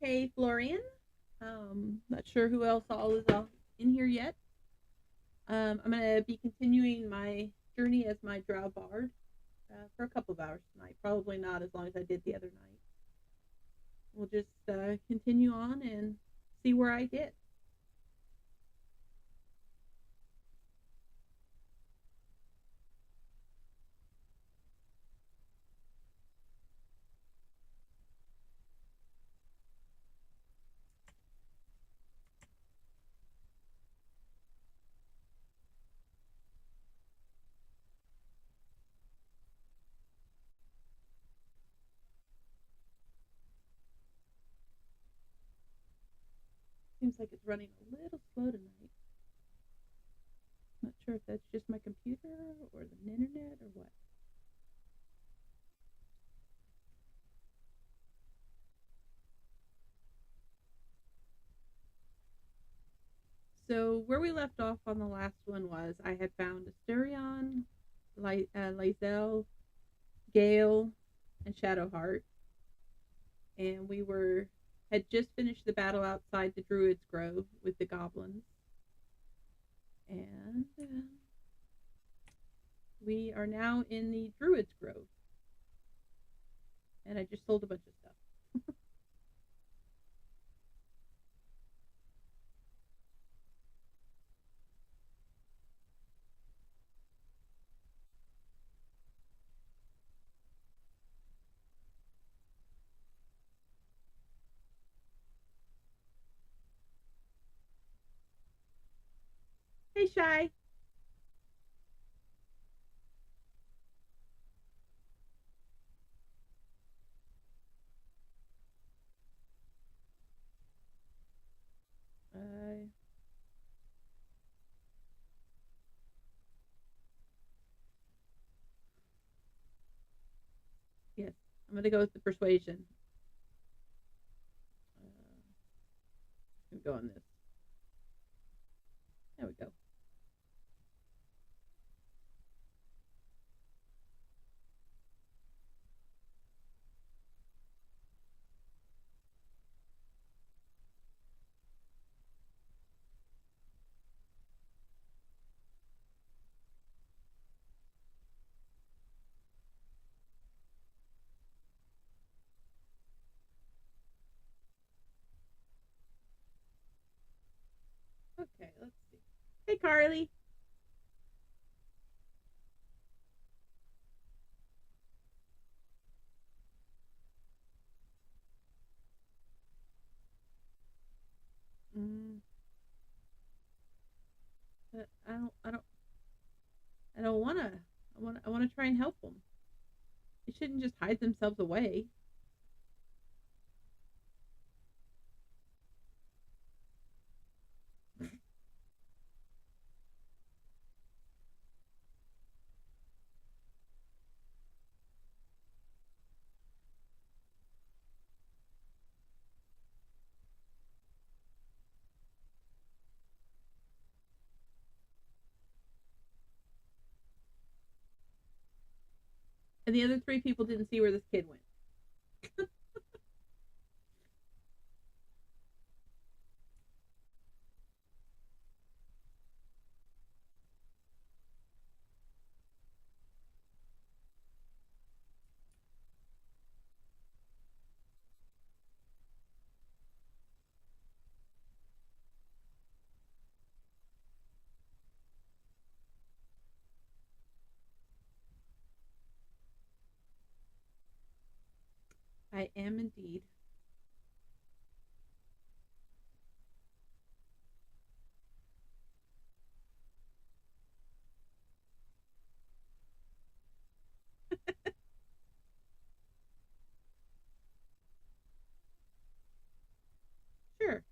Hey, Florian. Not sure who else all is in here yet. I'm gonna be continuing my journey as my Drow Bard for a couple of hours tonight. Probably not as long as I did the other night. We'll just continue on and see where I get. Seems like it's running a little slow tonight. Not sure if that's just my computer or the internet or what. So where we left off on the last one was I had found Asterion, Lysel, Gale, and Shadowheart, and we were had just finished the battle outside the Druid's Grove with the goblins, and we are now in the Druid's Grove, and I just sold a bunch of stuff. Hey, Shy. Uh, yes, I'm gonna go with the persuasion. I'm gonna go on this. There we go. Okay, let's see. Hey, Carly. Mm, I don't. I don't. I don't wanna. I wanna try and help them. They shouldn't just hide themselves away. And the other three people didn't see where this kid went. I am indeed. Sure.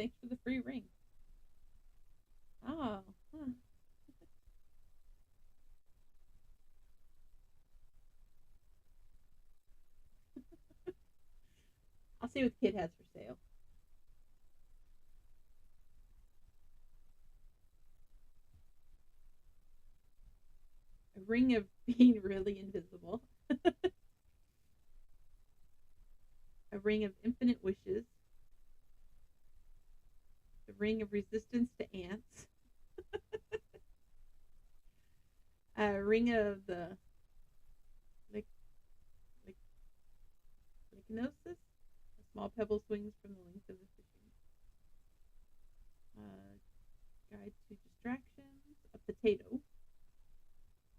thanks for the free ring. Oh, huh. I'll see what the kid has for sale. A ring of being really invisible. A ring of infinite wishes. The ring of resistance to ants. A ring of the lic- lic- lichnosis. A small pebble swings from the length of the fishing. Guide to distractions. A potato.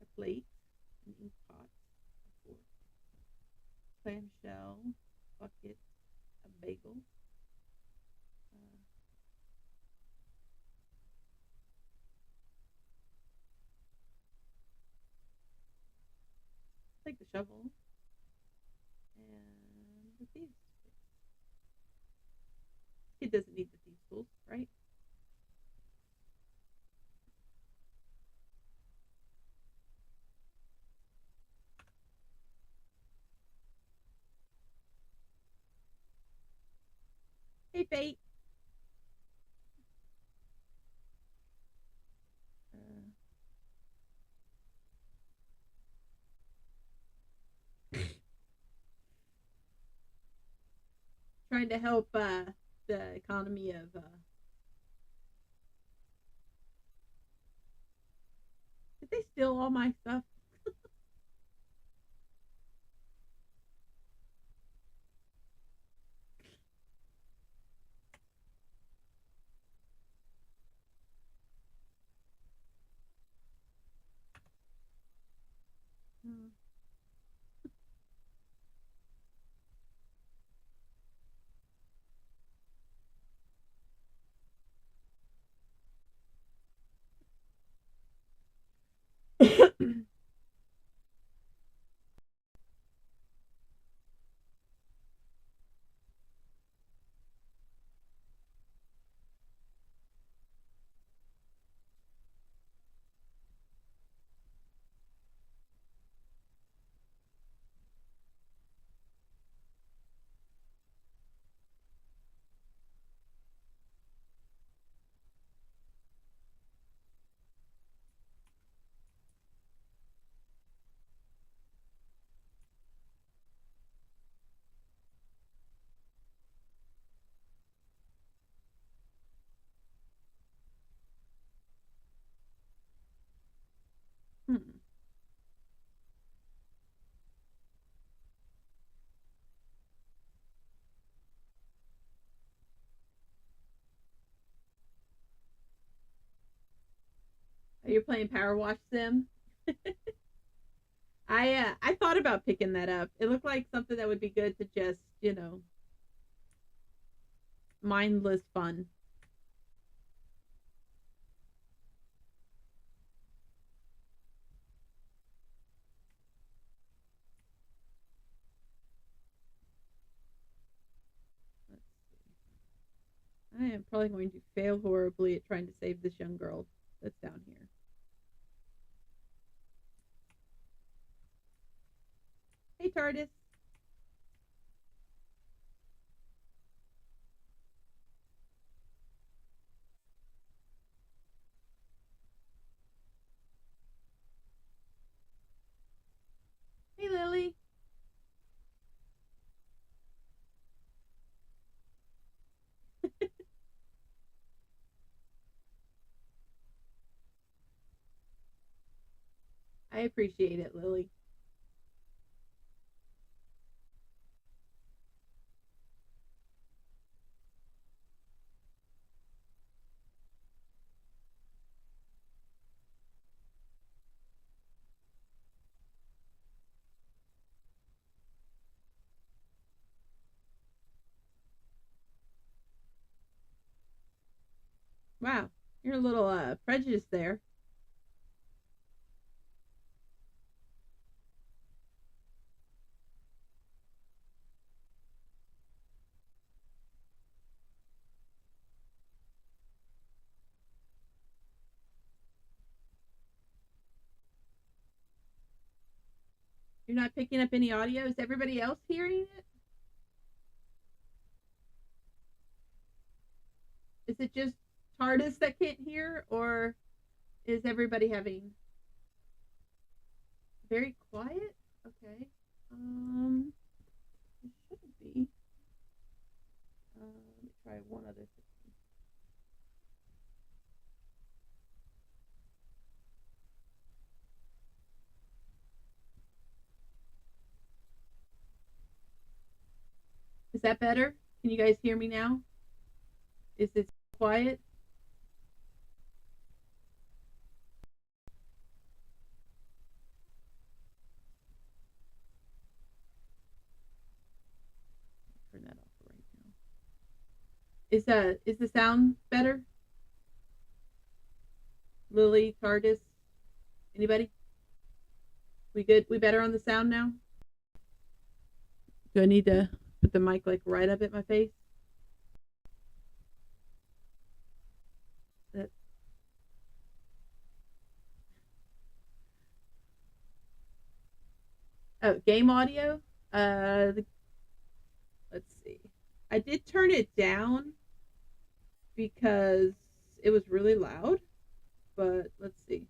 A plate. An ink pot. A fork. Clamshell. Bucket. A bagel. Uh, take the shovel. And the thieves. It doesn't need the thieves tools, right? Hey, Fate. Trying to help the economy of. Did they steal all my stuff? Hmm. Hmm. Are you playing Power Wash Sim? I thought about picking that up. It looked like something that would be good to just mindless fun. Let's see. I am probably going to fail horribly at trying to save this young girl that's down here. Hey, TARDIS. Hey, Lily. I appreciate it, Lily. Wow, you're a little prejudiced there. You're not picking up any audio? Is everybody else hearing it? Is it just TARDIS that can't hear, or is everybody having very quiet? Okay. It shouldn't be. Let me try one other thing. Is that better? Can you guys hear me now? Is it quiet? Turn that off right now. Is the sound better? Lily, TARDIS, anybody? We good? We better on the sound now? Do I need to put the mic like right up at my face? That. Oh, game audio. Let's see. I did turn it down because it was really loud, but let's see.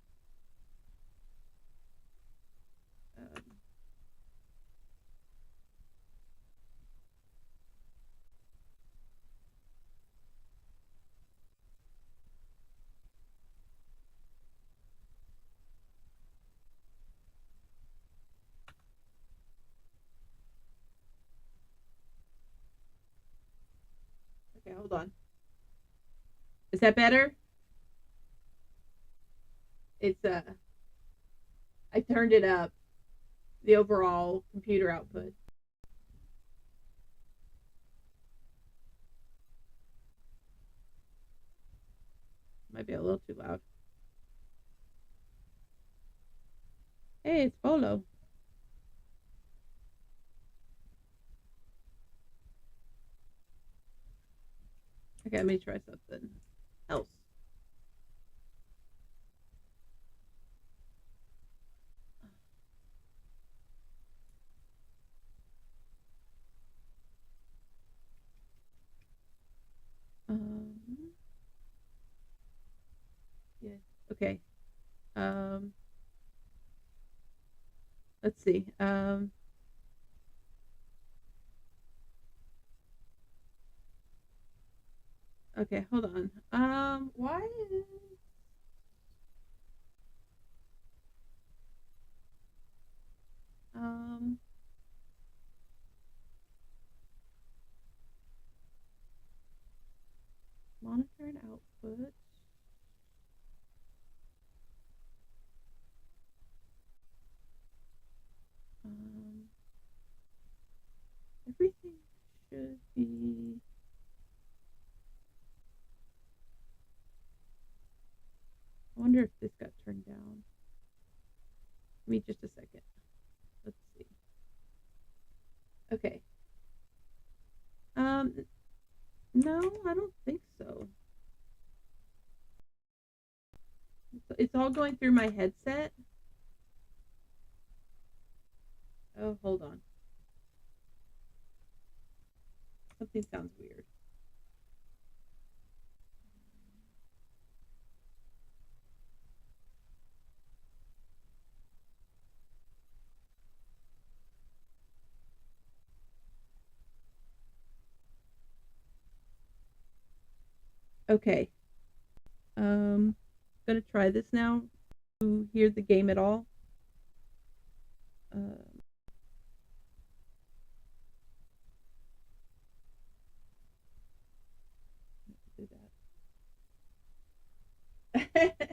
Okay, hold on. Is that better? It's I turned it up, the overall computer output. Might be a little too loud. Hey, it's Polo. Okay, let me try something else. Yeah. Okay. Let's see. Okay, hold on. Why is monitor and output? Everything should be. I wonder if this got turned down. Give me just a second. Let's see. Okay. No, I don't think so. It's all going through my headset. Oh, hold on. Something sounds weird. Okay. Gonna try this now. To hear the game at all? Do that.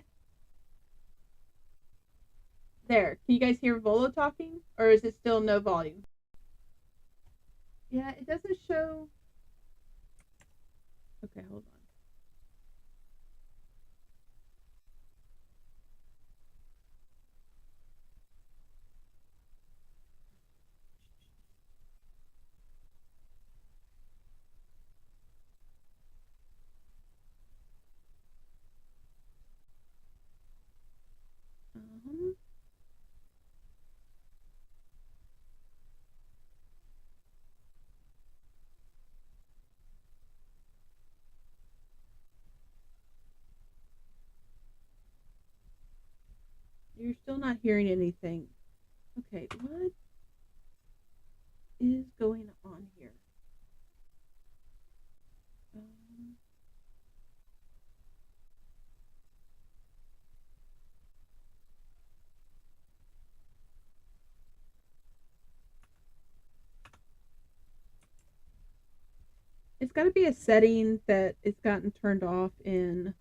There. Can you guys hear Volo talking, or is it still no volume? Yeah, it doesn't show. Okay, hold on. hearing anything. Okay, what is going on here? It's got to be a setting that it's gotten turned off in.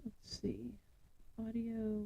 Let's see. Audio.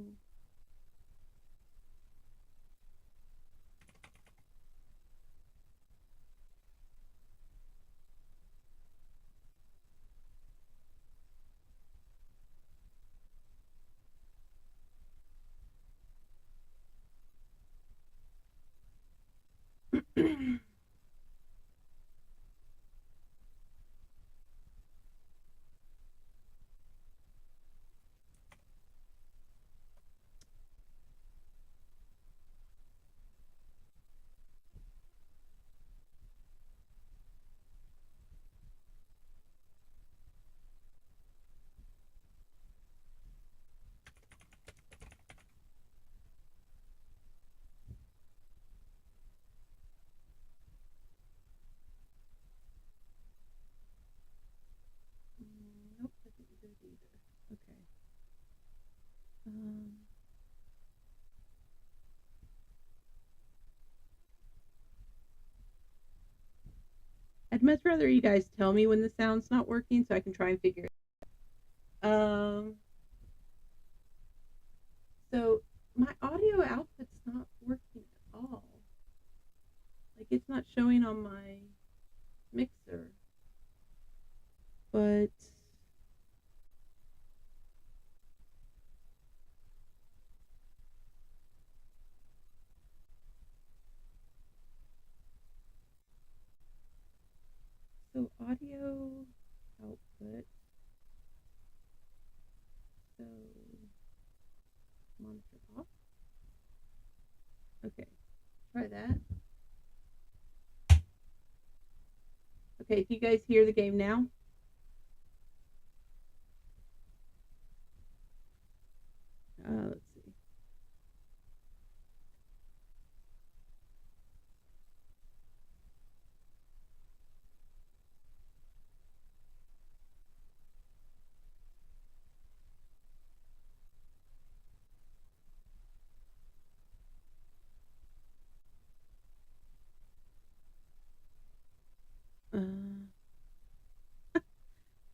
Nope, that didn't do it either. Okay. I'd much rather you guys tell me when the sound's not working so I can try and figure it out. So my audio output's not working at all. Like, it's not showing on my mixer. But so audio output. So monitor off. Okay, try that. Okay, can you guys hear the game now? Let's see.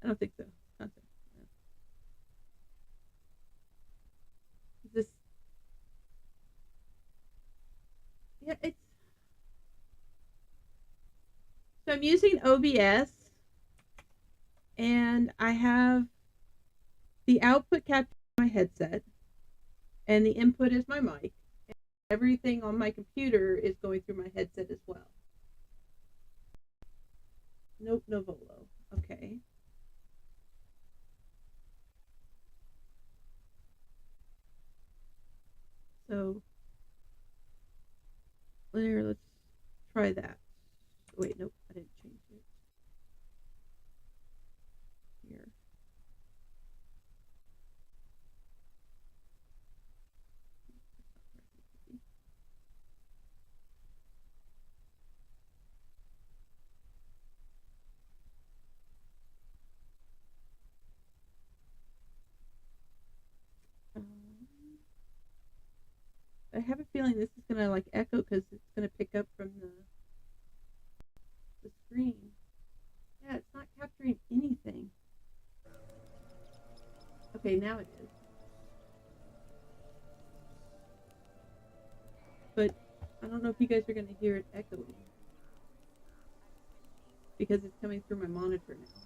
I don't think so. Okay. Is this? Yeah, it's. So I'm using OBS, and I have the output captured on my headset, and the input is my mic. And everything on my computer is going through my headset as well. Nope, no volo. Okay. So there, let's try that. Wait, nope, I didn't change it. Here. I have a feeling this is gonna like echo because it's gonna pick up from the screen. Yeah, it's not capturing anything. Okay, now it is. But I don't know if you guys are gonna hear it echoing because it's coming through my monitor now.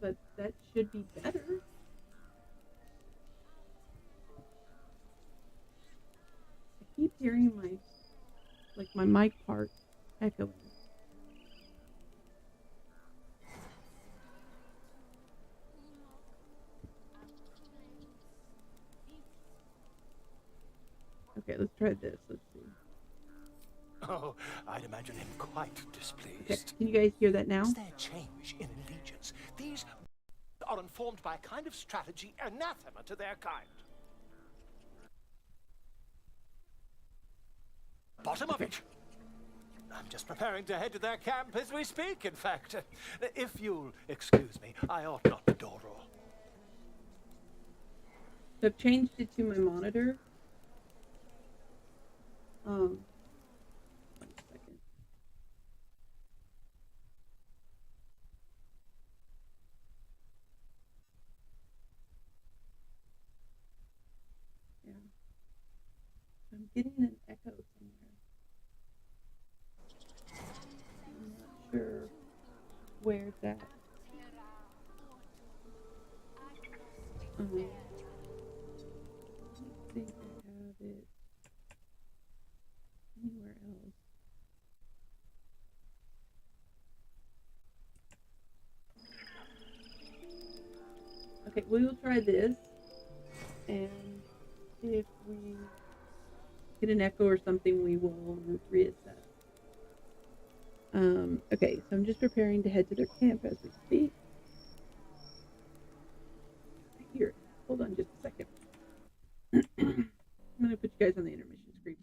But that should be better. I keep hearing my mic part echoing. Okay, let's try this. Let's see. Oh, I'd imagine him quite displeased. Okay, can you guys hear that now? Is there change in allegiance? These are informed by a kind of strategy anathema to their kind. Bottom of it. I'm just preparing to head to their camp as we speak, in fact. If you'll excuse me, I ought not to dawdle. So I've changed it to my monitor. 1 second. Yeah. I'm getting an echo somewhere. I'm not sure where it's at. Let's see if I have it anywhere else. Okay, we will try this, and if we get an echo or something, we will reassess. Okay, so I'm just preparing to head to their camp as we speak. Here, hold on just a second. I'm going to put you guys on the intermission screen.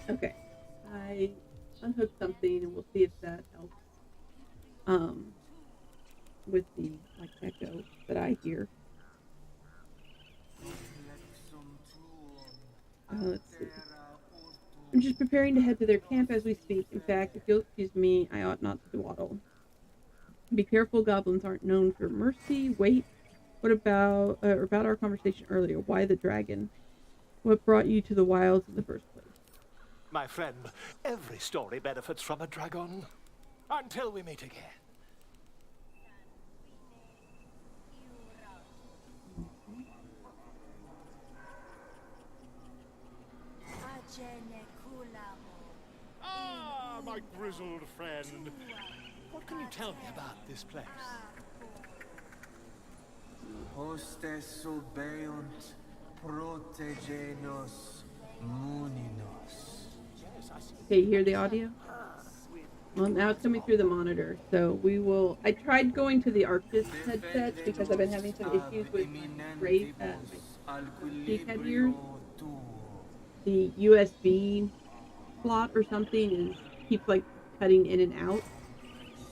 Okay, I unhooked something and we'll see if that helps with the echo that I hear. Let's see. I'm just preparing to head to their camp as we speak. In fact, if you'll excuse me, I ought not to dawdle. Be careful, goblins aren't known for mercy. Wait, what about our conversation earlier? Why the dragon? What brought you to the wilds in the first place? My friend, every story benefits from a dragon. Until we meet again. Ah, my grizzled friend. What can you tell me about this place? Hostes obeunt protegenos muninos. Okay, you hear the audio? Well, now it's coming through the monitor, so we will... I tried going to the Arctis headset because I've been having some issues with my head ears. The USB slot or something keeps like cutting in and out.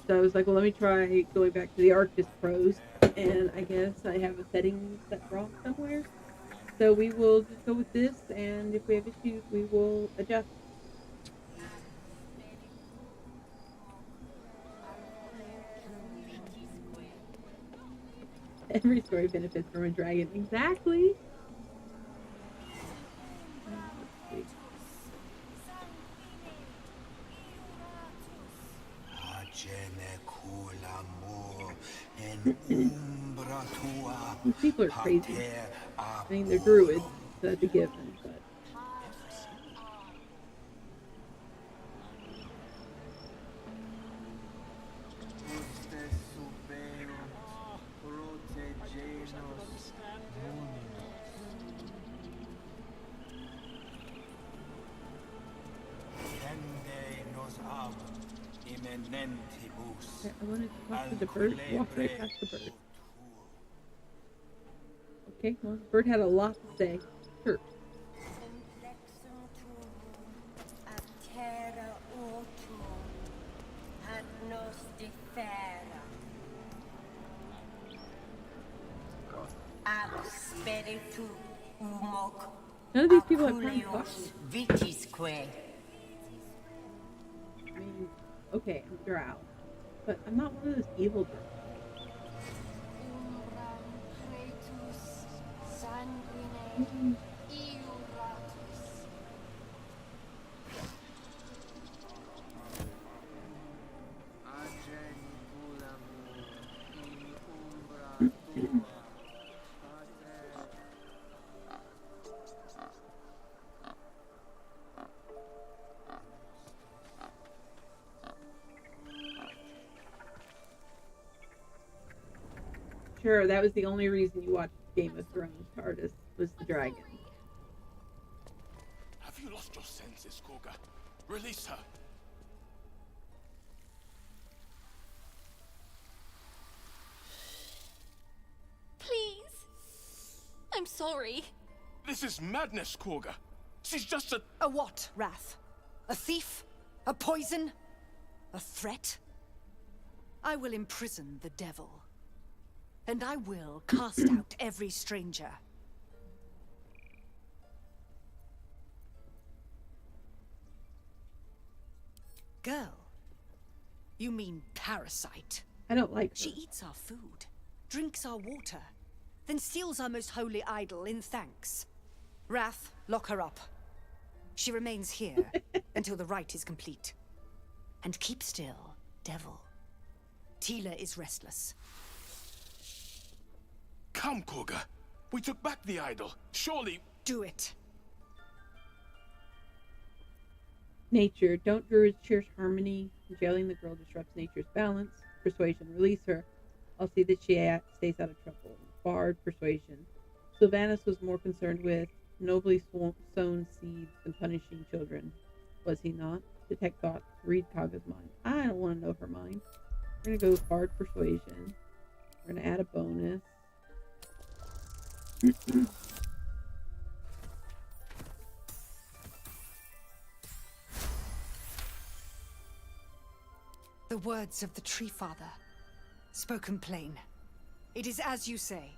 So I was like, well, let me try going back to the Arctis Pros, and I guess I have a setting set wrong somewhere. So we will just go with this, and if we have issues, we will adjust. Every story benefits from a dragon. Exactly. These people are crazy. I mean, they're druids, so that's a given, but... Okay, I wanted to talk to the bird. Walk right past the bird. Okay, well, the bird had a lot to say. Sure. None of these people have time to talk to me. I mean, okay, I'm Drow, but I'm not one of those evil Drow. sure that was the only reason you watched Game of Thrones, TARDIS, was the dragon. Have you lost your senses, Koga? Release her. Please. I'm sorry. This is madness, Koga. She's just a... A what, Wrath? A thief? A poison? A threat? I will imprison the devil. And I will cast out every stranger. Girl? You mean parasite? I don't like her. She eats our food, drinks our water, then steals our most holy idol in thanks. Wrath, lock her up. She remains here until the rite is complete. And keep still, devil. Tila is restless. Come, Koga. We took back the idol. Surely... Do it. Nature. Don't druids cherish harmony? Jailing the girl disrupts nature's balance. Persuasion. Release her. I'll see that she stays out of trouble. Bard. Persuasion. Sylvanus was more concerned with nobly sown seeds than punishing children. Was he not? Detect thoughts. Read Kaga's mind. I don't want to know her mind. We're going to go with Bard. Persuasion. We're going to add a bonus. The words of the Tree Father, spoken plain. It is as you say.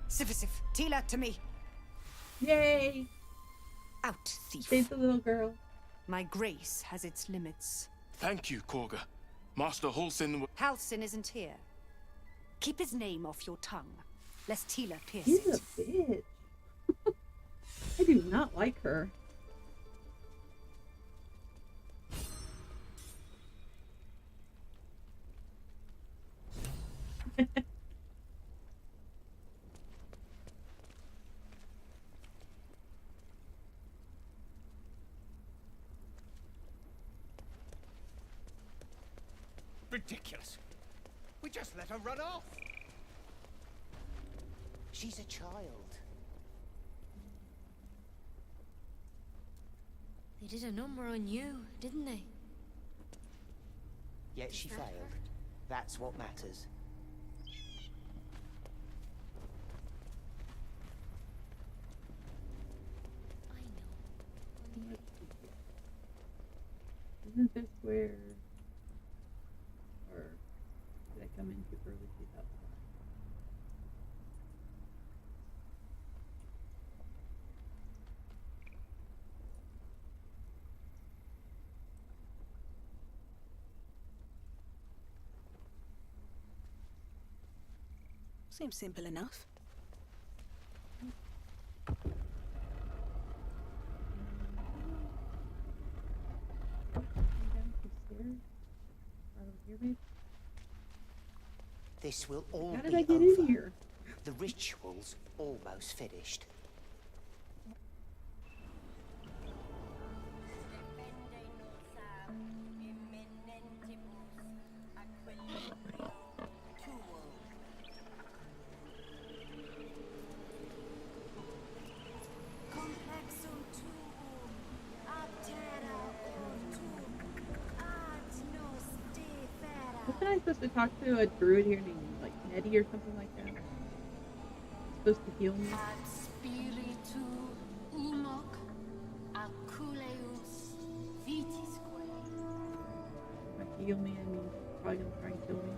Sifisif, Tila, to me. Yay! Out, thief. Save the little girl. My grace has its limits. Thank you, Koga. Master Halsin... Halsin isn't here. Keep his name off your tongue, lest Tila pierce She's it. a bitch. I do not like her. Ridiculous. We just let her run off. She's a child. They did a number on you, didn't they? Yet she failed. That's what matters. I know. Isn't this where... Or did I come in too early 2000? Seems simple enough. This will all How did be I get over. in here? The ritual's almost finished. Wasn't I supposed to talk to a druid here named like Nettie or something like that? Supposed to heal me? Ad spiritu unoc aculeus vitisque. By heal me, I mean probably gonna try and kill me.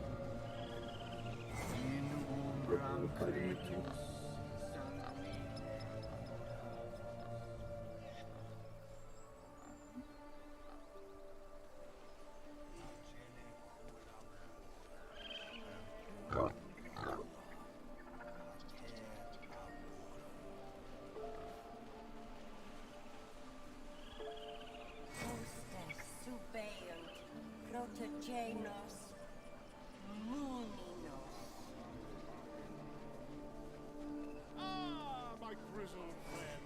Ah, my grizzled friend.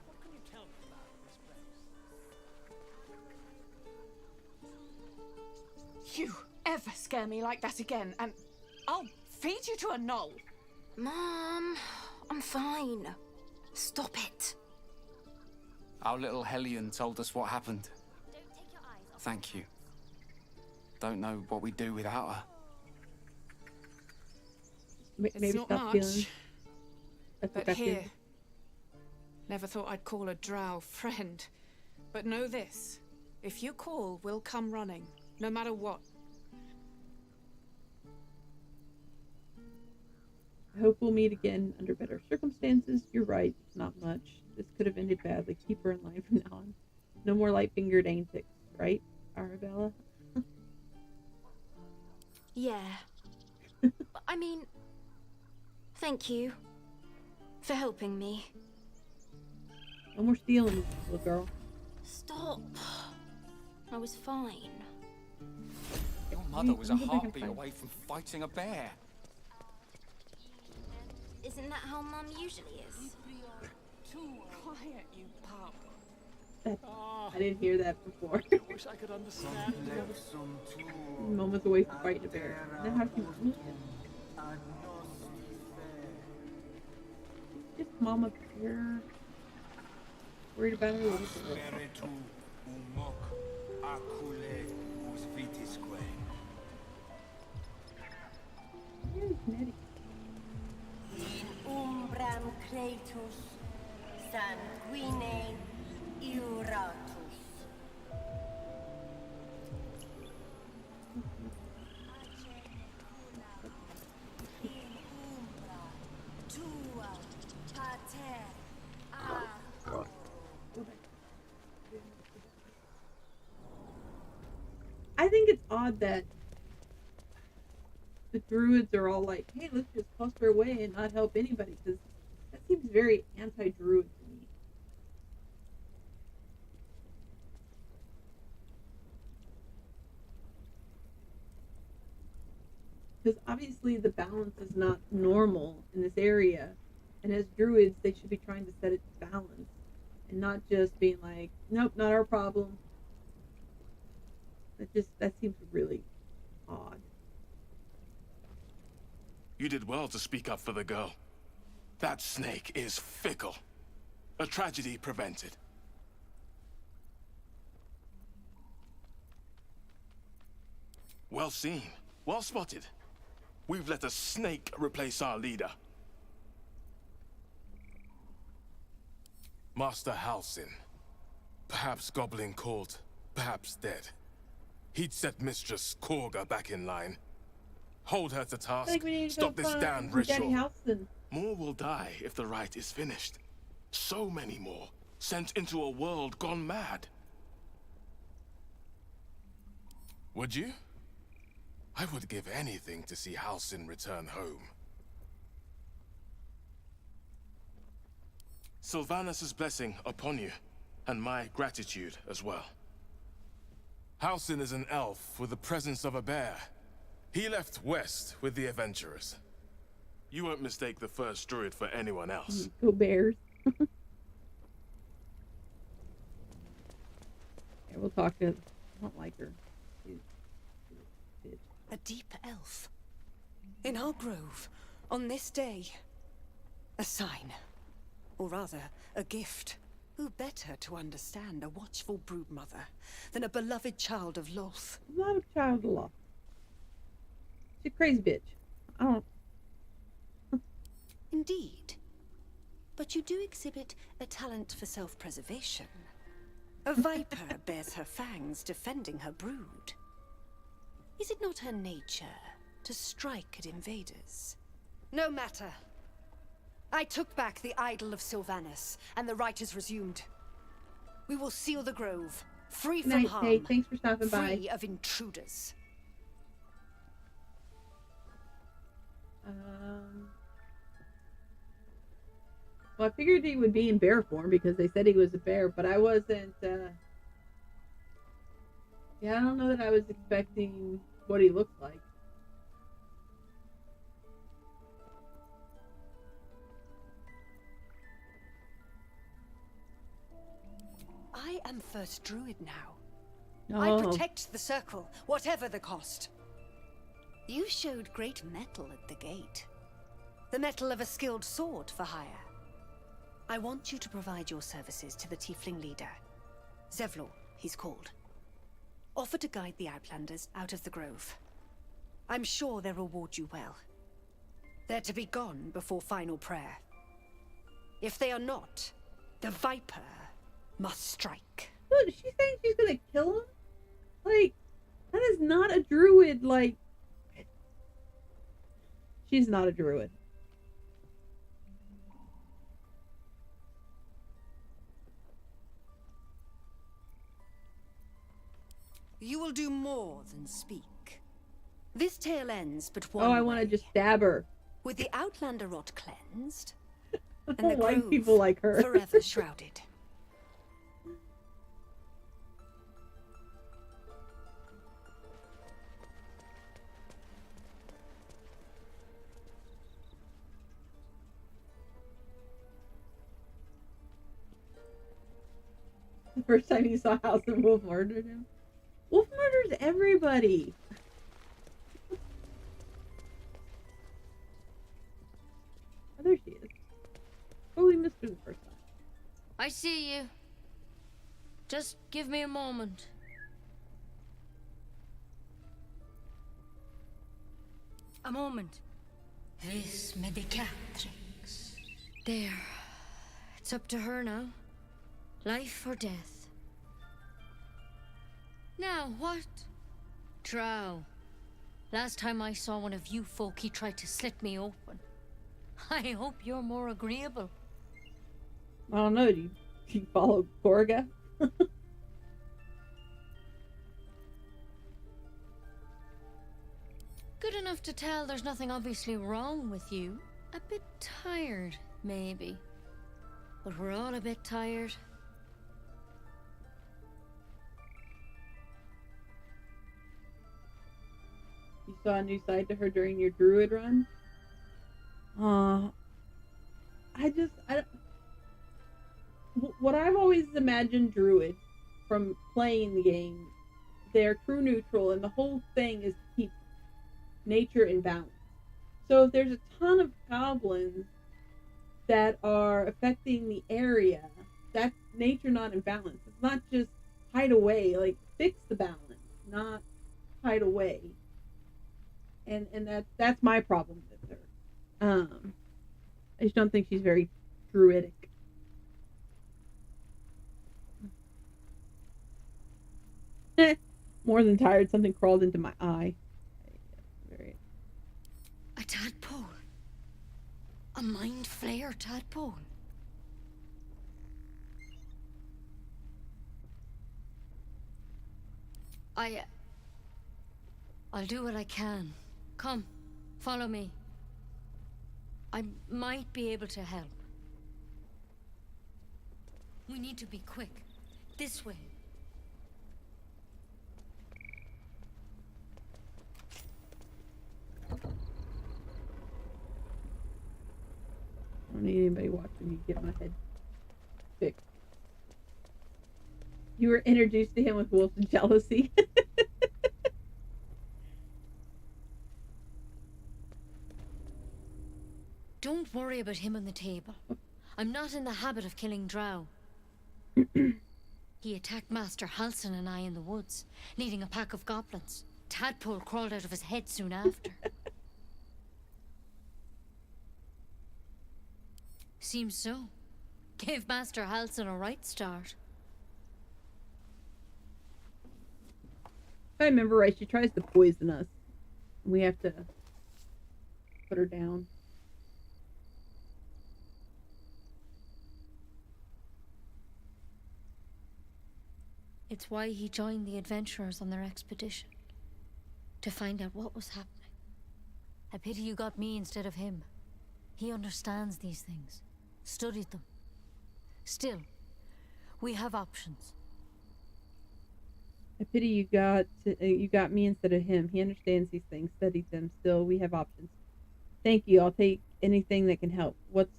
What can you tell me about this place? You ever scare me like that again, and I'll feed you to a knoll. Mom, I'm fine. Stop it. Our little Hellion told us what happened. Thank you. Don't know what we'd do without her. Maybe It's not stop much, feeling. That's what but I feel. here. Never thought I'd call a drow friend. But know this. If you call, we'll come running. No matter what. I hope we'll meet again under better circumstances. You're right, it's not much. This could have ended badly. Keep her in line from now on. No more light-fingered antics, right, Arabella? Yeah. I mean, thank you for helping me. No more stealing, little girl. Stop. I was fine. Your mother was a I'm hoping I can heartbeat find- away from fighting a bear. Isn't that how Mum usually is? Quiet, you pup. I didn't hear that before. I wish I could understand. Lexum tuo Moments away from fighting a bear. Is that how she was? ad nos Just Mama Bear. Worried about her little girl. spiritu umok acule us vitisque. Very kinetic. In umbram cretus sanguine iuratus. In umbra tua pater a. I think it's odd that the druids are all like, hey, let's just cluster away and not help anybody, because that seems very anti-druid to me. Because obviously the balance is not normal in this area, and as druids they should be trying to set it to balance and not just being like, nope, not our problem. That seems really odd. You did well to speak up for the girl. That snake is fickle. A tragedy prevented. Well seen. Well spotted. We've let a snake replace our leader. Master Halsin. Perhaps goblin caught, perhaps dead. He'd set Mistress Korga back in line. Hold her to I task, think we need to stop go this find damned Daddy ritual. Halston. More will die if the rite is finished. So many more, sent into a world gone mad. Would you? I would give anything to see Halsin return home. Sylvanus' blessing upon you, and my gratitude as well. Halsin is an elf with the presence of a bear. He left west with the adventurers. You won't mistake the first druid for anyone else. Go Bears. Yeah, we'll talk to. I don't like her. Bitch. A deep elf. In our grove, on this day. A sign. Or rather, a gift. Who better to understand a watchful broodmother than a beloved child of Loth? I'm not a child of law. She's a crazy bitch. I don't. Indeed. But you do exhibit a talent for self-preservation. A viper bears her fangs defending her brood. Is it not her nature to strike at invaders? No matter. I took back the idol of Sylvanus, and the rite is resumed. We will seal the grove, free Good from night, harm, Kate. Thanks for stopping by. free of intruders. Well, I figured he would be in bear form because they said he was a bear, but I wasn't. Yeah, I don't know that I was expecting what he looks like. I am first druid now. No. I protect the circle, whatever the cost. You showed great mettle at the gate. The mettle of a skilled sword for hire. I want you to provide your services to the tiefling leader. Zevlor, he's called. Offer to guide the Outlanders out of the grove. I'm sure they'll reward you well. They're to be gone before final prayer. If they are not, the Viper must strike. Dude, is she saying she's gonna kill him? Like, that is not a druid, like... She's not a druid. You will do more than speak. This tale ends but one Oh, I want to way. just stab her. With the Outlander rot cleansed, I and the don't like grove people like her. forever shrouded. The first time you saw House and Wolf murdered him. Wolf murders everybody. Oh, there she is. Totally missed her the first time. I see you. Just give me a moment. A moment. Vis medicatrix. There. It's up to her now. Life or death. Now, what? Drow. Last time I saw one of you folk, he tried to slit me open. I hope you're more agreeable. I don't know. Do you follow Gorga? Good enough to tell there's nothing obviously wrong with you. A bit tired, maybe. But we're all a bit tired. You saw a new side to her during your druid run? What I've always imagined druid from playing the game, they're true neutral, and the whole thing is to keep nature in balance. So if there's a ton of goblins that are affecting the area, that's nature not in balance. It's not just hide away, like fix the balance, not hide away. And that's my problem with her. I just don't think she's very druidic. More than tired, something crawled into my eye. A tadpole. A mind flayer tadpole. I'll do what I can. Come, follow me. I might be able to help. We need to be quick. This way. I don't need anybody watching me get my head fixed. You were introduced to him with wolves and jealousy. Don't worry about him on the table. I'm not in the habit of killing drow. He attacked Master Halsin and I in the woods, leading a pack of goblins. Tadpole crawled out of his head soon after. Seems so. Gave Master Halsin a right start. If I remember right, she tries to poison us. We have to put her down. It's why he joined the adventurers on their expedition. To find out what was happening. I pity you got me instead of him. He understands these things. Studied them. Still, we have options. I pity you got me instead of him. He understands these things, studied them. Still, we have options. Thank you. I'll take anything that can help. What's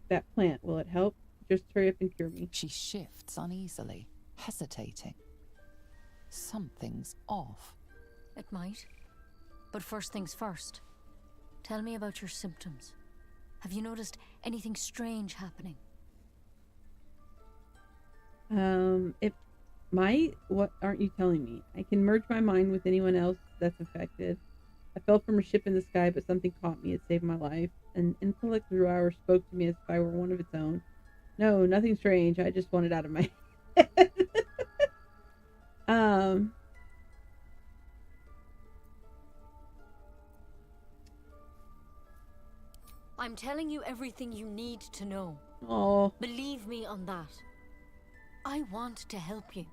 that plant? Will it help? Just hurry up and cure me. She shifts uneasily, hesitating. Something's off. It might. But first things first. Tell me about your symptoms. Have you noticed anything strange happening? What aren't you telling me? I can merge my mind with anyone else that's affected. I fell from a ship in the sky, but something caught me. It saved my life. An intellect Drow spoke to me as if I were one of its own. No, nothing strange. I just wanted out of my head. I'm telling you everything you need to know. Oh. Believe me on that. I want to help you,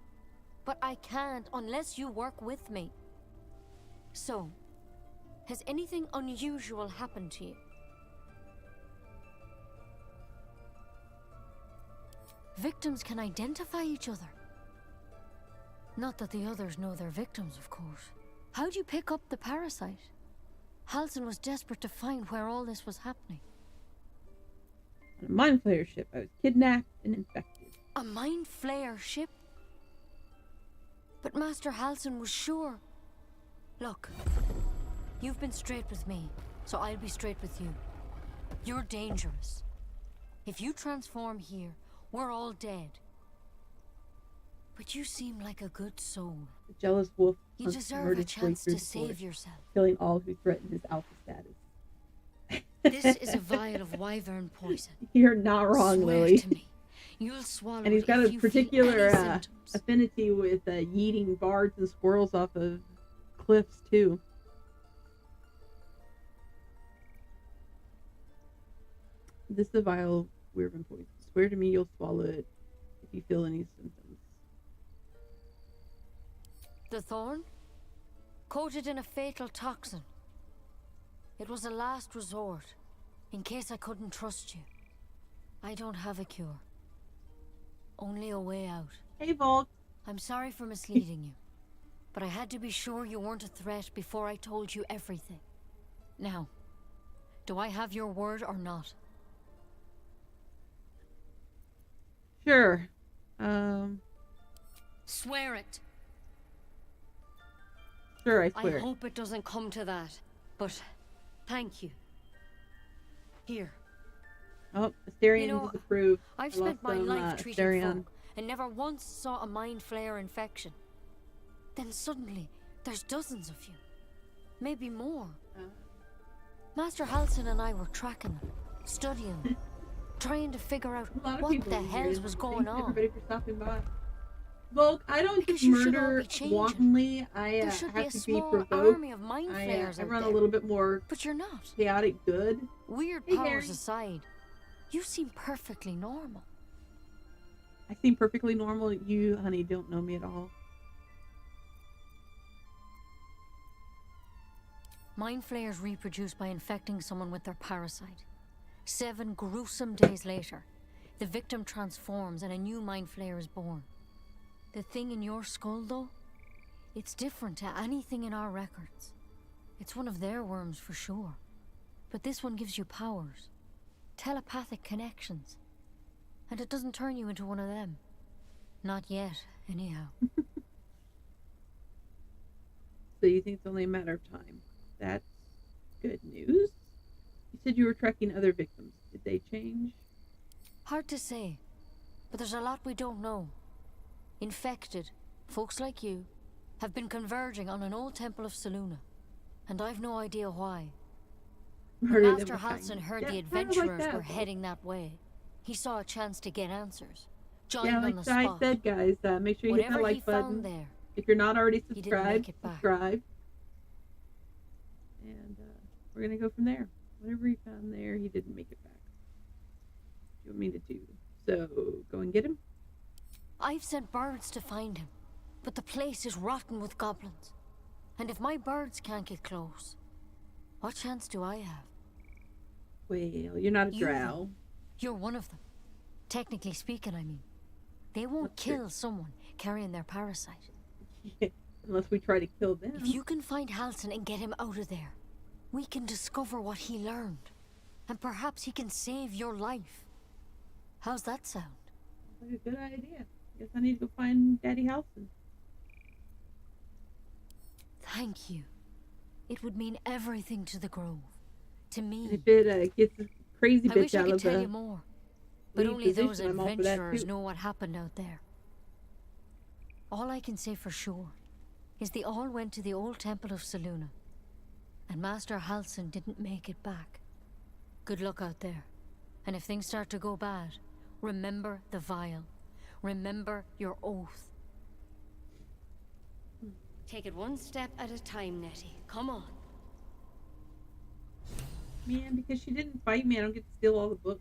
but I can't unless you work with me. So, has anything unusual happened to you? Victims can identify each other. Not that the others know they're victims, of course. How'd you pick up the parasite? Halsin was desperate to find where all this was happening. On a mind flayer ship, I was kidnapped and infected. A mind flayer ship? But Master Halsin was sure. Look, you've been straight with me, so I'll be straight with you. You're dangerous. If you transform here, we're all dead. But you seem like a good soul. The jealous wolf You deserve a chance to save yourself. Killing all who threaten his alpha status. This is a vial of wyvern poison. You're not wrong, Swear Lily. to me, you'll swallow And he's got it a if you feel particular any symptoms. affinity with yeeting bards and squirrels off of cliffs, too. This is a vial of wyvern poison. Swear to me you'll swallow it if you feel any symptoms. The thorn? Coated in a fatal toxin. It was a last resort, in case I couldn't trust you. I don't have a cure. Only a way out. Hey, Volk. I'm sorry for misleading you, but I had to be sure you weren't a threat before I told you everything. Now, do I have your word or not? Sure. Swear it. Sure, I I swear. hope it doesn't come to that, but thank you. Here. Oh, Asterion You know, disapproved. I've I spent lost my some, life treating Asterion. folk and never once saw a mind flayer infection. Then suddenly, there's dozens of you. Maybe more. Master Halsin and I were tracking them, studying them, trying to figure out A lot of what people the in here. hells was going Thanks, on. everybody for stopping by. Volk, I don't Because just you should all murder be changing. wantonly. I There should be have a to be small provoked. army of mind I flayers out run there. a little bit more But you're not. chaotic good. Weird Hey, powers Harry. aside, you seem perfectly normal. I seem perfectly normal. You, honey, don't know me at all. Mind flayers reproduce by infecting someone with their parasite. 7 gruesome days later, the victim transforms and a new mind flayer is born. The thing in your skull, though, it's different to anything in our records. It's one of their worms for sure. But this one gives you powers. Telepathic connections. And it doesn't turn you into one of them. Not yet, anyhow. So you think it's only a matter of time? That's good news. You said you were tracking other victims. Did they change? Hard to say, but there's a lot we don't know. Infected, folks like you, have been converging on an old temple of Selûne, and I've no idea why. When Murder them Master with Halsin kindness. heard Yeah, the kinda like adventurers that. were heading that way, he saw a chance to get answers. Joined Yeah, on like the I spot. said, guys, make sure you hit that Whatever he like button. found there, If you're not already didn't subscribed, make it back. subscribe. And we're gonna go from there. Whatever he found there, he didn't make it back. What do you want me to do? So, go and get him? I've sent birds to find him, but the place is rotten with goblins. And if my birds can't get close, what chance do I have? Well, you're not a You, drow. You're one of them. Technically speaking, I mean. They won't That's true. kill someone carrying their parasite. Unless we try to kill them. If you can find Halsin and get him out of there, we can discover what he learned. And perhaps he can save your life. How's that sound? Like a good idea. Guess I need to go find Daddy Halsin. Thank you. It would mean everything to the Grove. To me. If it gets a crazy I bitch wish I out could of tell the you more. But lead only those position, I'm all for that, adventurers too. know what happened out there. All I can say for sure is they all went to the old temple of Selûne. And Master Halsin didn't make it back. Good luck out there. And if things start to go bad, remember the vial. Remember your oath. Take it one step at a time, Nettie. Come on. Man, because she didn't fight me, I don't get to steal all the books.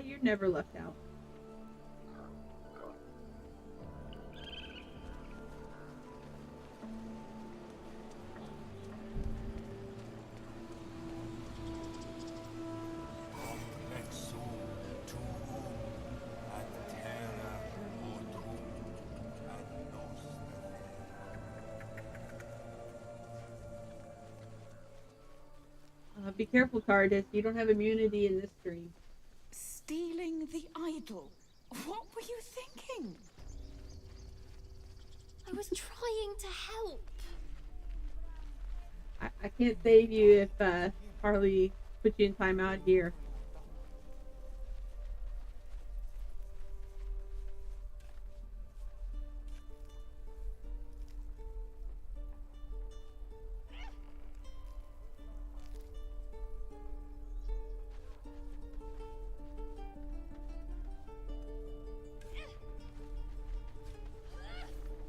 You're never left out. Be careful, Tardis. You don't have immunity in this stream. Stealing the idol? What were you thinking? I was trying to help. I can't save you if Harley puts you in timeout here.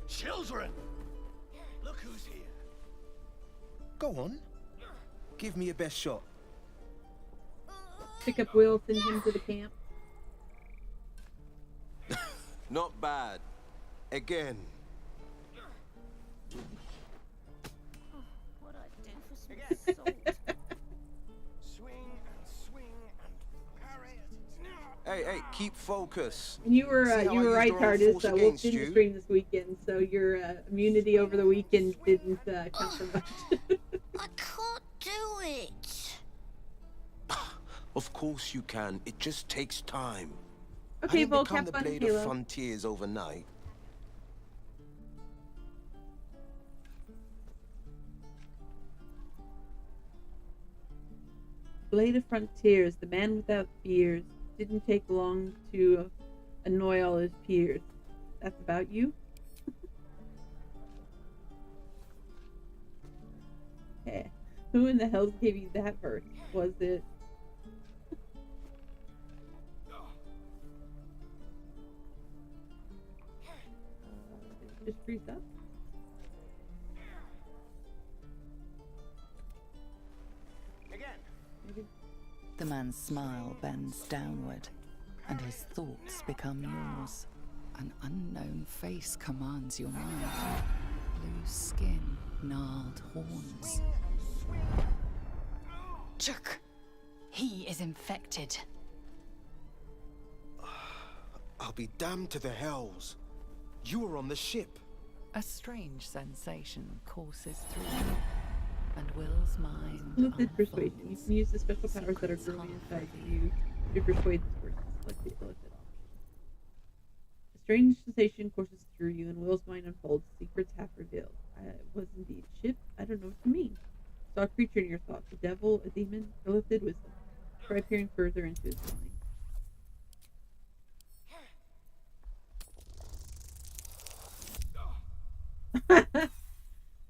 Children! Look who's here. Go on. Give me your best shot. Pick up Will, send him to the camp. Not bad. Again. What I do for some salt. Swing and swing and parry. Hey, keep focus. And you were See how I right, used the wrong Tardis. force Wolf against didn't you? stream this weekend, so your immunity over the weekend didn't count for much. I can't do it. Of course you can. It just takes time. Okay, I didn't Volk, become have the fun, blade Halo. of frontiers overnight. Blade of Frontiers, the man without fears, didn't take long to annoy all his peers. That's about you? Okay. Who in the hell gave you that verse? Was it... just freeze up? The man's smile bends downward, and his thoughts become yours. An unknown face commands your mind. Blue skin, gnarled horns. Chuck, he is infected. I'll be damned to the hells. You were on the ship. A strange sensation courses through you, and Will's mind Limited persuasion. You can use the special powers that are growing inside you to persuade this person. Select the illicit option. A strange sensation courses through you, and Will's mind unfolds. Secrets half revealed. I was indeed a ship. I don't know what you mean. Saw a creature in your thoughts. A devil, a demon, illithid wisdom. Try peering further into his mind.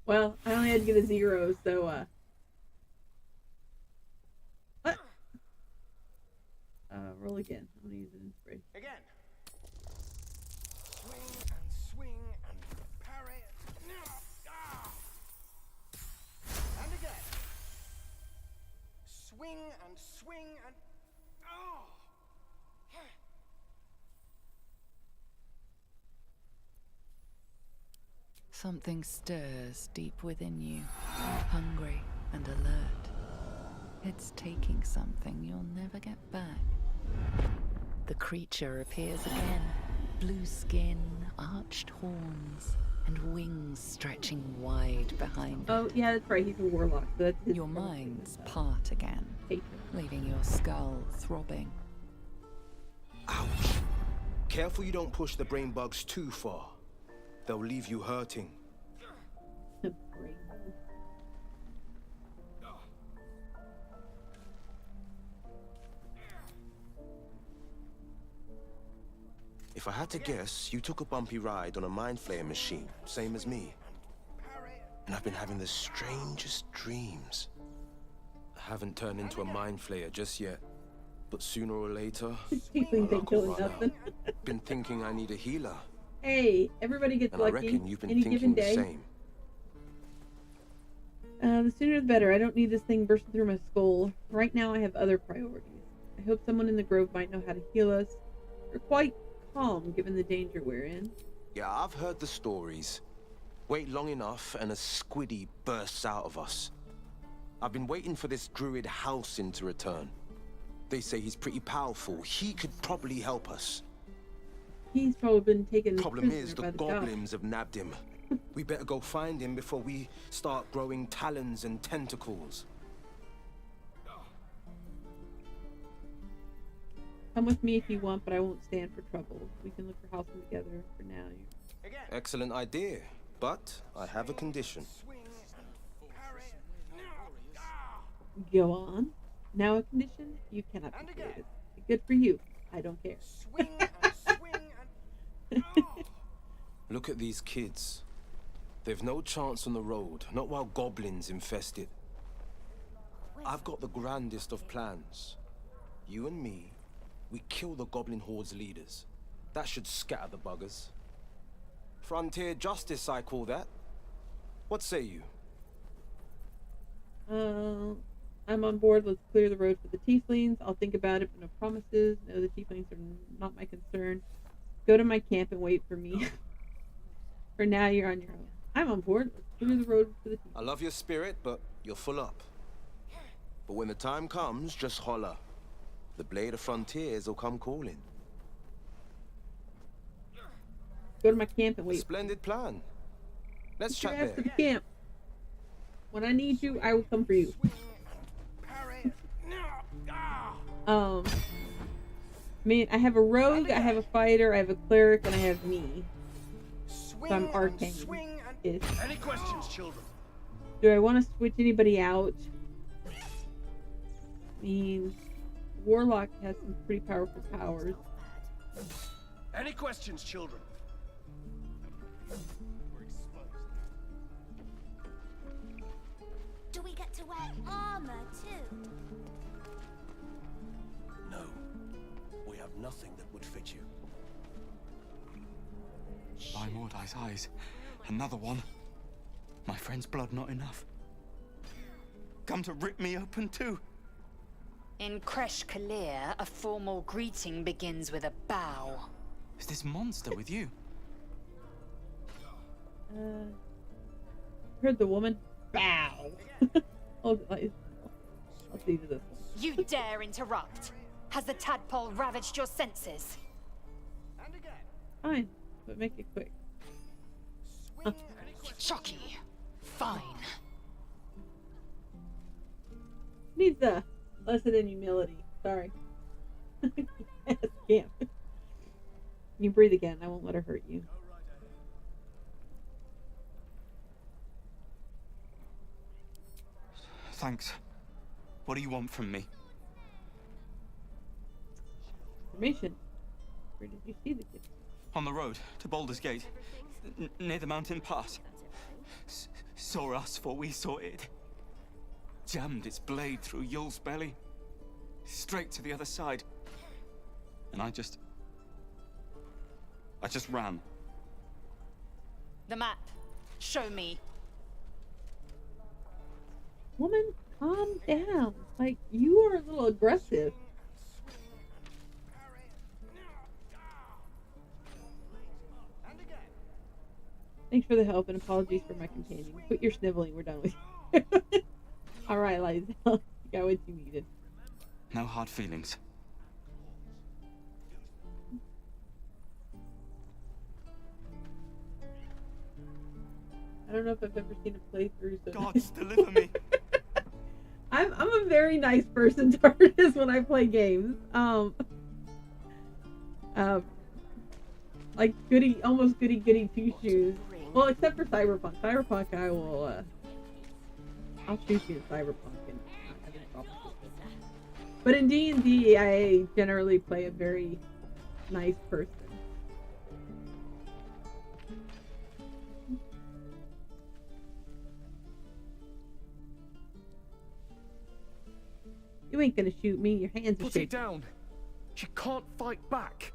Well, I only had to get a 0, so what? Roll again. I'm gonna use an inspiration. Again. Swing and swing and parry. Something stirs deep within you, hungry and alert. It's taking something you'll never get back. The creature appears again. Blue skin, arched horns, and wings stretching wide behind Oh, yeah, that's right. He's a warlock. So that's his your minds part again, leaving your skull throbbing. Ouch. Careful you don't push the brain bugs too far. They'll leave you hurting. If I had to guess, you took a bumpy ride on a mind flayer machine, same as me. And I've been having the strangest dreams. I haven't turned into a mind flayer just yet, but sooner or later, Tieflings ain't killing nothing. been thinking I need a healer. Hey, everybody gets And I lucky reckon you've been any given thinking the day. same. The sooner the better. I don't need this thing bursting through my skull. Right now I have other priorities. I hope someone in the grove might know how to heal us. We're quite calm given the danger we're in. Yeah, I've heard the stories. Wait long enough and a squiddy bursts out of us. I've been waiting for this druid Halcyon to return. They say he's pretty powerful. He could probably help us. He's probably been taken Problem prisoner is, the by the goblins. goblins have nabbed him. We better go find him before we start growing talons and tentacles. Come with me if you want, but I won't stand for trouble. We can look for Halcyon together. For now, Excellent idea, but I have a condition. go on. Now a condition, you cannot be created. Good for you. I don't care. Look at these kids. They've no chance on the road, not while goblins infest it. I've got the grandest of plans. You and me, we kill the goblin horde's leaders. That should scatter the buggers. Frontier justice, I call that. What say you? I'm on board. Let's clear the road for the tieflings. I'll think about it, but no promises. No, the tieflings are not my concern. Go to my camp and wait for me. For now, you're on your own. I'm on board. Let's clear the road for the tieflings. I love your spirit, but you're full up. But when the time comes, just holler. The blade of frontiers will come calling. Go to my camp and wait. Splendid plan. Let's Get chat your ass to there. the camp. When I need you, I will come for you. I mean, I have a rogue, I have a fighter, I have a cleric, and I have me. So I'm arcane. Any questions, children? Do I want to switch anybody out? I mean, Warlock has some pretty powerful powers. Any questions, children? Do we get to wear armor too? No. We have nothing that would fit you. By Mordai's eyes, another one. My friend's blood not enough. Come to rip me open too. In Kresh Kalir, a formal greeting begins with a bow. Is this monster with you? Heard the woman. Bow. I'll see to this one. You dare interrupt? Has the tadpole ravaged your senses? Fine, but make it quick. Chucky. Fine. Needs a lesson in humility. Sorry. Can't. You breathe again. I won't let her hurt you. Thanks. What do you want from me? Information. Where did you see the kid? On the road to Baulder's Gate, near the mountain pass. Saw us, for we saw it. Jammed its blade through Yul's belly, straight to the other side. And I just ran. The map. Show me. Woman, calm down. Like, you are a little aggressive. Thanks for the help and apologies for my companion. Quit your sniveling. We're done with you. All right, Liza. You got what you needed. No hard feelings. I don't know if I've ever seen a playthrough. So Gods, deliver me. I'm a very nice person, Tardis, when I play games. Like almost goody two shoes. Well, except for Cyberpunk. Cyberpunk, I'll shoot you in Cyberpunk and not have any problems with it. But in D&D, I generally play a very nice person. You ain't gonna shoot me. Your hands are Put shaking. it down. She can't fight back.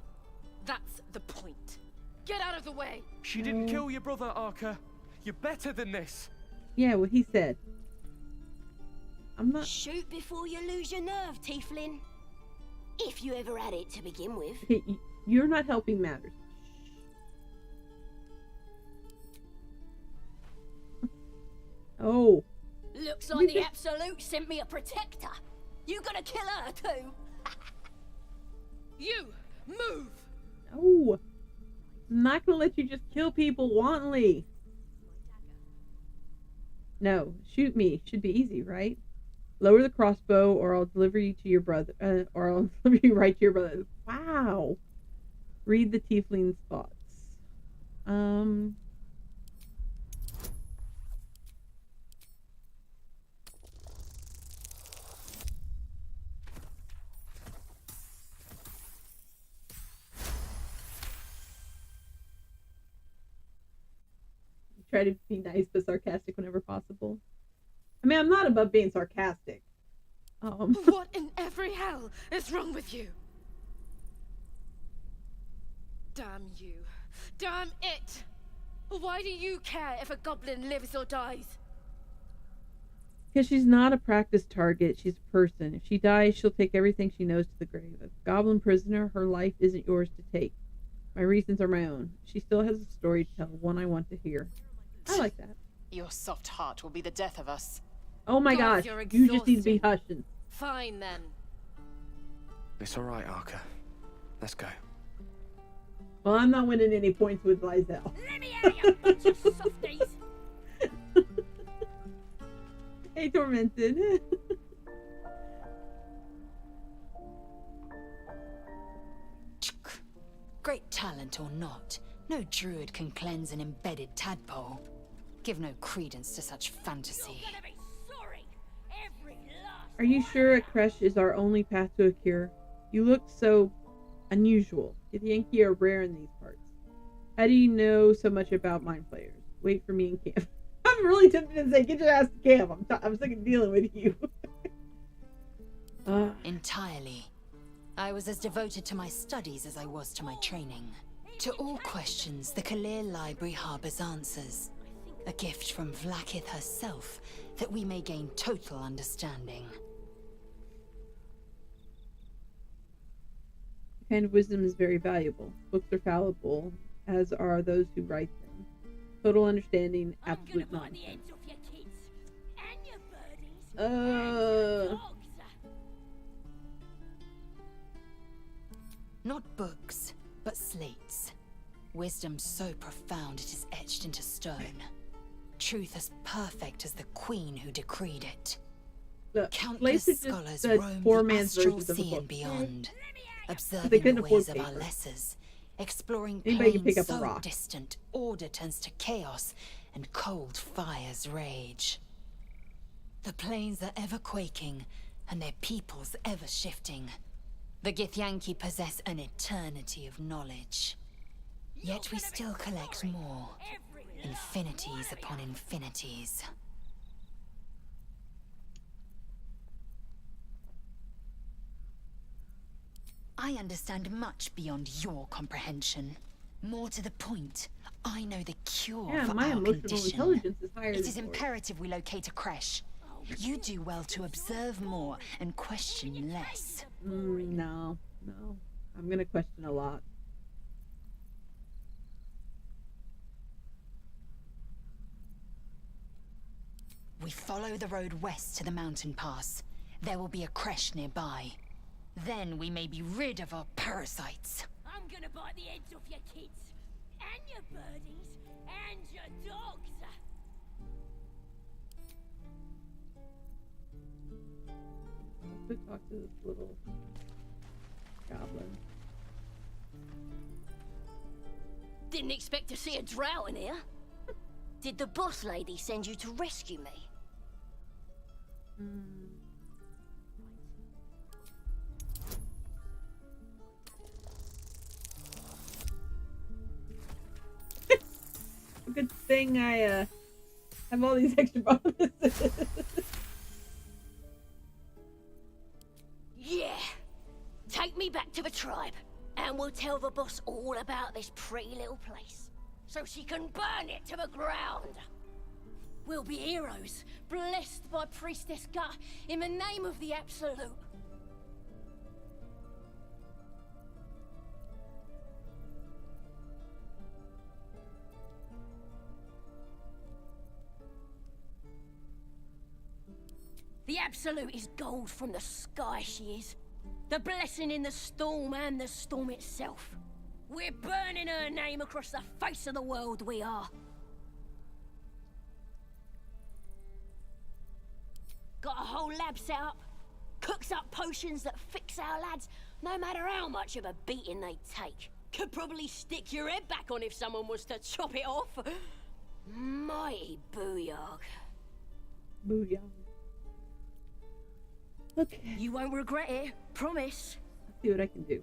That's the point. Get out of the way. She didn't kill your brother, Arca. You're better than this. Yeah, what he said. I'm not. Shoot before you lose your nerve, Tiefling. If you ever had it to begin with. Okay, you're not helping matters. Oh. Looks like the Absolute sent me a protector. You gonna kill her too? You move. No. I'm not gonna let you just kill people wantonly. No, shoot me. Should be easy, right? Lower the crossbow, or I'll deliver you to your brother. Or I'll deliver you right to your brother. Wow. Read the tiefling's thoughts. Try to be nice but sarcastic whenever possible. I mean, I'm not above being sarcastic. What in every hell is wrong with you? Damn you. Damn it! Why do you care if a goblin lives or dies? Because she's not a practice target, she's a person. If she dies, she'll take everything she knows to the grave. As a goblin prisoner, her life isn't yours to take. My reasons are my own. She still has a story to tell, one I want to hear. I like that. Your soft heart will be the death of us. Oh my gosh, you just need to be hushing. Fine then. It's all right, Arca. Let's go. Well, I'm not winning any points with Lizelle. Let me out, you bunch of softies. Hey, Tormented. Great talent or not, no druid can cleanse an embedded tadpole. Give no credence to such fantasy. Are you sure a creche is our only path to a cure? You look so unusual. Githyanki are rare in these parts. How do you know so much about mind players? Wait for me in camp. I'm really tempted to say, get your ass to camp. I'm sick of dealing with you. Entirely. I was as devoted to my studies as I was to my training. To all questions, the Kalir Library harbors answers. A gift from Vlaakith herself, that we may gain total understanding. The kind of wisdom is very valuable. Books are fallible, as are those who write them. Total understanding, absolute nonsense. Not books, but slates. Wisdom so profound it is etched into stone. Truth as perfect as the queen who decreed it. Look, Countless slates are scholars just the roam poor the man's astral versions of a sea book. and beyond, They observing couldn't the afford ways of our paper. lessers, exploring Anybody can planes pick up a so rock. distant, order turns to chaos, and cold fires rage. The plains are ever quaking, and their peoples ever shifting. The Githyanki possess an eternity of knowledge. Yet we still collect more. Infinities upon infinities. I understand much beyond your comprehension. More to the point, I know the cure Yeah, for my our emotional condition. intelligence is higher It than is yours. imperative we locate a creche. You do well to observe more and question less. No. I'm gonna question a lot. We follow the road west to the mountain pass. There will be a creche nearby. Then we may be rid of our parasites. I'm gonna bite the heads off your kids, and your birdies, and your dogs. Let's go talk to this little goblin. Didn't expect to see a drow in here. Did the boss lady send you to rescue me? Good thing I have all these extra bonuses. Yeah. Take me back to the tribe, and we'll tell the boss all about this pretty little place, so she can burn it to the ground. We'll be heroes, blessed by Priestess Gut, in the name of the Absolute. The Absolute is gold from the sky, she is. The blessing in the storm and the storm itself. We're burning her name across the face of the world, we are. Got a whole lab set up. Cooks up potions that fix our lads, no matter how much of a beating they take. Could probably stick your head back on if someone was to chop it off. Mighty booyah. Booyah. Okay. You won't regret it, promise. Let's see what I can do.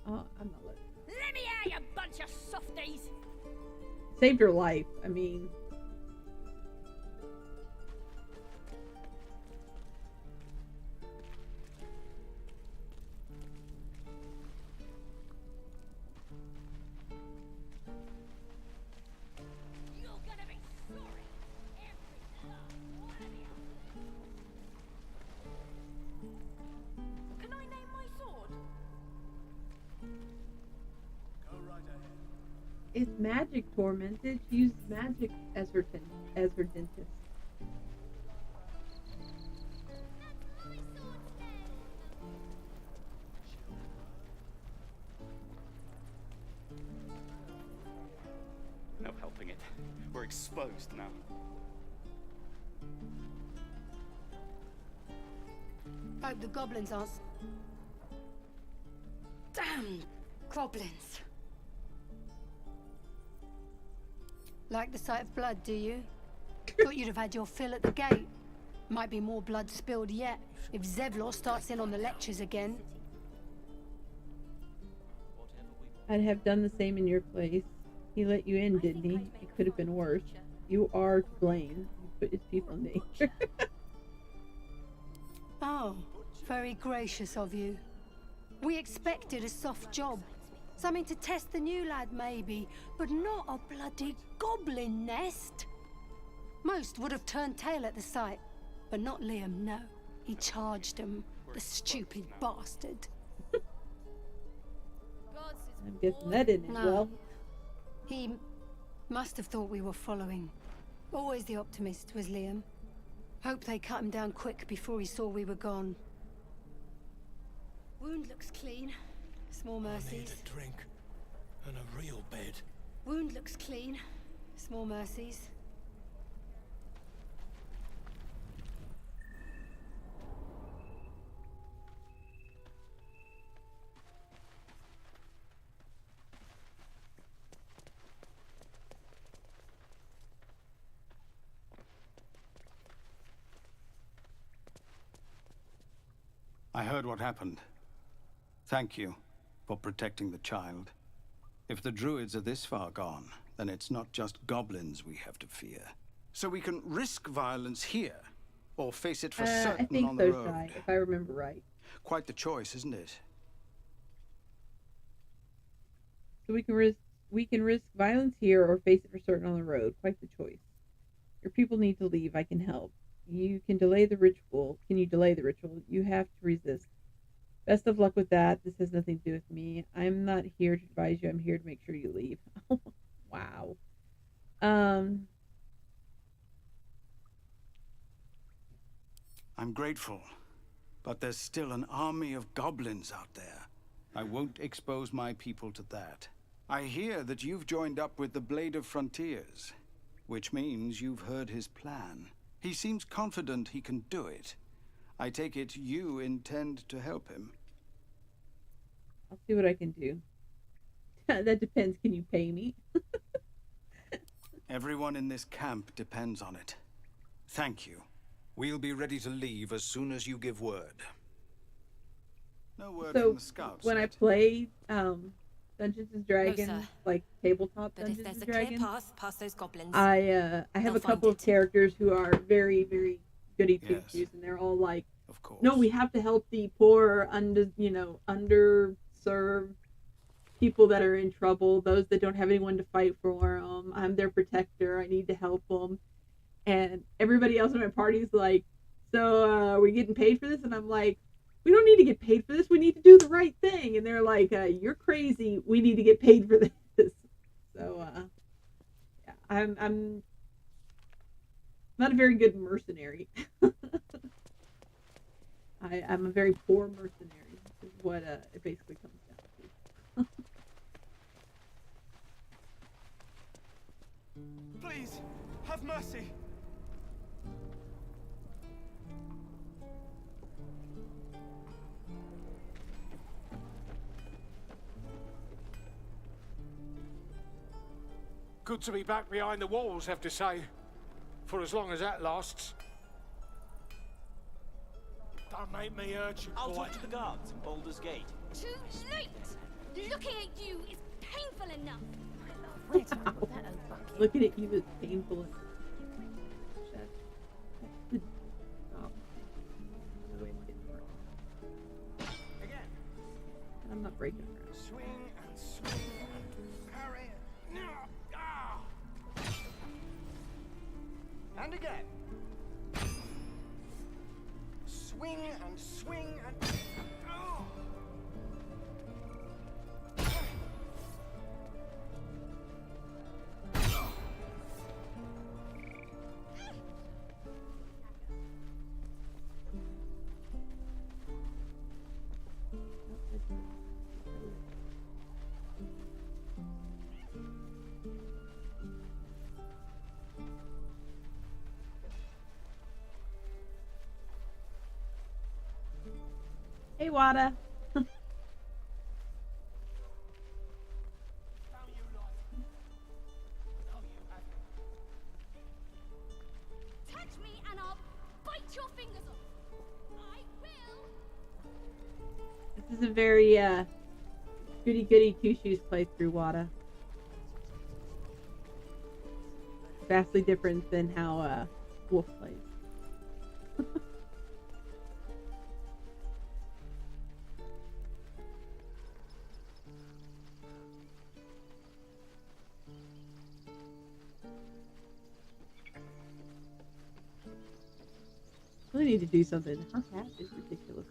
Oh, I'm not letting. Let me out, you bunch of softies. Saved her life. I mean. It's magic tormented. She used magic as her dentist. No helping it. We're exposed now. Hope the goblins aren't. Damn goblins. Like the sight of blood, do you? Thought you'd have had your fill at the gate. Might be more blood spilled yet, if Zevlor starts in on the lectures again. I'd have done the same in your place. He let you in, didn't he? It could have been worse. You are to blame. You put his people in danger. Oh, very gracious of you. We expected a soft job. Something to test the new lad, maybe, but not a bloody goblin nest. Most would have turned tail at the sight, but not Liam, no. He charged him, the stupid bastard. I'm guessing that didn't end well. He must have thought we were following. Always the optimist was Liam. Hope they cut him down quick before he saw we were gone. Wound looks clean. Small mercies. I need a drink and a real bed. Wound looks clean. Small mercies. I heard what happened. Thank you for protecting the child. If the druids are this far gone, then it's not just goblins we have to fear. So we can risk violence here, or face it for certain I think on the so, road. Shai, if I remember right. Quite the choice, isn't it? So we can risk violence here or face it for certain on the road. Quite the choice. Your people need to leave. I can help. You can delay the ritual. Can you delay the ritual? You have to resist. Best of luck with that. This has nothing to do with me. I'm not here to advise you. I'm here to make sure you leave. Wow. I'm grateful, but there's still an army of goblins out there. I won't expose my people to that. I hear that you've joined up with the Blade of Frontiers, which means you've heard his plan. He seems confident he can do it. I take it you intend to help him. I'll see what I can do. That depends. Can you pay me? Everyone in this camp depends on it. Thank you. We'll be ready to leave as soon as you give word. No word So from the scouts. when I play Dungeons and Dragons, sir. like tabletop But if Dungeons there's and a clear Dragons, path past those goblins, I have they'll a find couple of it. characters who are very, very goody two shoes, and they're all like, of course. "No, we have to help the poor, underserved people that are in trouble, those that don't have anyone to fight for them. I'm their protector. I need to help them." And everybody else in my party is like, "So, are we getting paid for this?" And I'm like, "We don't need to get paid for this. We need to do the right thing." And they're like, "You're crazy. We need to get paid for this." So, yeah, I'm not a very good mercenary. I'm a very poor mercenary, is what it basically comes down to. Please, have mercy. Good to be back behind the walls, have to say. For as long as that lasts. Don't make me urge you, I'll boy. talk to the guards in Baldur's Gate. Too late! Looking at you is painful enough. Looking at you is painful. I'm not breaking around. Swing and swing and parry. Ah! And again. Swing and swing and. Oh! Hey, Wada. Touch me and I'll bite your fingers off. I will. This is a very goody two shoes playthrough, Wada. Vastly different than how Wolf plays. Really need to do something. Her hat is ridiculous.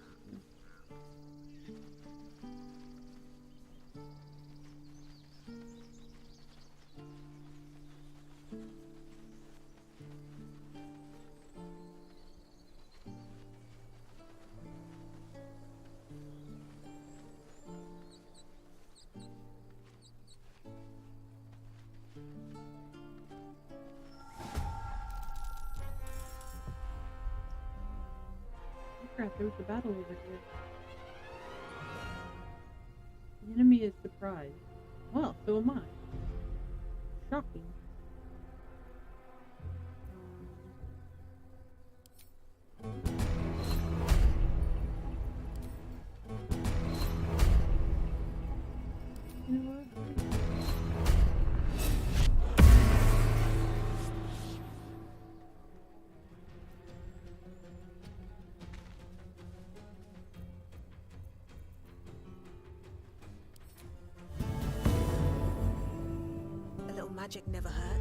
Crap, there was a battle over here. The enemy is surprised. Well, so am I. Shocking. You know what? A little magic never hurt.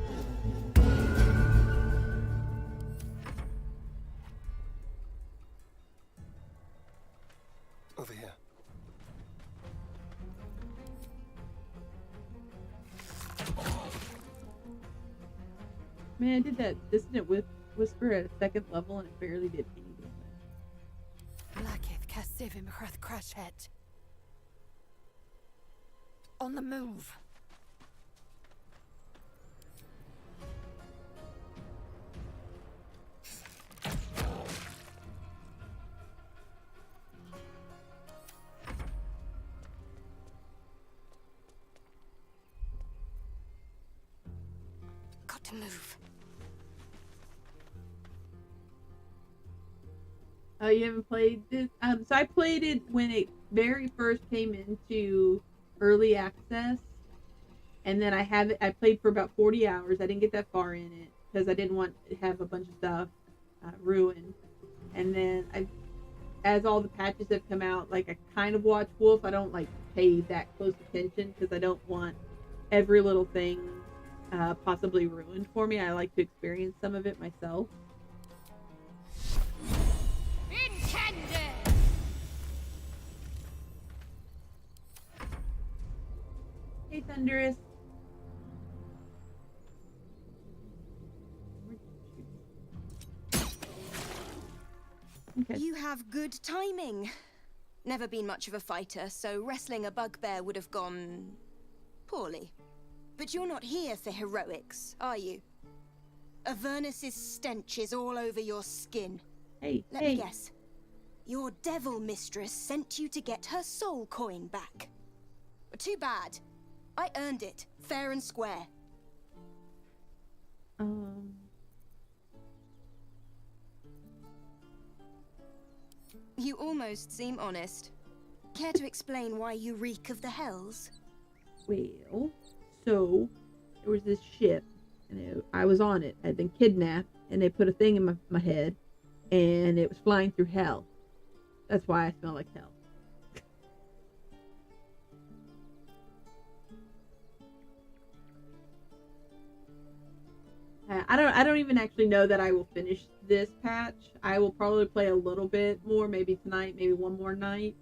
Over here. Man, I did that dissonant whisper at a second level and it barely did any damage. On the move. Got to move. Oh, you haven't played this? So I played it when it very first came into early access, and then I played for about 40 hours. I didn't get that far in it because I didn't want to have a bunch of stuff ruined. And then as all the patches have come out, like, I kind of watch Wolf. I don't like pay that close attention because I don't want every little thing possibly ruined for me. I like to experience some of it myself. Hey, Thunderous. Okay. You have good timing. Never been much of a fighter, so wrestling a bugbear would have gone poorly. But you're not here for heroics, are you? Avernus's stench is all over your skin. Hey, Let me guess. Your devil mistress sent you to get her soul coin back. Too bad. I earned it, fair and square. You almost seem honest. Care to explain why you reek of the hells? Well, so there was this ship, and I was on it. I'd been kidnapped, and they put a thing in my head, and it was flying through hell. That's why I smell like hell. I don't even actually know that I will finish this patch. I will probably play a little bit more, maybe tonight, maybe one more night.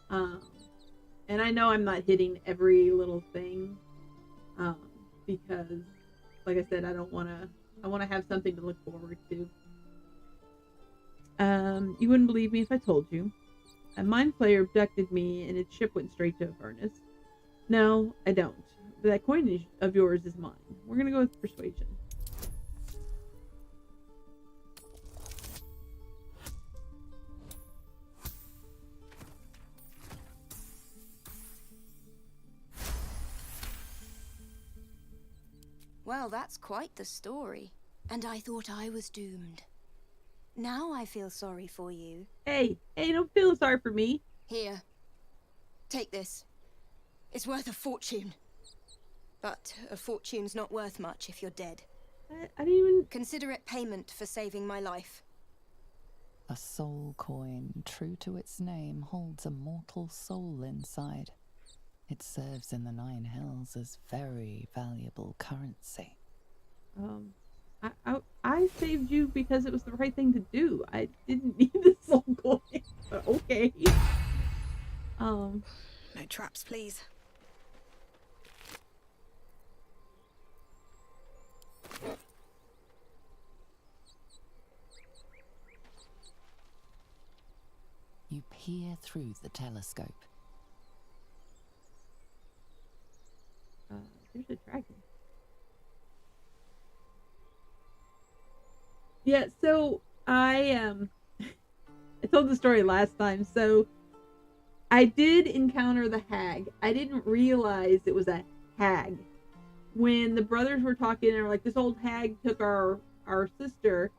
And I know I'm not hitting every little thing, because, like I said, I want to have something to look forward to. You wouldn't believe me if I told you. A mind flayer abducted me, and its ship went straight to Avernus. No, I don't. But that coin of yours is mine. We're gonna go with persuasion. Well, that's quite the story. And I thought I was doomed. Now I feel sorry for you. Hey, don't feel sorry for me. Here. Take this. It's worth a fortune. But a fortune's not worth much if you're dead. I didn't even... Consider it payment for saving my life. A soul coin, true to its name, holds a mortal soul inside. It serves in the Nine Hells as very valuable currency. I saved you because it was the right thing to do. I didn't need the soul coin, but okay. No traps, please. You peer through the telescope. There's a dragon. Yeah, so I told the story last time. So I did encounter the hag. I didn't realize it was a hag. When the brothers were talking and were like, this old hag took our sister,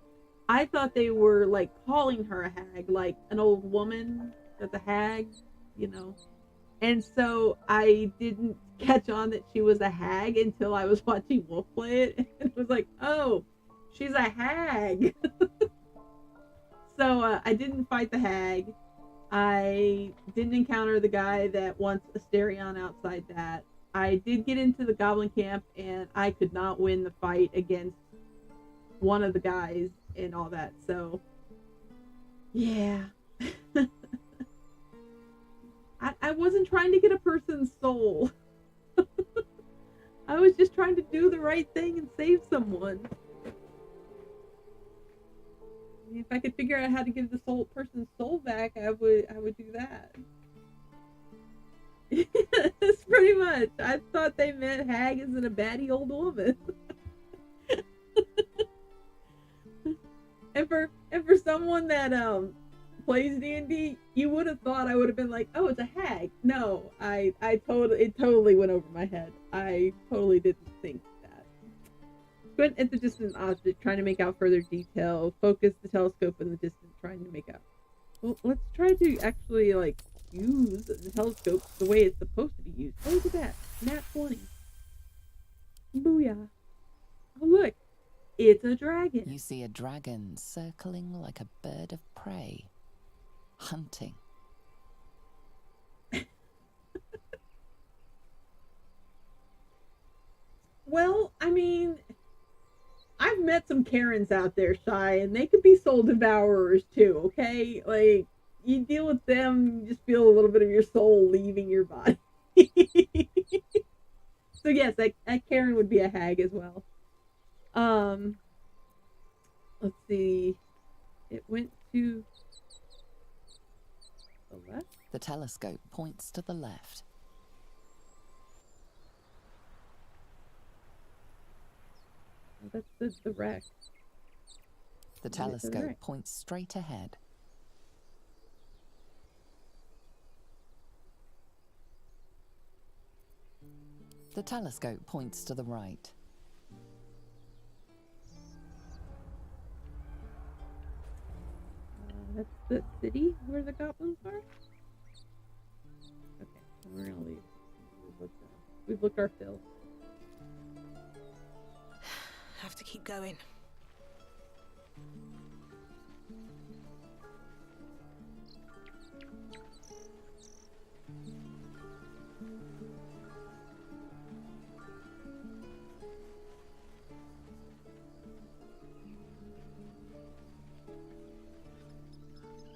I thought they were like calling her a hag, like an old woman, that the hag, you know. And so I didn't catch on that she was a hag until I was watching Wolf play it. And it was like, oh, she's a hag. So I didn't fight the hag. I didn't encounter the guy that wants Asterion outside that. I did get into the goblin camp, and I could not win the fight against one of the guys and all that. So, yeah. I wasn't trying to get a person's soul. I was just trying to do the right thing and save someone. If I could figure out how to give the person's soul back, I would do that. That's pretty much. I thought they meant hag as in a batty old woman. and for someone that plays D&D, you would have thought I would have been like, oh, it's a hag. No, it totally went over my head. I totally didn't think that. Squint at the distant object, trying to make out further detail. Focus the telescope in the distance, trying to make out. Well, let's try to actually use the telescope the way it's supposed to be used. Oh, look at that. Nat 20. Booyah. Oh, look. It's a dragon. You see a dragon circling like a bird of prey, hunting. Well, I mean, I've met some Karens out there, Shy, and they could be soul devourers too, okay? Like, you deal with them, you just feel a little bit of your soul leaving your body. So yes, that Karen would be a hag as well. Let's see. It went to the left? The telescope points to the left. Oh, that's the wreck. The telescope points straight ahead. The telescope points to the right. That's the city where the goblins are? Okay, we're gonna leave. We've looked our fill. Have to keep going.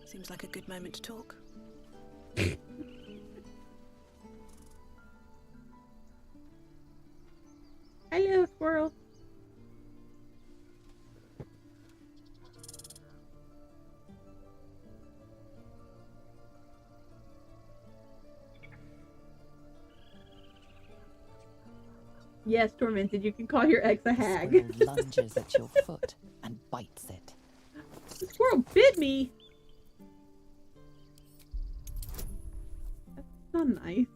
Seems like a good moment to talk. Hello, squirrel. Yes, Tormented, you can call your ex a hag. The squirrel lunges at your foot and bites it. The squirrel bit me! That's not nice.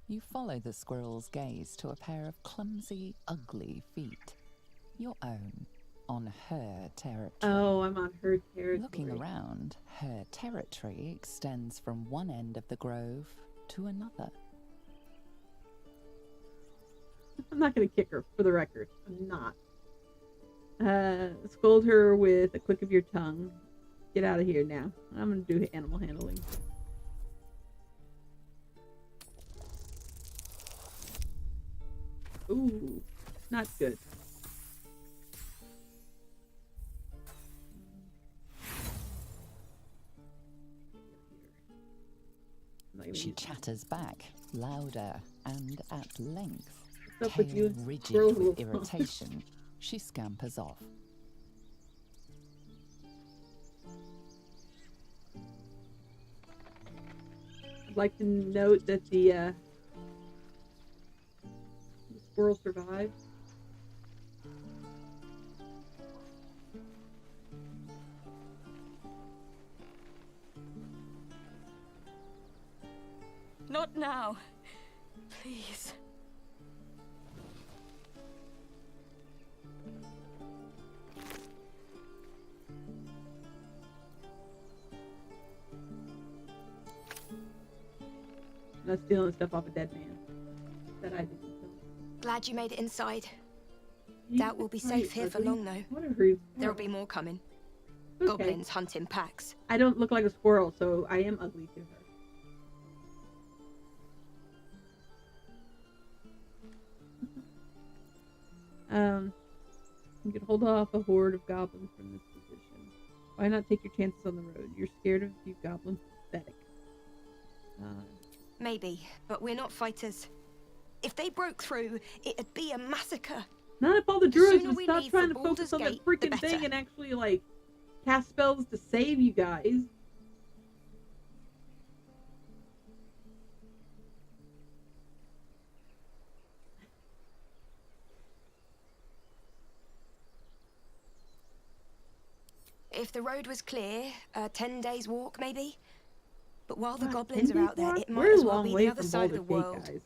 You follow the squirrel's gaze to a pair of clumsy, ugly feet. Your own, on her territory. Oh, I'm on her territory. Looking around, her territory extends from one end of the grove to another. I'm not going to kick her, for the record. I'm not. Scold her with a click of your tongue. Get out of here now. I'm going to do animal handling. Ooh, not good. She chatters back, louder and at length. What's up with you? Rigid with irritation, she scampers off. I'd like to note that the squirrel survived. Not now. Please. Not stealing stuff off a dead man. That I didn't kill. Glad you made it inside. Doubt we'll be safe here for long, though. What a rude There'll be more coming. Okay. Goblins hunt in packs. I don't look like a squirrel, so I am ugly to her. You can hold off a horde of goblins from this position. Why not take your chances on the road? You're scared of a few goblins. Pathetic. maybe, but we're not fighters. If they broke through, it'd be a massacre. Not if all the The druids sooner would we stop leave trying for to focus Baldur's on that Gate, the freaking thing better. and actually, like, cast spells to save you guys. If the road was clear, 10 days walk maybe. But while the What, goblins 10 are out days there, walk? it might We're a as well long be way the other from side of the Baldur's Gate, world. guys.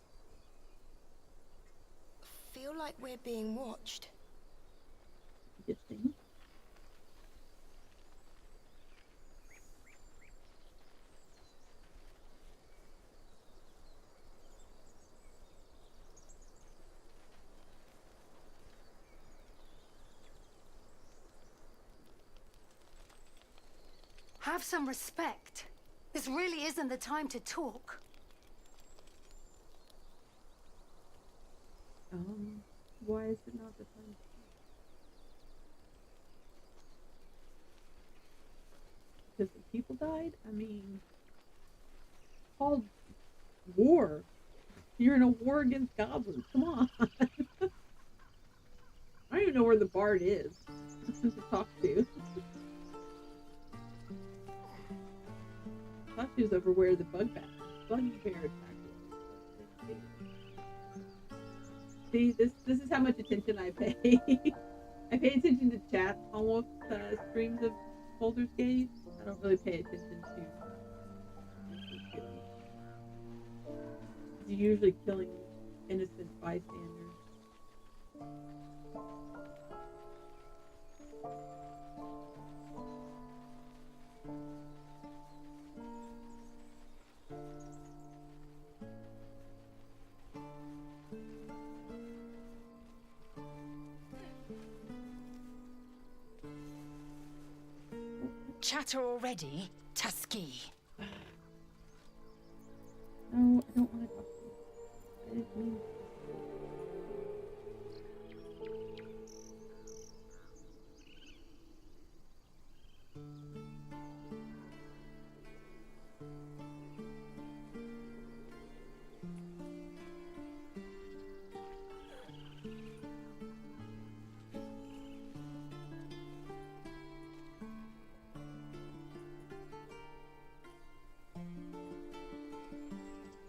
Feel like we're being watched. Interesting. Have some respect. This really isn't the time to talk. Why is it not the time? Because the people died? I mean, it's called war. You're in a war against goblins. Come on. I don't even know where the bard is to talk to. I thought she was over where the bugbear attack was. See, this is how much attention I pay. I pay attention to chat almost streams of Baldur's Gate. I don't really pay attention to you're usually killing innocent bystanders. Chatter already, Tusky. No, I don't want to talk to you. I didn't mean to.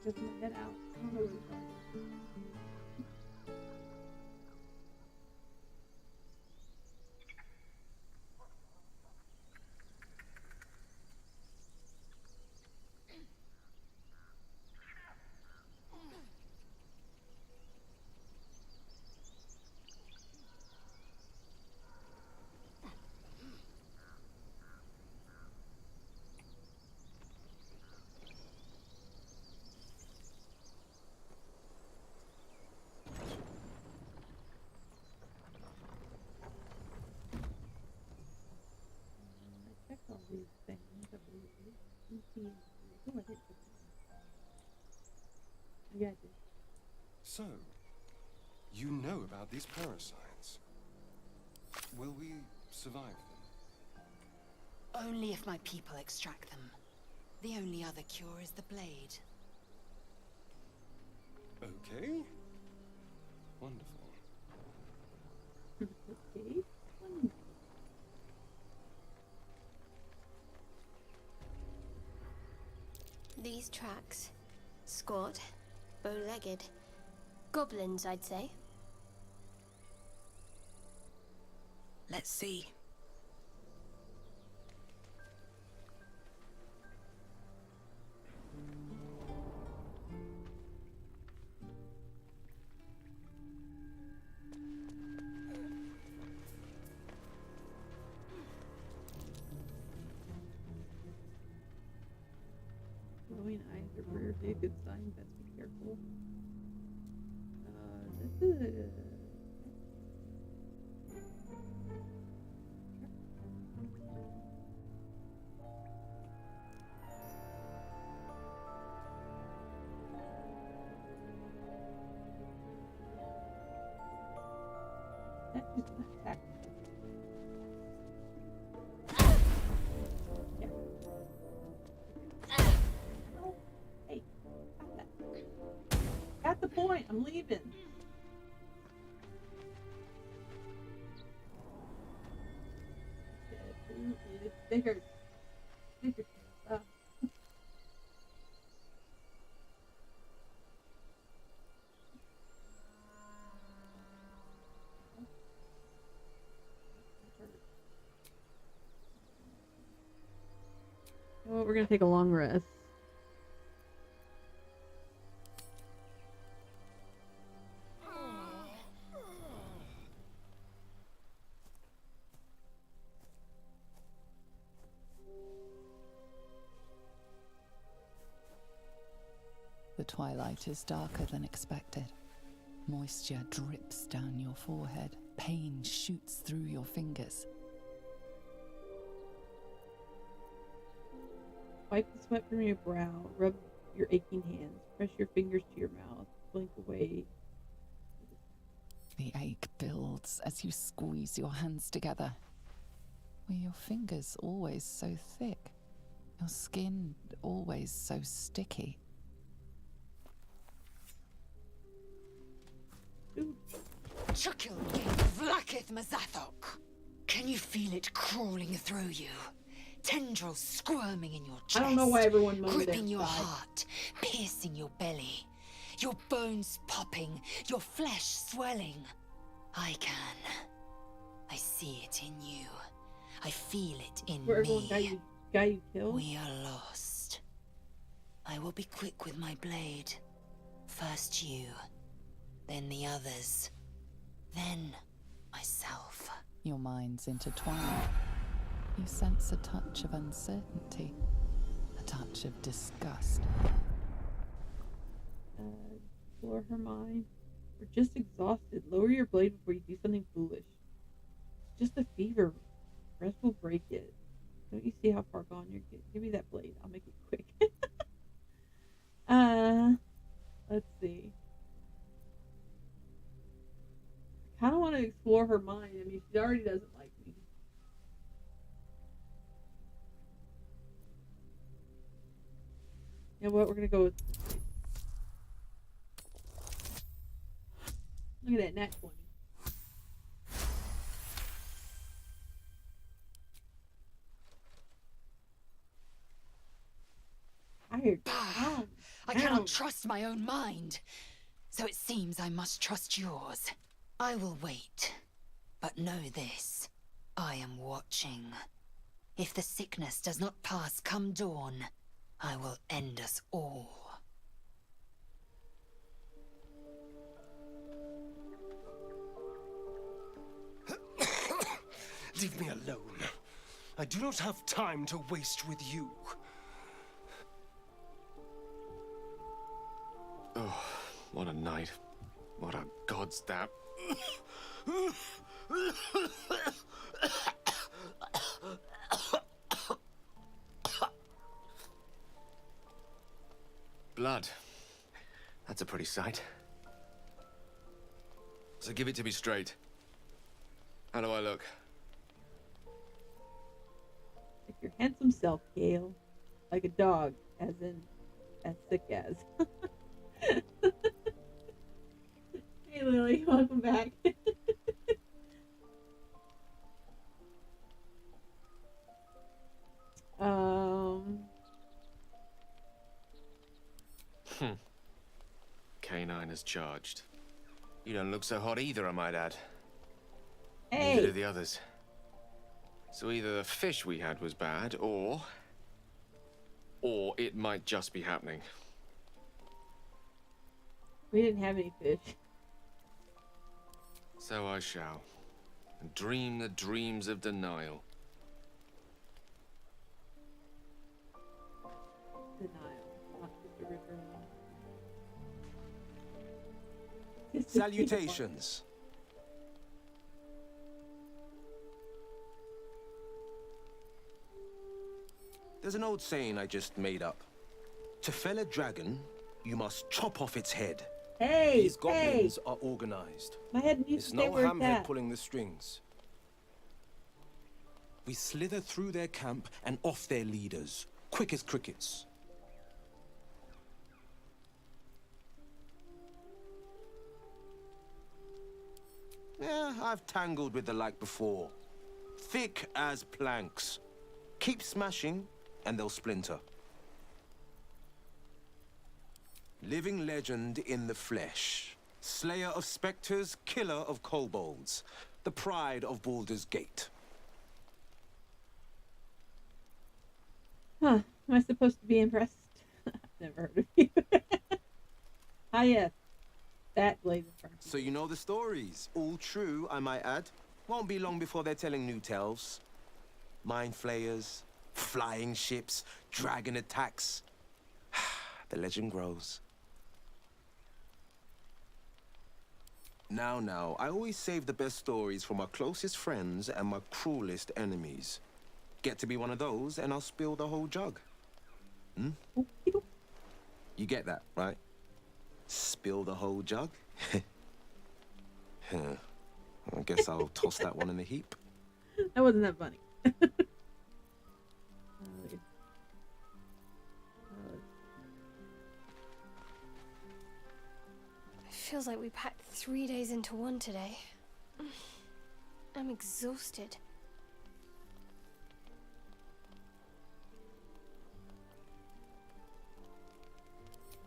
Just my head out. I don't know where the dog is. I checked all these things, I believe. Let me see. Oh, I did check them. Yeah, I did. So, you know about these parasites. Will we survive them? Only if my people extract them. The only other cure is the blade. Okay. Wonderful. Okay. Wonderful. These tracks. Squat. Bow-legged. Goblins, I'd say. Let's see. Glowing eyes are rarely a good sign. Best be careful. This is. That just attacked me. Yeah. Oh, hey, stop that. leaving. Who is bigger? Bigger. Well, we're gonna take a long rest. The twilight is darker than expected. Moisture drips down your forehead. Pain shoots through your fingers. Wipe the sweat from your brow, rub your aching hands, press your fingers to your mouth, blink away. The ache builds as you squeeze your hands together. Were your fingers always so thick? Your skin always so sticky? Chukil vlakith mazathok. Can you feel it crawling through you? Tendrils squirming in your chest. I don't know why everyone moaned gripping your outside. heart, piercing your belly. Your bones popping, your flesh swelling. I can. I see it in you. I feel it in Where everyone me. guy you killed? We are lost. I will be quick with my blade. First you, then the others, then myself. Your minds intertwine. You sense a touch of uncertainty, a touch of disgust. Explore her mind. We're just exhausted. Lower your blade before you do something foolish. It's just a fever. Rest will break it. Don't you see how far gone you're getting? Give me that blade. I'll make it quick. Let's see. I kind of want to explore her mind. I mean, she already doesn't like me. You know what? We're gonna go with. Look at that nat 20. I cannot trust my own mind, so it seems I must trust yours. I will wait, but know this, I am watching. If the sickness does not pass come dawn, I will end us all. Leave me alone. I do not have time to waste with you. Oh, what a night. What a god's damn. Blood. That's a pretty sight. So give it to me straight. How do I look? Like your handsome self, Gale. Like a dog, as in, as sick as. Hey Lily, welcome back. Canine is charged. You don't look so hot either, I might add. Hey. Neither do the others. So either the fish we had was bad, or it might just be happening. We didn't have any fish. So I shall. And dream the dreams of denial. Denial, not just a river. Salutations. There's an old saying I just made up. To fell a dragon, you must chop off its head. Hey, These goblins are organized. My head needs It's to stay no where it's hamhead at. pulling the strings. We slither through their camp and off their leaders, quick as crickets. I've tangled with the like before. Thick as planks. Keep smashing, and they'll splinter. Living legend in the flesh. Slayer of specters, killer of kobolds. The pride of Baldur's Gate. Huh. Am I supposed to be impressed? I've never heard of you. Ah, yes. That blade in front. So you know the stories. All true, I might add. Won't be long before they're telling new tales. Mind flayers, flying ships, dragon attacks. The legend grows. Now, I always save the best stories for my closest friends and my cruelest enemies. Get to be one of those, and I'll spill the whole jug. Hmm? You get that, right? Spill the whole jug? I guess I'll toss that one in the heap. That wasn't that funny. It feels like we packed 3 days into one today. I'm exhausted.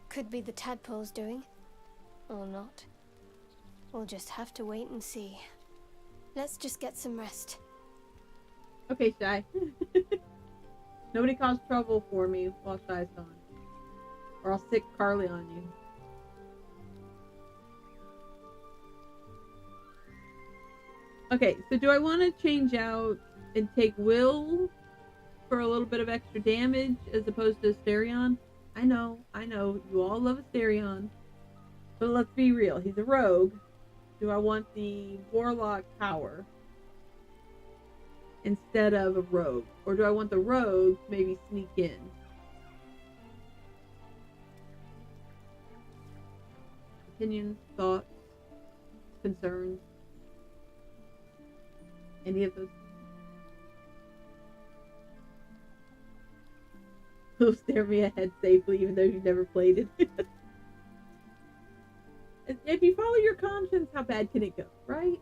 Could be the tadpole's doing. Or not. We'll just have to wait and see. Let's just get some rest. Okay, Shy. Nobody cause trouble for me while Shy's gone. Or I'll sick Carly on you. Okay, so do I want to change out and take Will for a little bit of extra damage as opposed to Asterion? I know, you all love Asterion. But let's be real, he's a rogue. Do I want the warlock power instead of a rogue? Or do I want the rogue to maybe sneak in? Opinions, thoughts, concerns? Any of those? He'll stare me ahead safely even though you've never played it. If you follow your conscience, how bad can it go, right?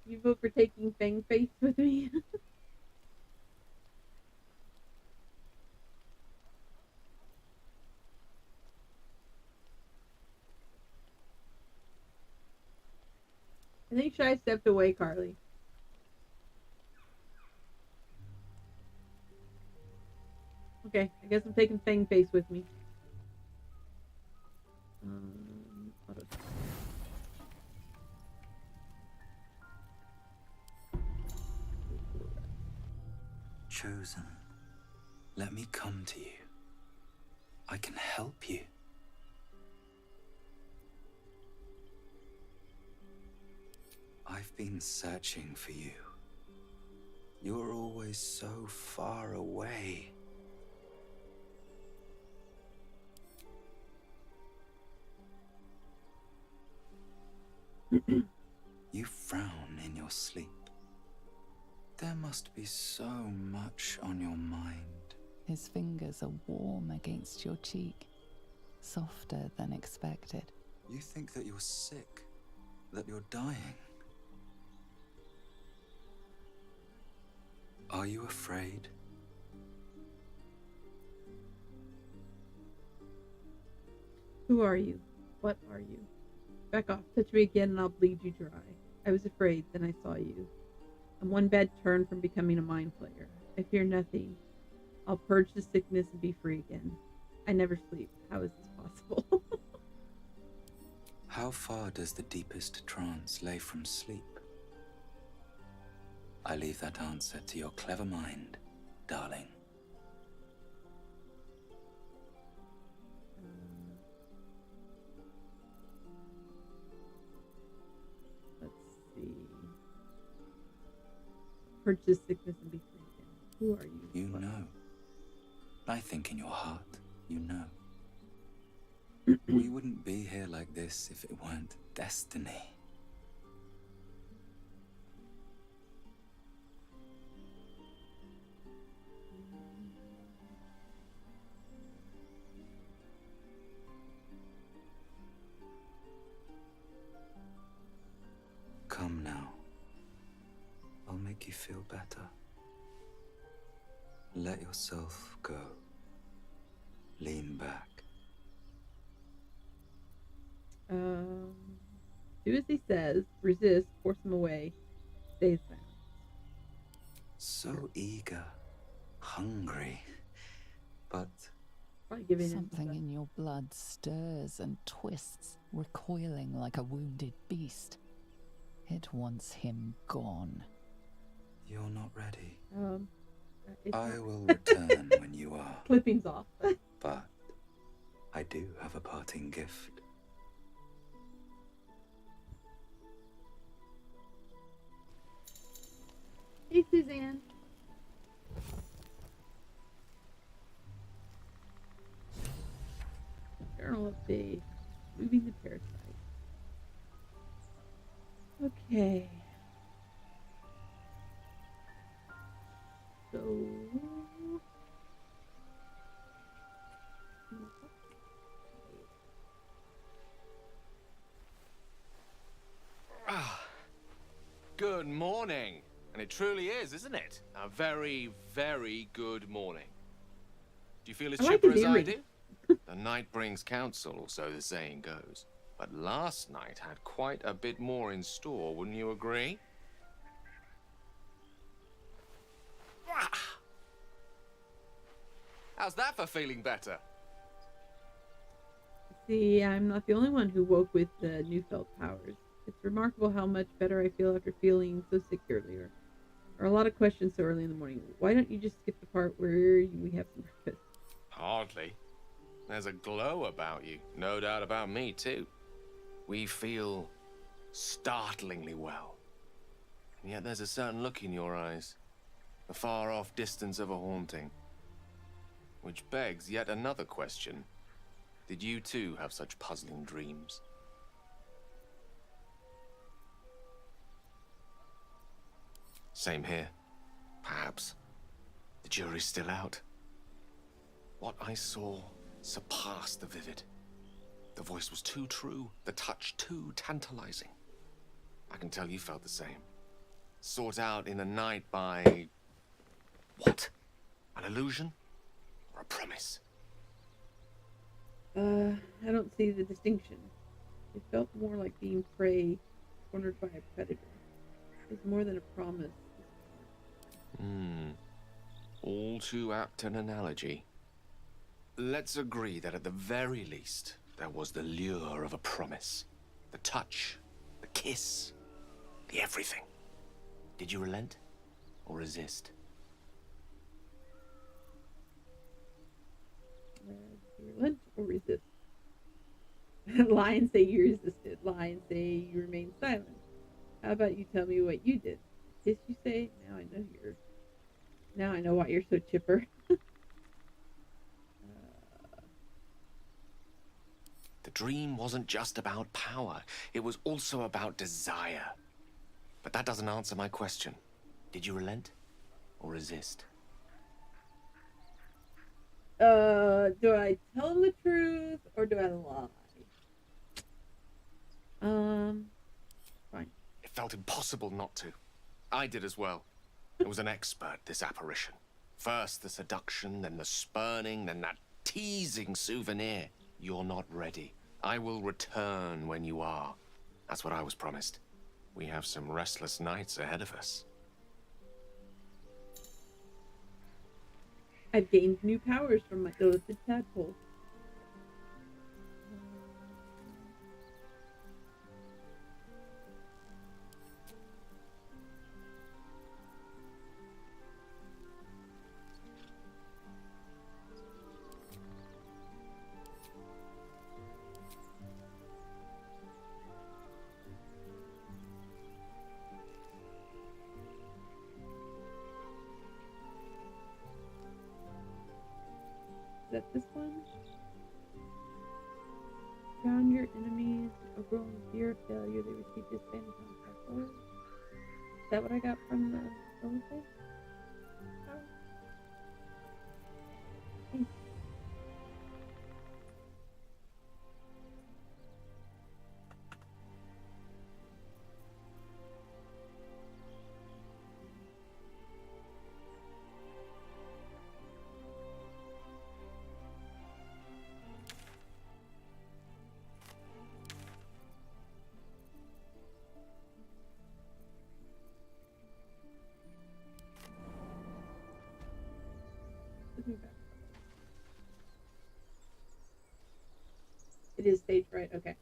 You vote for taking Fang Face with me? I think Shy stepped away, Carly. Okay, I guess I'm taking Fang Face with me. Auto. Chosen, let me come to you. I can help you. I've been searching for you. You're always so far away. You frown in your sleep. There must be so much on your mind. His fingers are warm against your cheek, softer than expected. You think that you're sick, that you're dying. Are you afraid? Who are you? What are you? Back off, touch me again and I'll bleed you dry. I was afraid, then I saw you. I'm one bad turn from becoming a mind flayer. I fear nothing. I'll purge the sickness and be free again. I never sleep. How is this possible? How far does the deepest trance lay from sleep? I leave that answer to your clever mind, darling. Let's see. Purge the sickness and be free again. Who are you? You know. I think in your heart, you know. We wouldn't be here like this if it weren't destiny. Come now. I'll make you feel better. Let yourself go. Lean back. Do as he says, resist, force him away, stay his ground. So eager, hungry, but something in your blood stirs and twists, recoiling like a wounded beast. It wants him gone. You're not ready. I will return when you are. Clippings off. But I do have a parting gift. Hey, Suzanne. Journal update. Moving the parasite. Okay. So... Good morning. And it truly is, isn't it? A very, very good morning. Do you feel as chipper as I do? The night brings counsel, or so the saying goes. But last night had quite a bit more in store, wouldn't you agree? How's that for feeling better? See, I'm not the only one who woke with the newfound powers. It's remarkable how much better I feel after feeling so sick earlier. There are a lot of questions so early in the morning. Why don't you just skip the part where we have some breakfast? Hardly. There's a glow about you. No doubt about me, too. We feel startlingly well. And yet there's a certain look in your eyes. The far-off distance of a haunting. Which begs yet another question. Did you too have such puzzling dreams? Same here. Perhaps. The jury's still out. What I saw surpassed the vivid. The voice was too true, the touch too tantalizing. I can tell you felt the same. Sought out in the night by... what? An illusion? Or a promise? I don't see the distinction. It felt more like being prey, cornered by a predator. It was more than a promise. All too apt an analogy. Let's agree that at the very least, there was the lure of a promise. The touch, the kiss, the everything. Did you relent or resist? Relent or resist? Lions say you resisted. Lions say you remained silent. How about you tell me what you did? Kiss, you say? Now I know why you're so chipper. The dream wasn't just about power. It was also about desire. But that doesn't answer my question. Did you relent or resist? Do I tell him the truth or do I lie? Fine. It felt impossible not to. I did as well. It was an expert, this apparition. First the seduction, then the spurning, then that teasing souvenir. You're not ready. I will return when you are. That's what I was promised. We have some restless nights ahead of us. I've gained new powers from my illicit tadpole. that this one? Drown your enemies, a rolling fear of failure, they receive disadvantage on attack rolls. Is that what I got from the roleplay? It is stage right, okay.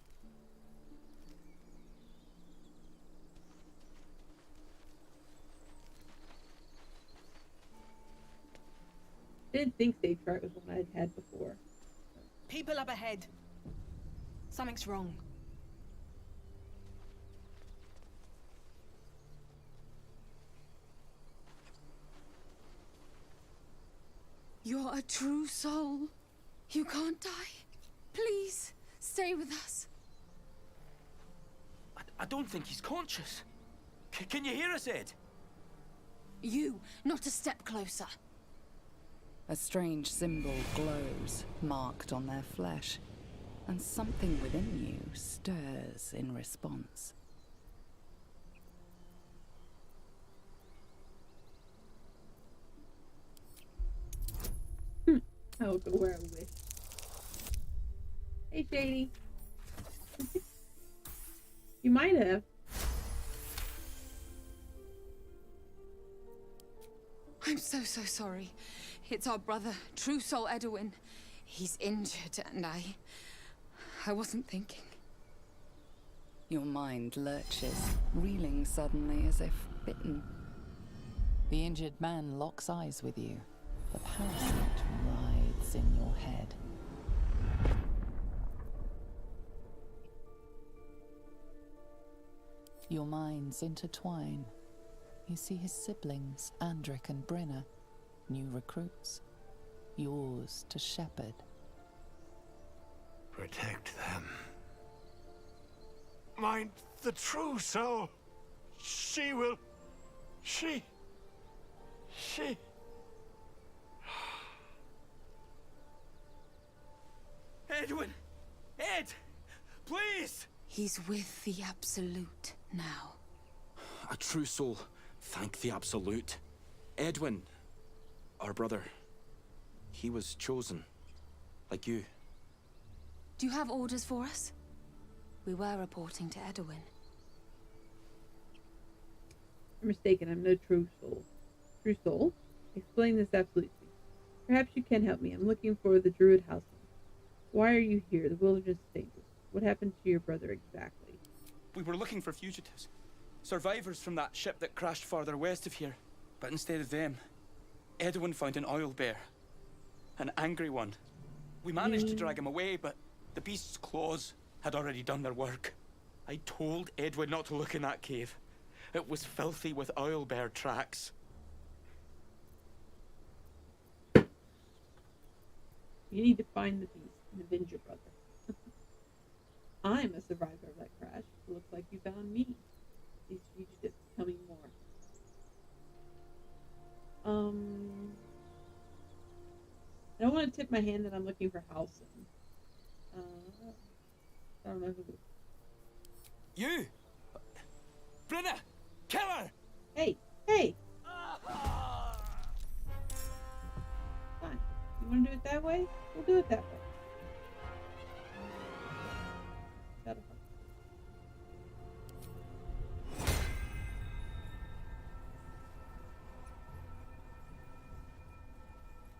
I didn't think stage fright was one I'd had before. People up ahead. Something's wrong. You're a true soul. You can't die. Please, stay with us. I don't think he's conscious. Can you hear us, Ed? You, not a step closer. A strange symbol glows, marked on their flesh, and something within you stirs in response. I will go where I wish. Hey, Shady. You might have. I'm so sorry. It's our brother, True Soul Edwin. He's injured and I wasn't thinking. Your mind lurches, reeling suddenly as if bitten. The injured man locks eyes with you. The parasite writhes in your head. Your minds intertwine. You see his siblings, Andric and Brenna, new recruits, yours to shepherd. Protect them. Mind the true soul. She will. She. Edwin! Ed! Please! He's with the Absolute now. A true soul. Thank the Absolute. Edwin, our brother, he was chosen. Like you. Do you have orders for us? We were reporting to Edwin. You're mistaken, I'm no true soul. True soul? Explain this absolutely. Perhaps you can help me. I'm looking for the Druid house. Why are you here? The wilderness is dangerous. What happened to your brother exactly? We were looking for fugitives. Survivors from that ship that crashed farther west of here. But instead of them, Edwin found an oil bear. An angry one. We managed to drag him away, but the beast's claws had already done their work. I told Edwin not to look in that cave. It was filthy with oil bear tracks. You need to find the beast and avenge your brother. I'm a survivor of that crash. It looks like you found me. These fugitives becoming more. I don't want to tip my hand that I'm looking for Halson. I don't know who. You! Brenna! Kill her! Hey! Fine. You want to do it that way? We'll do it that way. Got a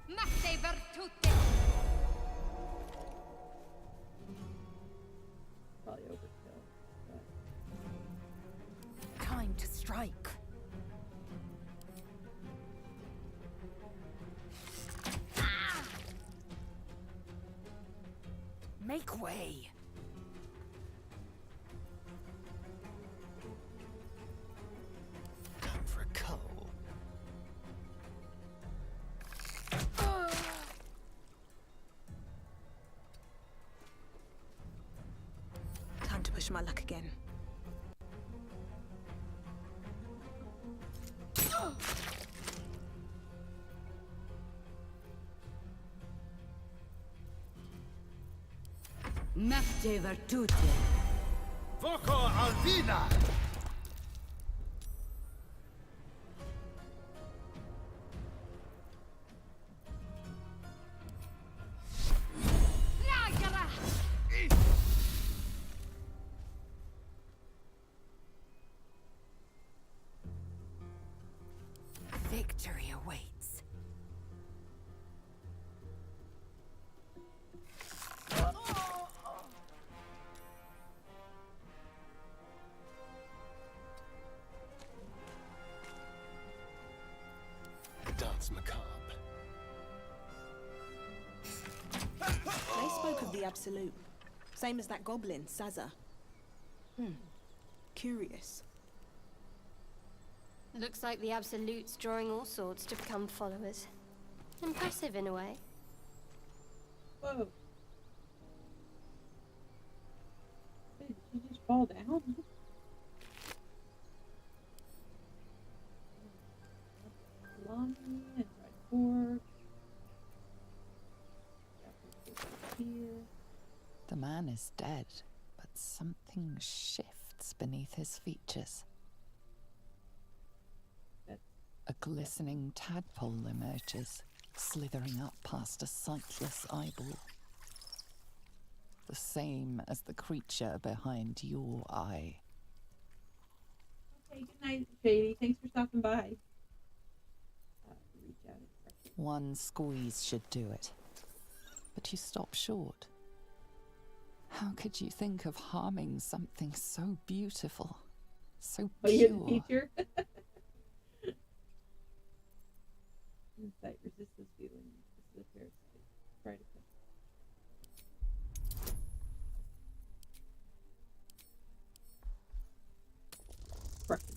Matte virtute! Probably overkill. But... Time to strike. Make way. Come for coal. push my luck again. Mefte virtute. Voco Alvina! Victory awaits. Dance macabre. They spoke of the Absolute. Same as that goblin, Saza. Curious. Looks like the Absolute's drawing all sorts to become followers. Impressive in a way. Whoa. Did she just fall down? Laundry and dried pork. Here. The man is dead, but something shifts beneath his features. A glistening tadpole emerges, slithering up past a sightless eyeball. The same as the creature behind your eye. Okay, good night, Shady. Thanks for stopping by. Reach out and press it. One squeeze should do it. But you stop short. How could you think of harming something so beautiful, so pure? Oh, you're the teacher? Insight, resist this feeling. This is a parasite. Try to push. Crushing.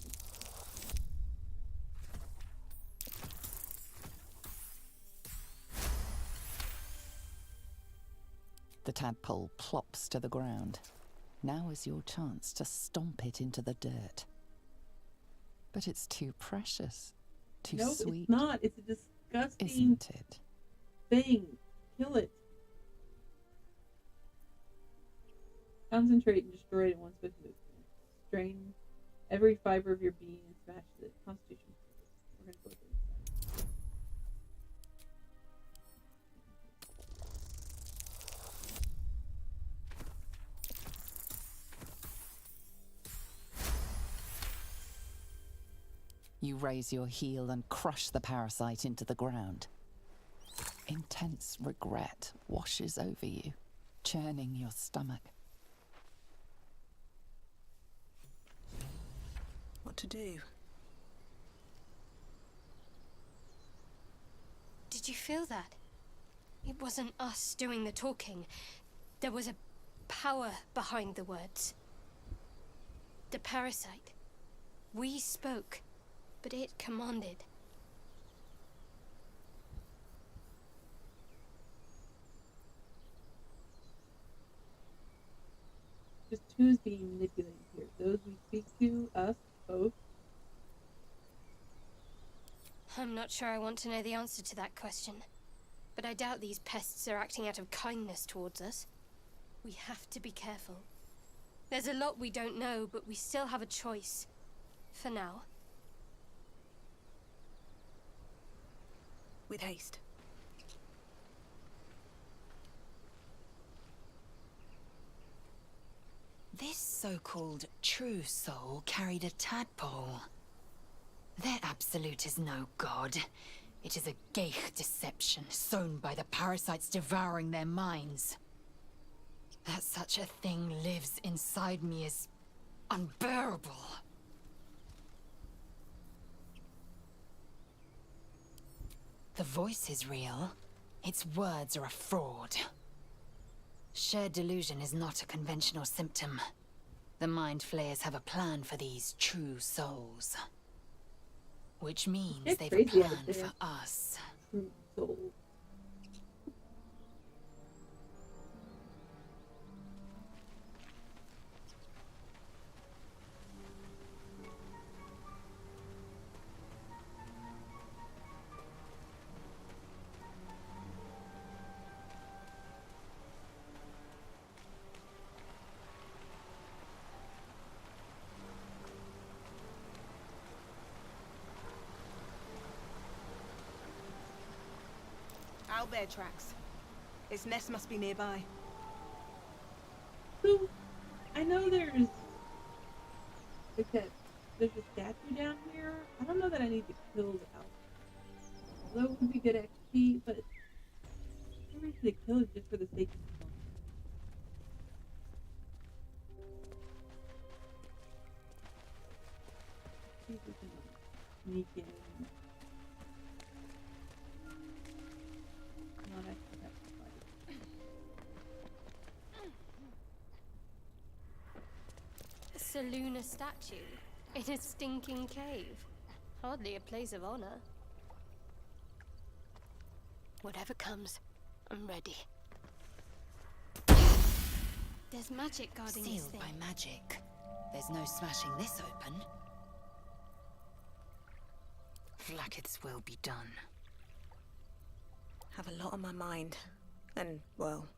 The tadpole plops to the ground. Now is your chance to stomp it into the dirt. But it's too precious. Too no, sweet. It's not. It's a disgusting Isn't it? thing. Kill it. Concentrate and destroy it in one swift movement. Strain every fiber of your being and smash the constitution. We're going to go with it. You raise your heel and crush the parasite into the ground. Intense regret washes over you, churning your stomach. What to do? Did you feel that? It wasn't us doing the talking. There was a power behind the words. The parasite. We spoke, but it commanded. Just who's being manipulated here? Those we speak to, us, both? I'm not sure I want to know the answer to that question. But I doubt these pests are acting out of kindness towards us. We have to be careful. There's a lot we don't know, but we still have a choice. For now. With haste. This so-called true soul carried a tadpole. Their absolute is no god. It is a geich deception sown by the parasites devouring their minds. That such a thing lives inside me is unbearable. The voice is real. Its words are a fraud. Shared delusion is not a conventional symptom. The Mind Flayers have a plan for these true souls. Which means they've a plan for us. Soul. Drow bear tracks. Its nest must be nearby. So, I know there's a statue down here. I don't know that I need to kill the elf. Although it would be good XP, but no reason to kill it just for the sake of fun. See if we can sneak in. Not actually have to fight. A Seluna statue in a stinking cave. Hardly a place of honor. Whatever comes, I'm ready. There's magic guarding this Sealed thing. by magic. There's no smashing this open. Vlaakith's will be done. Have a lot on my mind. And, well,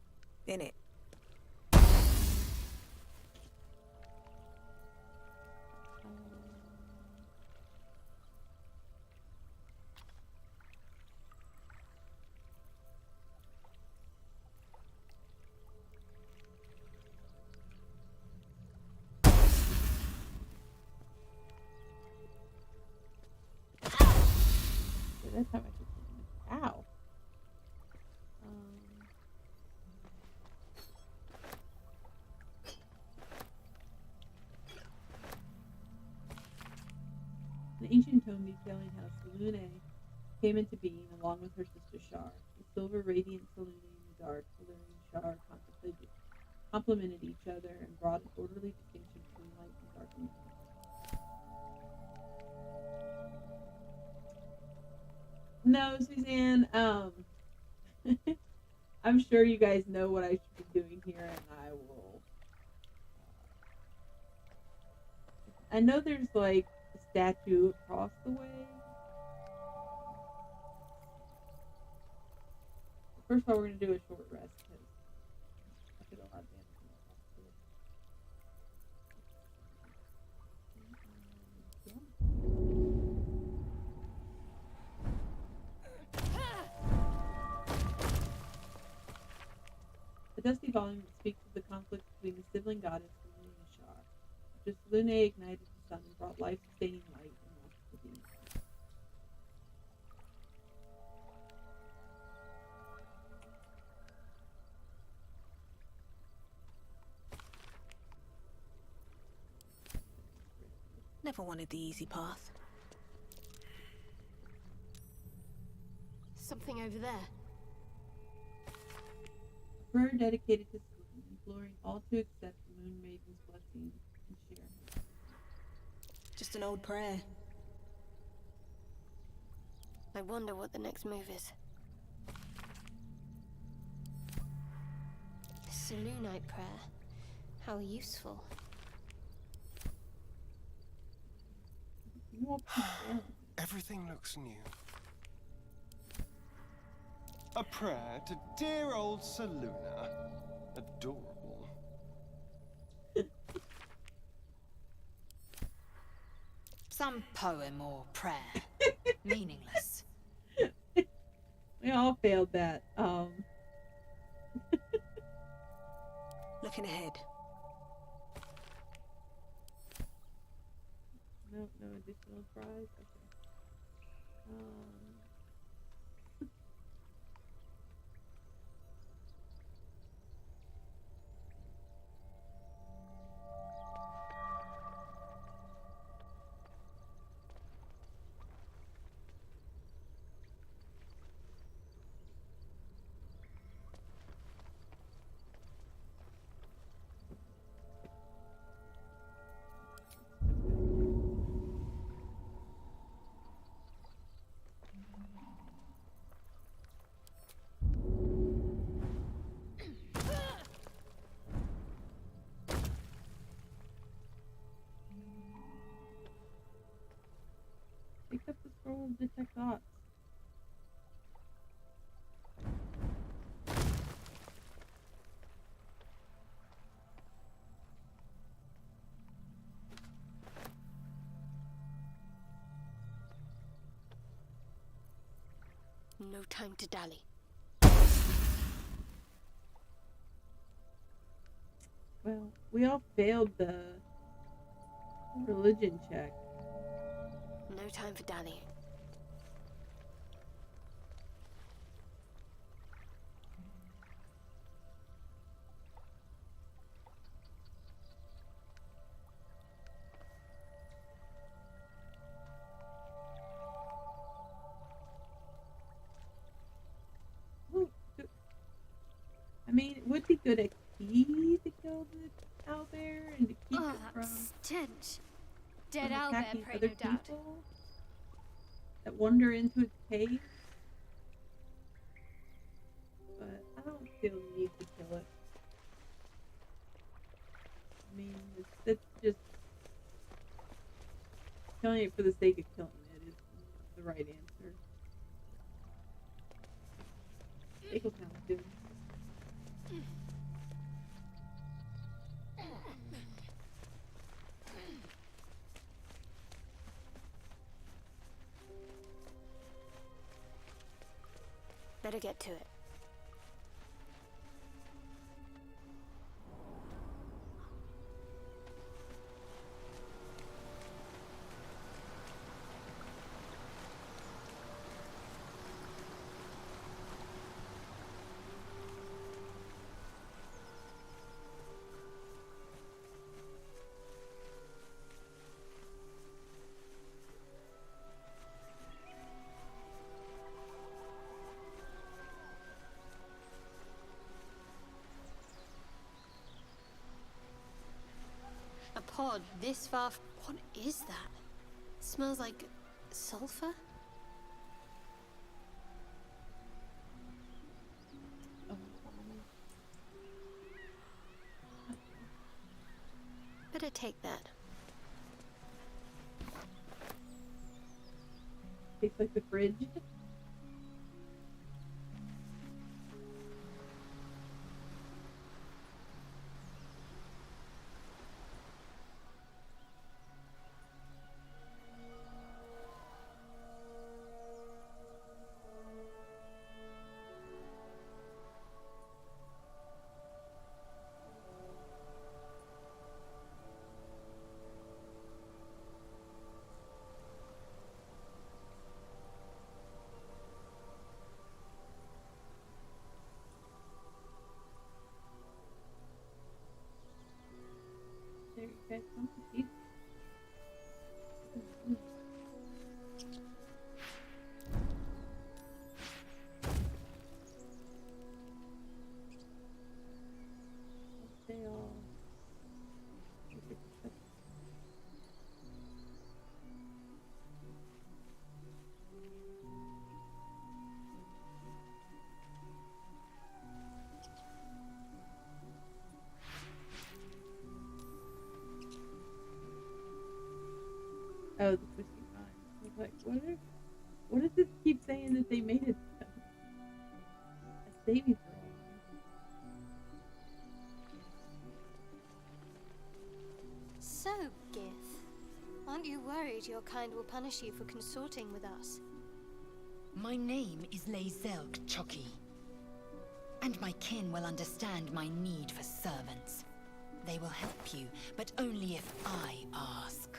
in it. That's how much it's ow. The ancient tome detailing how Selune came into being along with her sister Shar. The silver radiant Selune in the dark, alluring Shar complemented each other and brought an orderly distinction between light and darkness. No, Suzanne, I'm sure you guys know what I should be doing here, and I will. I know there's like a statue across the way. First of all, we're going to do a short rest because I did a lot of damage in that hospital. The dusty volume speaks of the conflict between the sibling goddess Selune and Shar. After Selune ignited the sun and brought life-sustaining light and washed the demons. Never wanted the easy path. Something over there. A prayer dedicated to Selune, imploring all to accept the Moon Maiden's blessing and share her. Just an old prayer. I wonder what the next move is. Selunite prayer. How useful. Everything looks new. A prayer to dear old Seluna. Adorable. Some poem or prayer. Meaningless. We all failed that. Looking ahead. No additional fries? Okay. Pick up the scroll of detect thoughts. No time to dally. Well, we all failed the religion check. No time for Danny. I mean, it would be good a key to kill the owlbear and to keep it from stench. Dead from owlbear, attacking pray other no doubt. people that wander into its cave. But I don't feel the need to kill it. I mean, that's just killing it for the sake of killing it is not the right answer. It will sound good. Better get to it. A pod this far. What is that? Smells like sulfur? Better take that. Tastes like the fridge. There you guys come to see. They all. Oh, the twisty vine. I was like, what does this keep saying that they made it a saving throw? So, Gith, aren't you worried your kind will punish you for consorting with us? My name is Lazelk Choki, and my kin will understand my need for servants. They will help you, but only if I ask.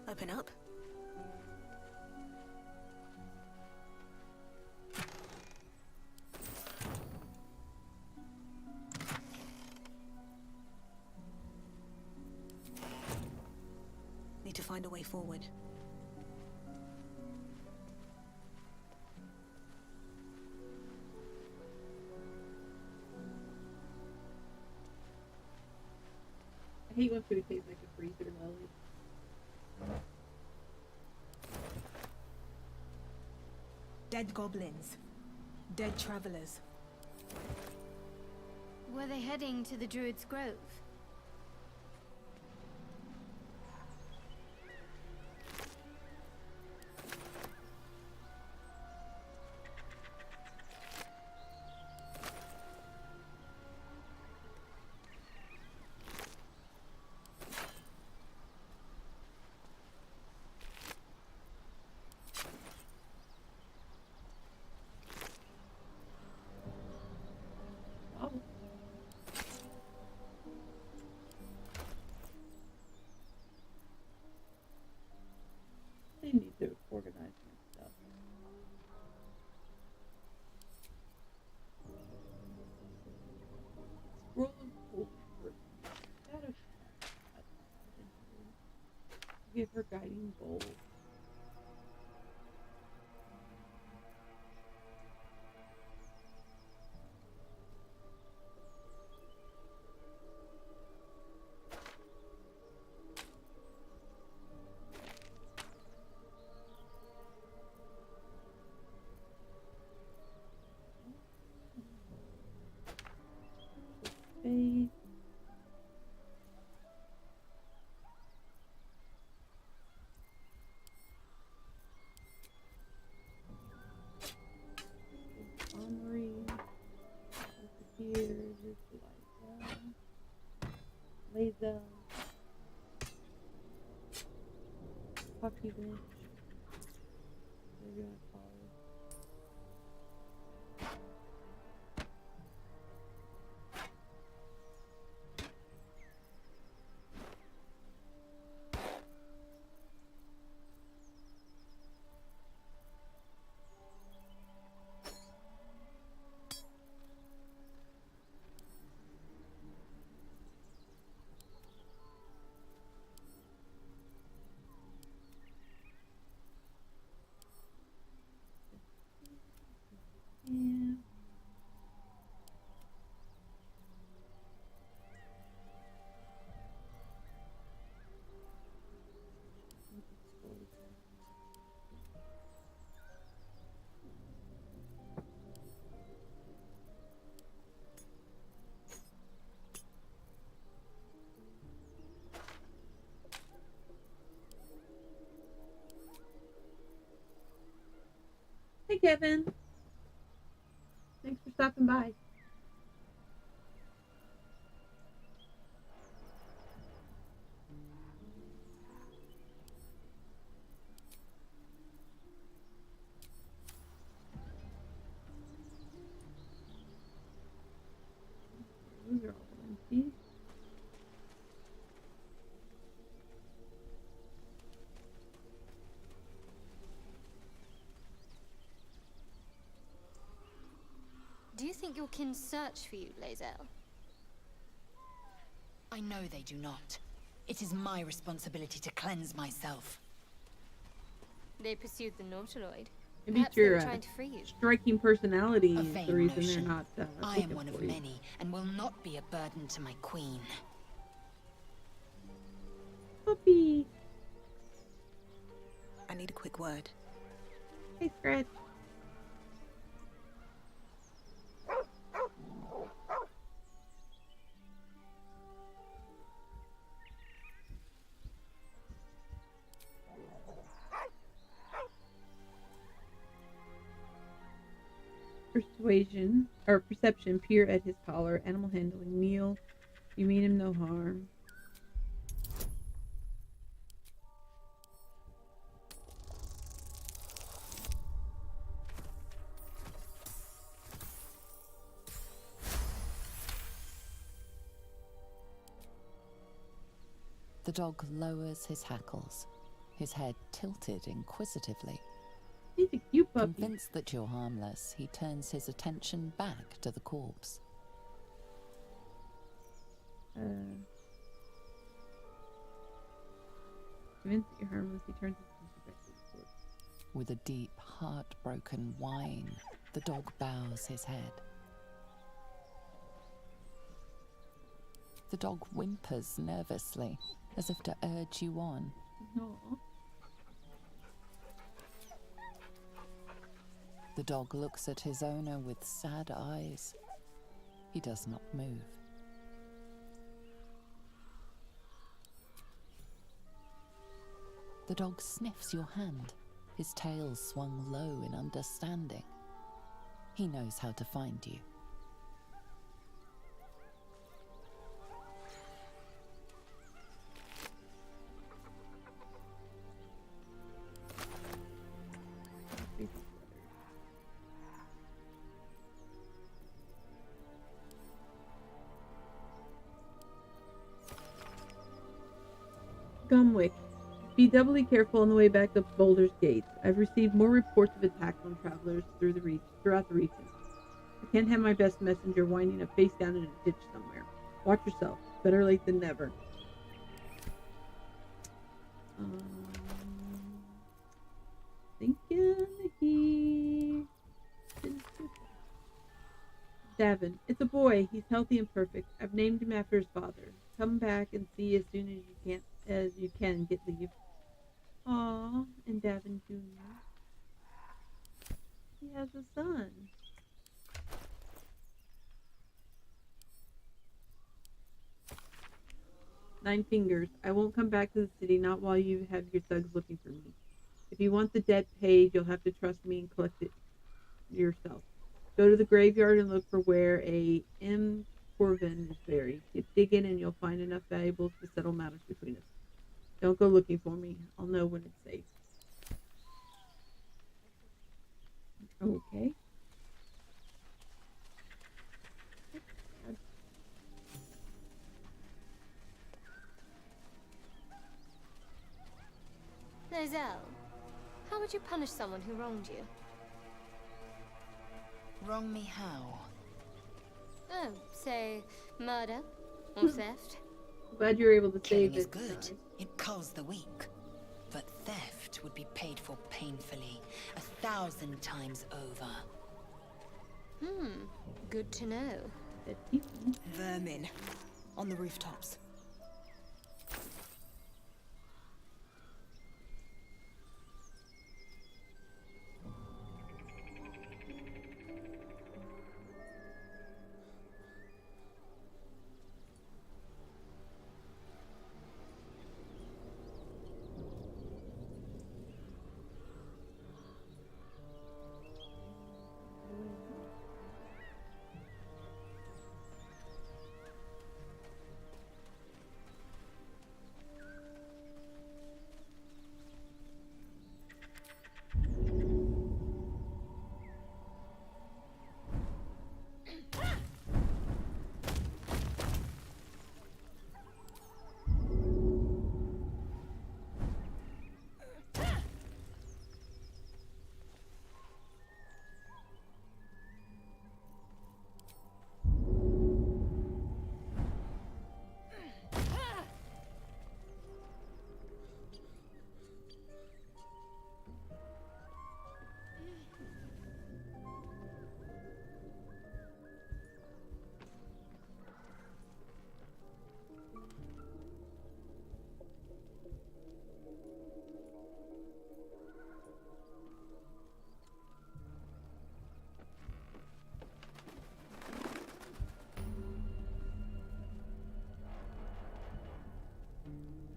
Open up. Need to find a way forward. I hate when food tastes like a freezer lily. Dead goblins. Dead travelers. Were they heading to the Druid's Grove? Give her guiding bolt. Faith. Armory. Here, here's Liza. Hockey bench. What do you want to call it? Yeah. Hey, Kevin. Thanks for stopping by. Those are all empty. Do you think your kin search for you, Lae'zel? I know they do not. It is my responsibility to cleanse myself. They pursued the Nautiloid. Maybe Perhaps they your were trying to free you. striking personality A is the vain reason notion. they're not I looking am one of for you. many, and will not be a burden to my queen. Puppy. I need a quick word. Hey, Scratch. Persuasion or perception, peer at his collar, animal handling, meal. You mean him no harm. The dog lowers his hackles, his head tilted inquisitively. He's a cute puppy. Convinced that you're harmless, he turns his attention back to the corpse. Convinced that you're harmless, he turns his attention back to the corpse. With a deep, heartbroken whine, the dog bows his head. The dog whimpers nervously, as if to urge you on. No. The dog looks at his owner with sad eyes. He does not move. The dog sniffs your hand, his tail swung low in understanding. He knows how to find you. Gumwick. Be doubly careful on the way back up Baulder's gates. I've received more reports of attacks on travelers throughout the region. I can't have my best messenger winding up face down in a ditch somewhere. Watch yourself. Better late than never. Davin. It's a boy. He's healthy and perfect. I've named him after his father. Come back and see as soon as you can get leave. Aw, and Davin Jr. He has a son. Nine Fingers. I won't come back to the city, not while you have your thugs looking for me. If you want the debt paid, you'll have to trust me and collect it yourself. Go to the graveyard and look for where a M. Corvin is buried. Keep digging and you'll find enough valuables to settle matters between us. Don't go looking for me. I'll know when it's safe. Okay. Nozelle, how would you punish someone who wronged you? Wrong me how? Oh, say murder or theft? Glad you're able to Killing save is it. good. It culls the weak. But theft would be paid for painfully, 1,000 times over. Good to know. Vermin. On the rooftops.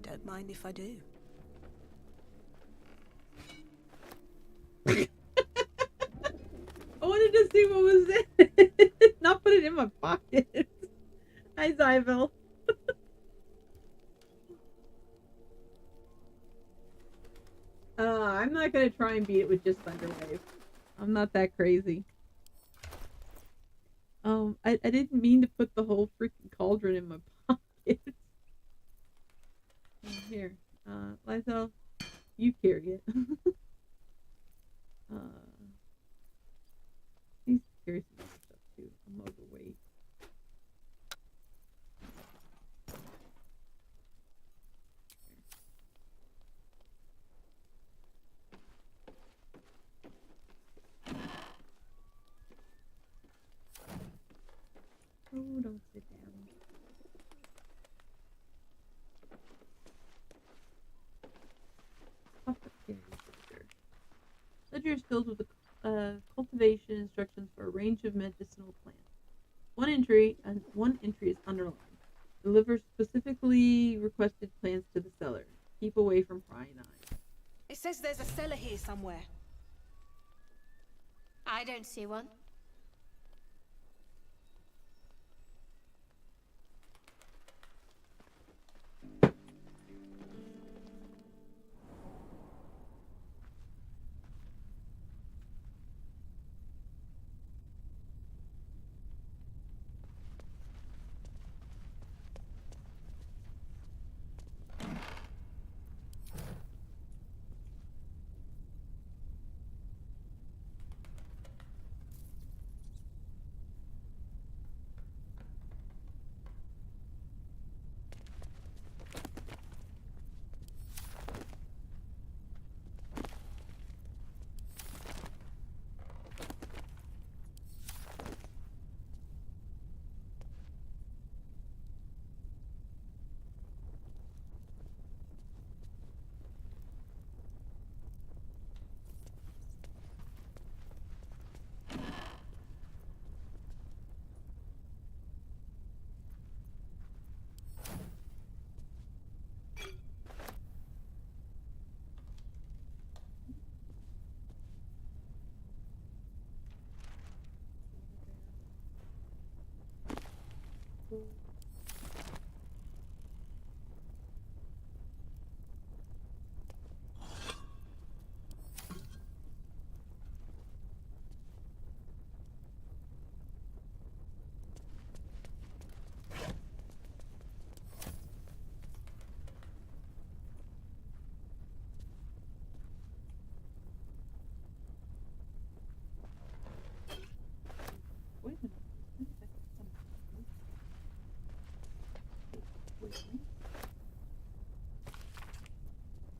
Don't mind if I do. I wanted to see what was in it. Not put it in my pocket. Hi, Zyville. I'm not gonna try and beat it with just Thunderwave. I'm not that crazy. I didn't mean to put the whole freaking cauldron in my pocket. Here, Lysel, you carry it. He's curious about stuff too. I'm overweight. Oh, don't sit down. Ledger is filled with cultivation instructions for a range of medicinal plants. One entry is underlined. Deliver specifically requested plants to the cellar. Keep away from prying eyes. It says there's a cellar here somewhere. I don't see one.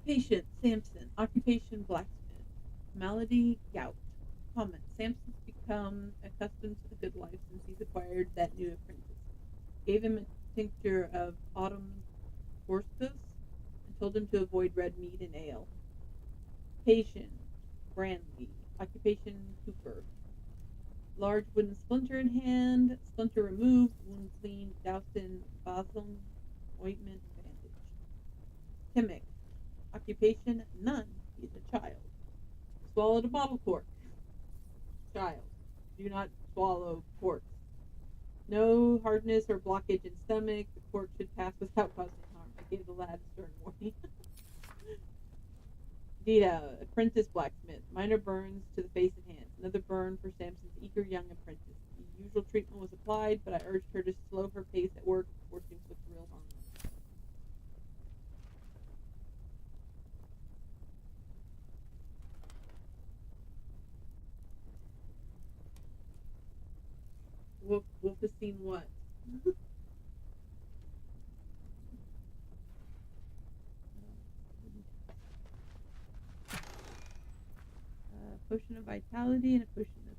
Patient, Samson. Occupation, blacksmith. Malady, gout. Comment. Samson's become accustomed to the good life since he's acquired that new apprentice. Gave him a tincture of autumn horsepoofs and told him to avoid red meat and ale. Patient, Brandley. Occupation, cooper. Large wooden splinter in hand. Splinter removed. Wound cleaned. Doused in balsam, ointment, bandage. Timmick. Occupation, none. He's a child. Swallowed a bottle cork. Child. Do not swallow corks. No hardness or blockage in stomach. The cork should pass without causing harm. I gave the lad a stern warning. Dita, apprentice blacksmith. Minor burns to the face and hands. Another burn for Samson's eager young apprentice. The usual treatment was applied, but I urged her to slow her pace at work before she inflicts real harm. Wolf has seen what? Potion of vitality and a potion of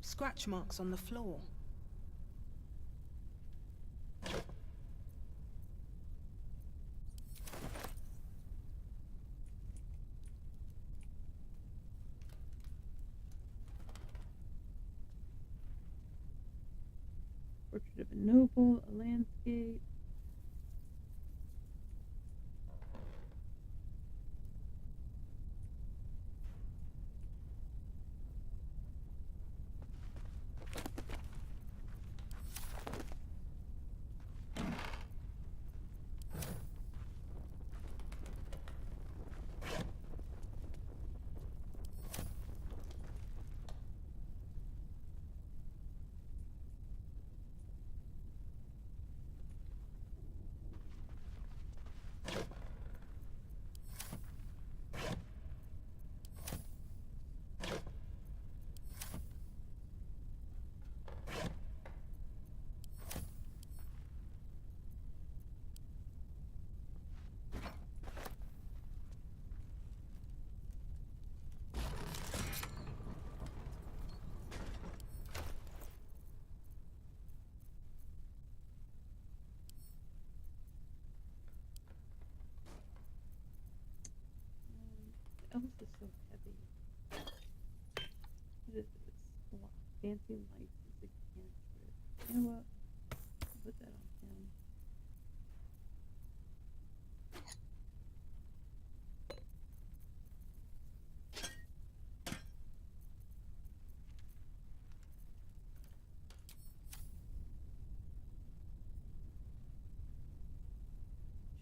Scratch marks on the floor. portrait of a noble, a landscape. Oh, this is so heavy. What is this? Fancy lights. It's a cantrip. You know what? I'll put that on him.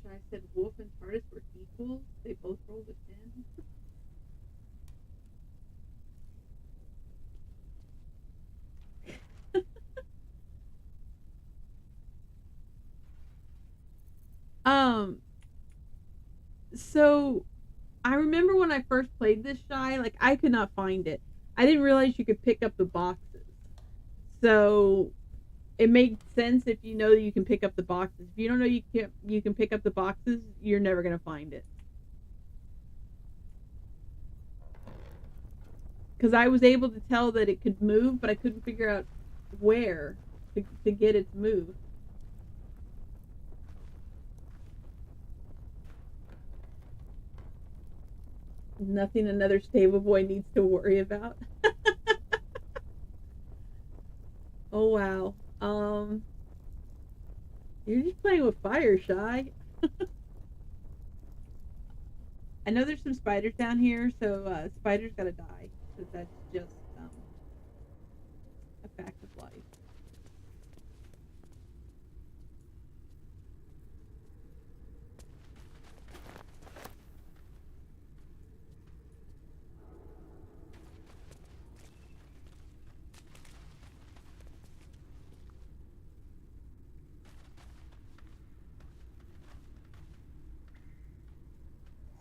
Should I said Wolf and TARDIS were equal? They both rolled a 10. So I remember when I first played this shy, like I could not find it. I didn't realize you could pick up the boxes. So it makes sense if you know that you can pick up the boxes. If you don't know you can pick up the boxes, you're never gonna find it. Because I was able to tell that it could move, but I couldn't figure out where to get it to move. Nothing another stable boy needs to worry about. Oh wow. You're just playing with fire, Shy. I know there's some spiders down here, so spiders gotta die. So that's just a fact of life.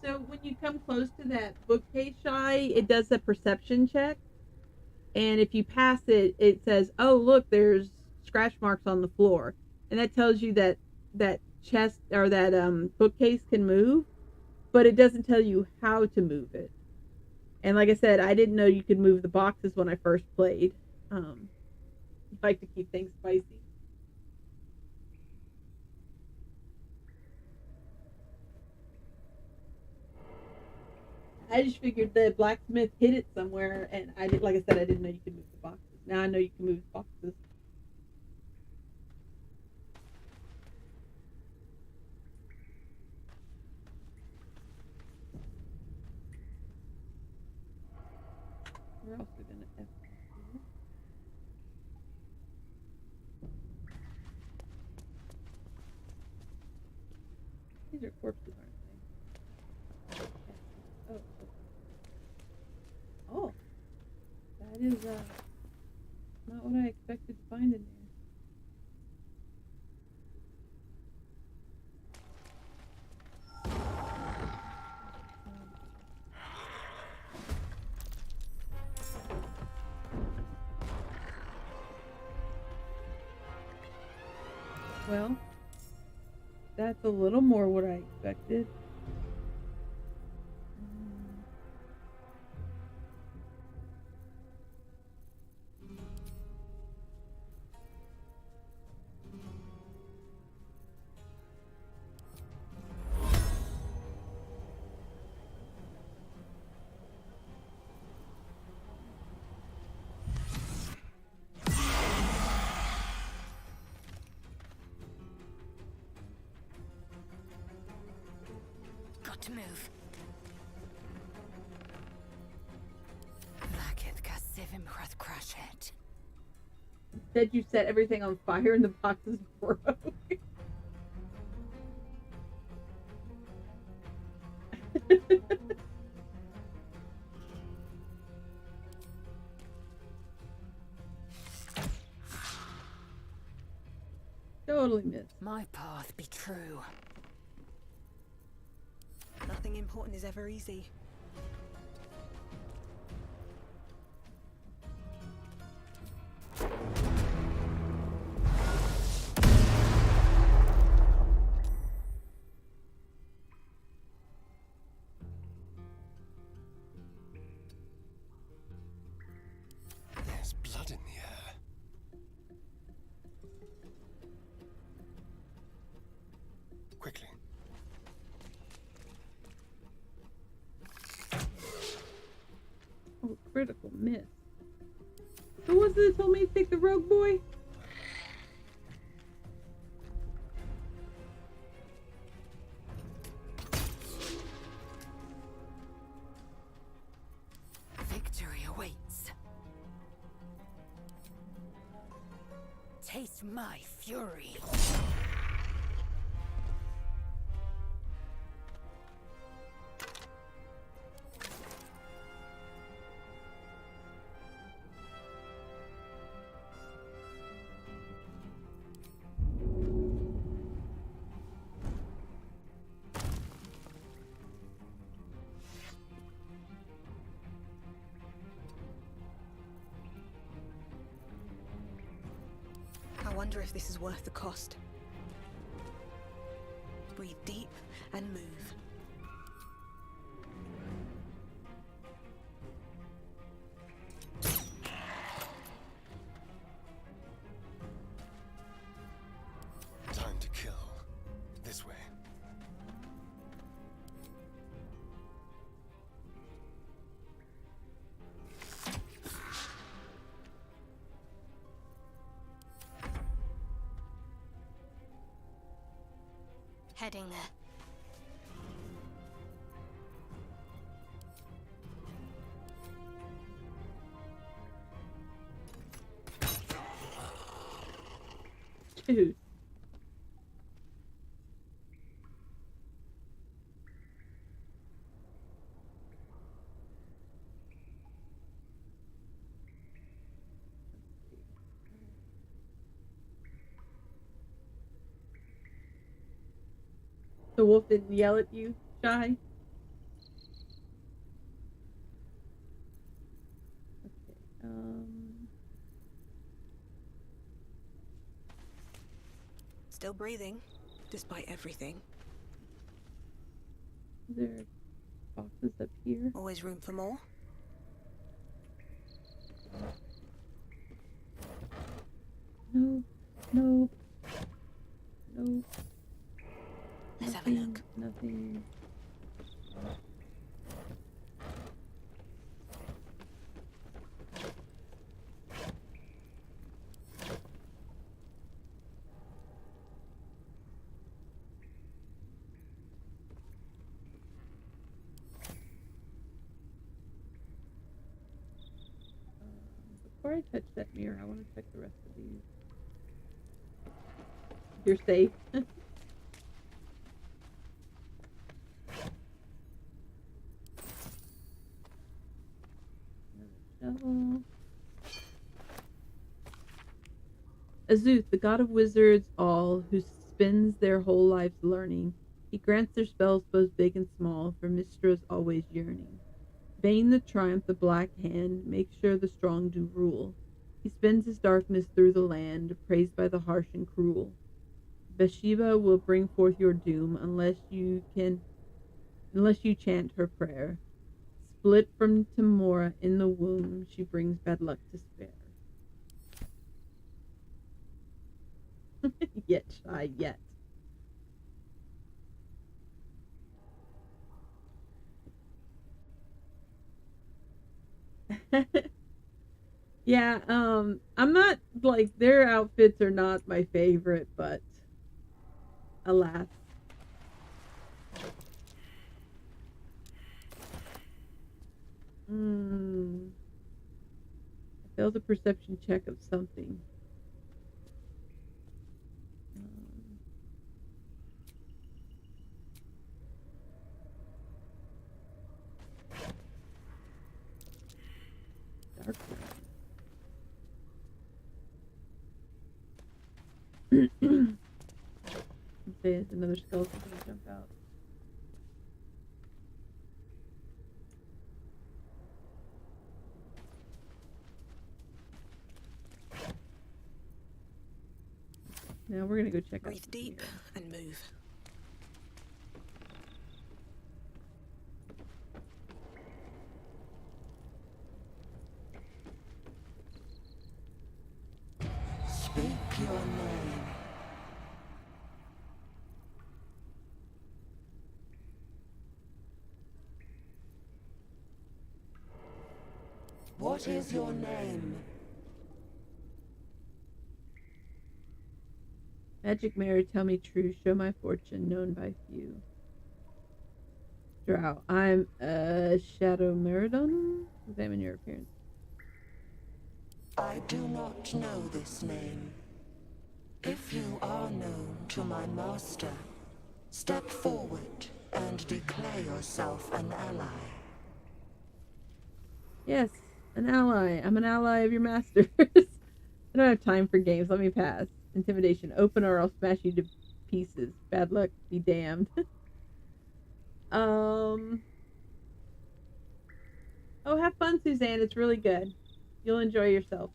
So when you come close to that bookcase, Shy, it does a perception check. And if you pass it, it says, oh, look, there's scratch marks on the floor. And that tells you that that chest or that bookcase can move, but it doesn't tell you how to move it. And like I said, I didn't know you could move the boxes when I first played. I like to keep things spicy. I just figured the blacksmith hid it somewhere, and I did. Like I said, I didn't know you could move the boxes. Now I know you can move the boxes. We're also gonna F here. These are corpses, aren't they? Oh, oh, that is not what I expected to find in there. Well, that's a little more what I expected. Got to move. Instead, you set everything on fire and the boxes broke. Totally missed. My path be true. Nothing important is ever easy. There's blood in the air. Quickly. Oh, critical miss. Who was it that told me to take the rogue boy? Victory awaits. Taste my fury. I wonder if this is worth the cost. Breathe deep and move. Time to kill. This way. Heading there. Dude. The wolf didn't yell at you, Shy? Still breathing, despite everything. Is there boxes up here? Always room for more. No. No. No. Let's have a look. Nothing. Before I touch that mirror, I want to check the rest of these. You're safe. Shovel. Azuth, the god of wizards all, who spends their whole lives learning, he grants their spells both big and small, for Mistra's always yearning. Vain the triumph, the black hand, makes sure the strong do rule. He spends his darkness through the land, praised by the harsh and cruel. Bathsheba will bring forth your doom unless you chant her prayer. Split from Timora in the womb, she brings bad luck to spare. Yet shy, yet. Yeah, I'm not, like, their outfits are not my favorite, but alas. I failed a perception check of something. Dark brown. There's another skeleton gonna jump out. Now we're gonna go check out. Breathe deep and move. Speak your name. What is your name? Magic mirror, tell me true, show my fortune, known by few. Drow, I'm a Shadow Meridon. Examine your appearance. I do not know this name. If you are known to my master, step forward and declare yourself an ally. Yes, an ally. I'm an ally of your masters. I don't have time for games. Let me pass. Intimidation. Open or I'll smash you to pieces. Bad luck. Be damned. Oh, have fun, Suzanne. It's really good. You'll enjoy yourself.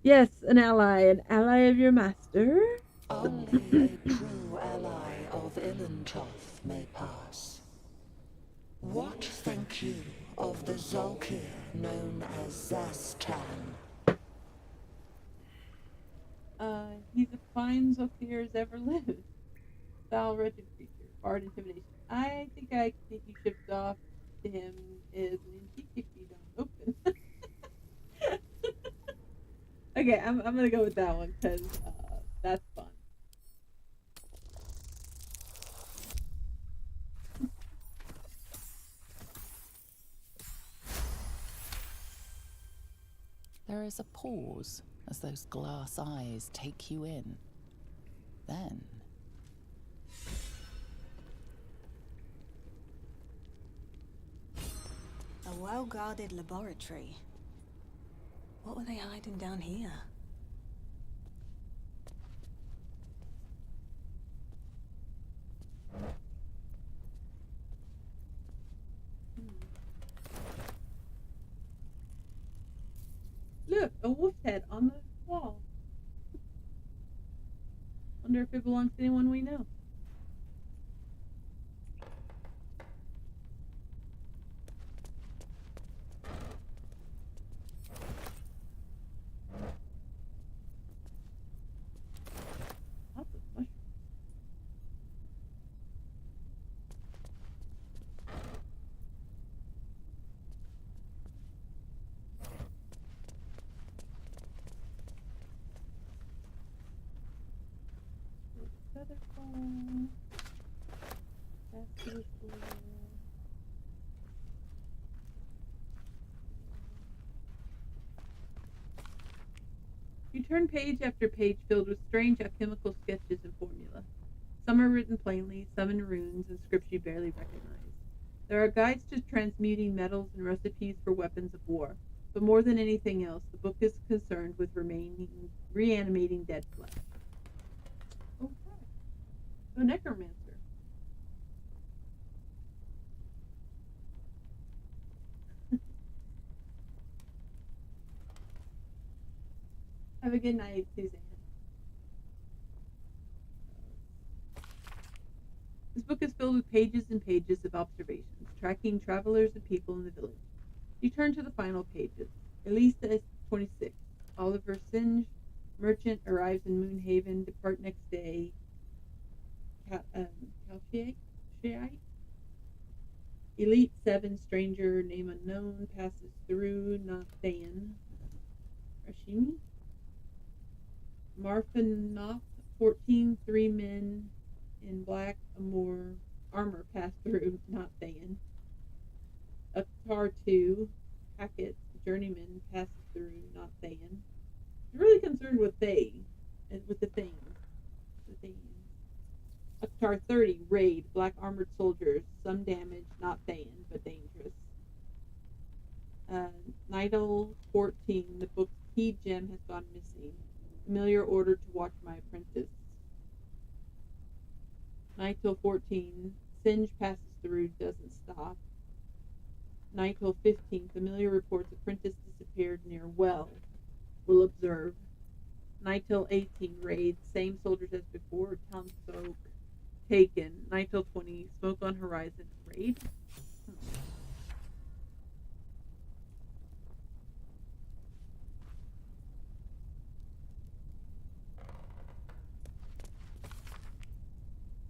Yes, an ally. An ally of your master. Only a true ally of Ilintoth may pass. What think you of the Zolkir known as Zastan? He's a fine Zolkir as ever lived. Foul, wretched creature. Bard intimidation. I think I can take you shipped off to him is an antique if you don't open. Okay, I'm gonna go with that one because that's fun. There is a pause as those glass eyes take you in. Then A well-guarded laboratory. What were they hiding down here? look, a wolf's head on the wall. Wonder if it belongs to anyone we know. Lots of mushrooms. Featherfall. That's cool. You turn page after page filled with strange alchemical sketches and formula. Some are written plainly, some in runes and scripts you barely recognize. There are guides to transmuting metals and recipes for weapons of war, but more than anything else, the book is concerned with reanimating dead flesh. Okay. So necromancer. Have a good night, Suzanne. This book is filled with pages and pages of observations, tracking travelers and people in the village. You turn to the final pages. Elisa is 26. Oliver Singe, merchant, arrives in Moonhaven, depart next day. Calciate? Elite 7, stranger, name unknown, passes through, not Than. Rashimi? Marfanoth, 14, 3 men in black armor pass through, not Than. Akhtar 2, Hackett, journeyman, passes through, not Than. He's really concerned with they, and with the things. Akhtar 30, raid, black armored soldiers, some damage, not Than, but dangerous. Nidal 14, the book's key gem has gone missing. Familiar order to watch my apprentice. Nightil 14, Singe passes through, doesn't stop. Nightil 15, familiar reports apprentice disappeared near well. Will observe. Nightil 18, raid, same soldiers as before, townsfolk taken. Nightil 20, smoke on horizon, raid.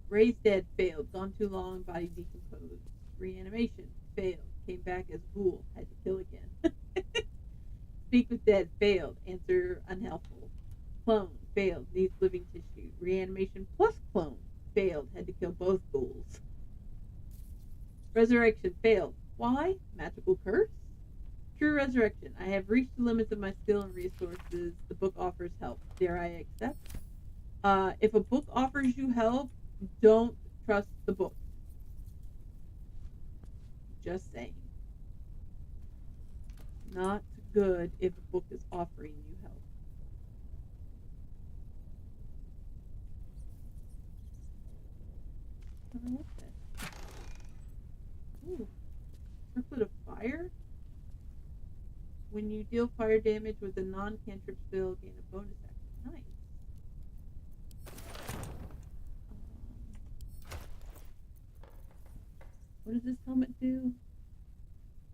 Raised dead, failed. Gone too long, body decomposed. Reanimation, failed. Came back as ghoul, had to kill again. Speak with dead, failed. Answer unhelpful. Clone, failed. Needs living tissue. Reanimation plus clone, failed. Had to kill both ghouls. Resurrection, failed. Why? Magical curse? True resurrection. I have reached the limits of my skill and resources. The book offers help. Dare I accept? If a book offers you help, don't trust the book. Just saying. Not good if a book is offering you help. What's that? Ooh. Circlet of fire? When you deal fire damage with a non-cantrip spell, gain a bonus action. Nice. What does this helmet do?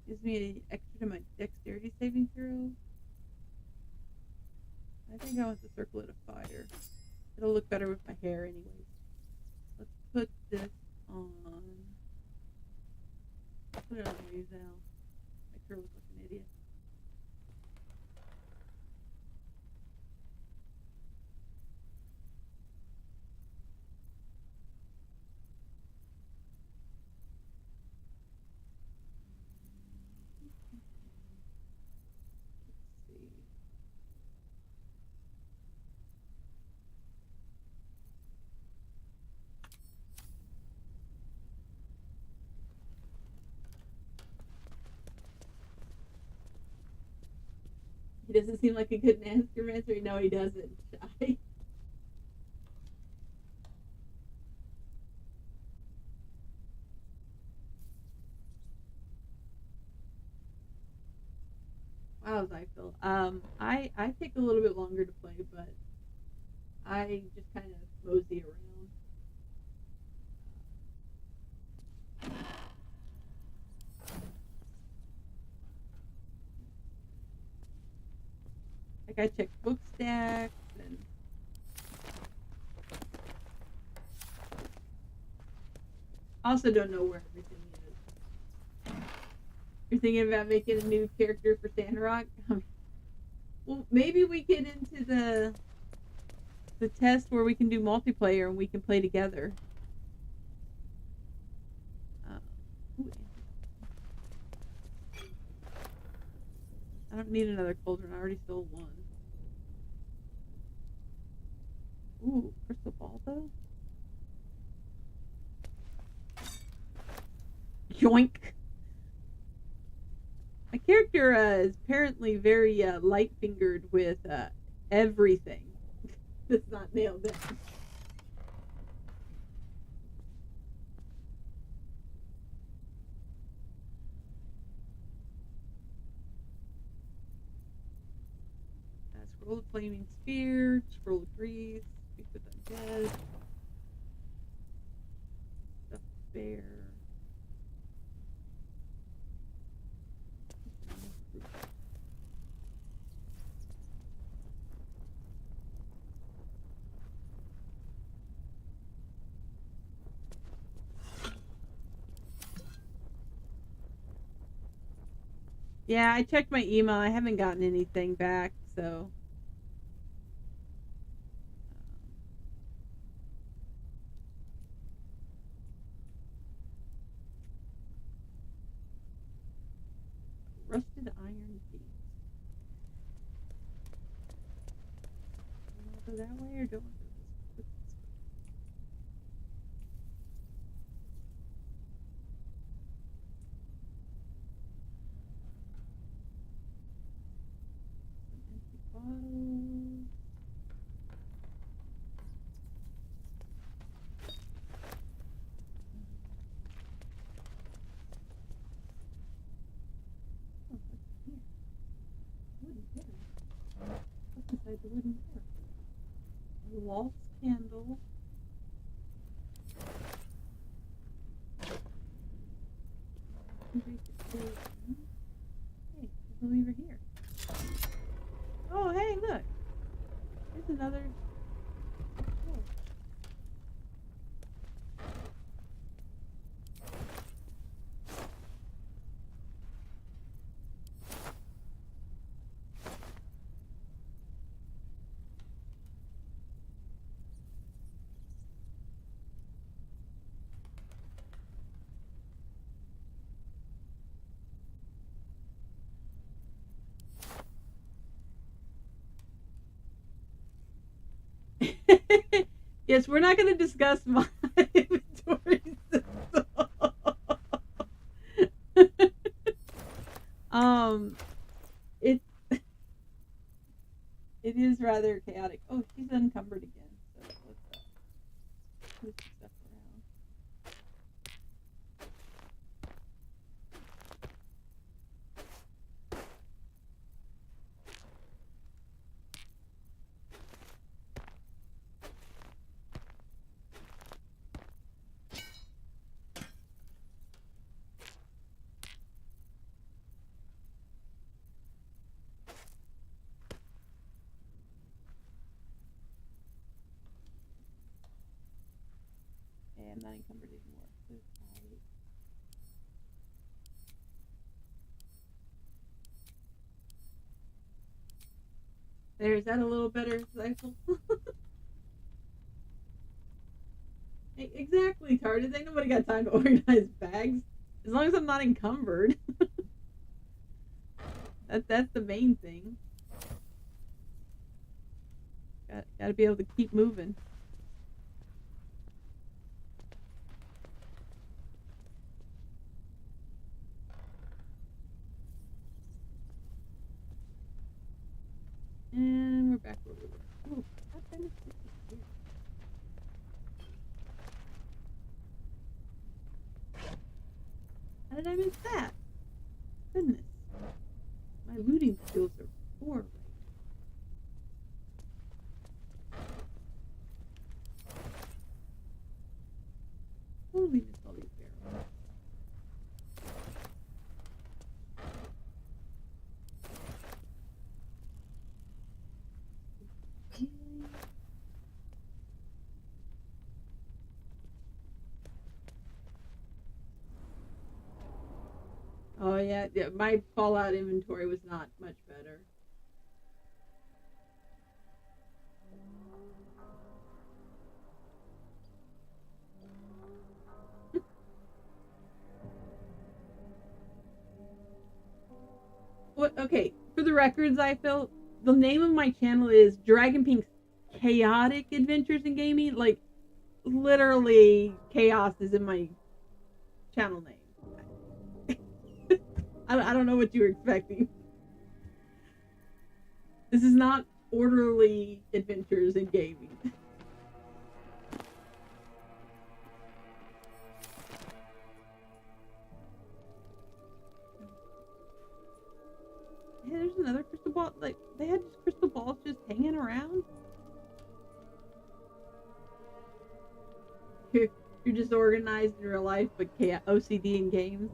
Gives me an extra to my dexterity saving throw. I think I want the circlet of fire. It'll look better with my hair anyways. Let's put this on. Put it on Rizal. Make her look like an idiot. He doesn't seem like a good necromancer. No, he doesn't. Shy. How's I feel? I take a little bit longer to play, but I just kind of mosey around. Like I check book stacks and I also don't know where everything is. You're thinking about making a new character for Sandrock? Well, maybe we get into the test where we can do multiplayer and we can play together. I don't need another cauldron. I already stole one. Ooh, crystal ball though? Yoink! My character is apparently very light-fingered with everything that's not nailed in. Scroll of flaming spear, scroll of grease, speak with undead, stuffed bear. Yeah, I checked my email. I haven't gotten anything back, so. Rusted iron gate. Do I want to go that way or do I want to go this way? Bottles. Oh, what's here? Wooden barrel. What's inside the wooden barrel? A lost candle. Hey, there's a lever here. Oh, hey, look. There's another. Oh. Yes, we're not going to discuss my inventory system. It is rather chaotic. Oh, she's encumbered again. So let's move some stuff around. I'm not encumbered anymore. There's that a little better, Zyphel? Exactly, TARDIS. Ain't nobody got time to organize bags. As long as I'm not encumbered. That's the main thing. Gotta be able to keep moving. And we're back where we were. Ooh, how did I miss this here? How did I miss that? Goodness. My My looting skills are poor. Holy miss all these barrels. Oh yeah, my Fallout inventory was not much better. What? Okay, for the records, I felt the name of my channel is Dragon Pink's Chaotic Adventures in Gaming. Like, literally, chaos is in my channel name. I don't know what you were expecting. This is not orderly adventures in gaming. Yeah, there's another crystal ball. Like, they had just crystal balls just hanging around. You're just organized in real life, but OCD in games.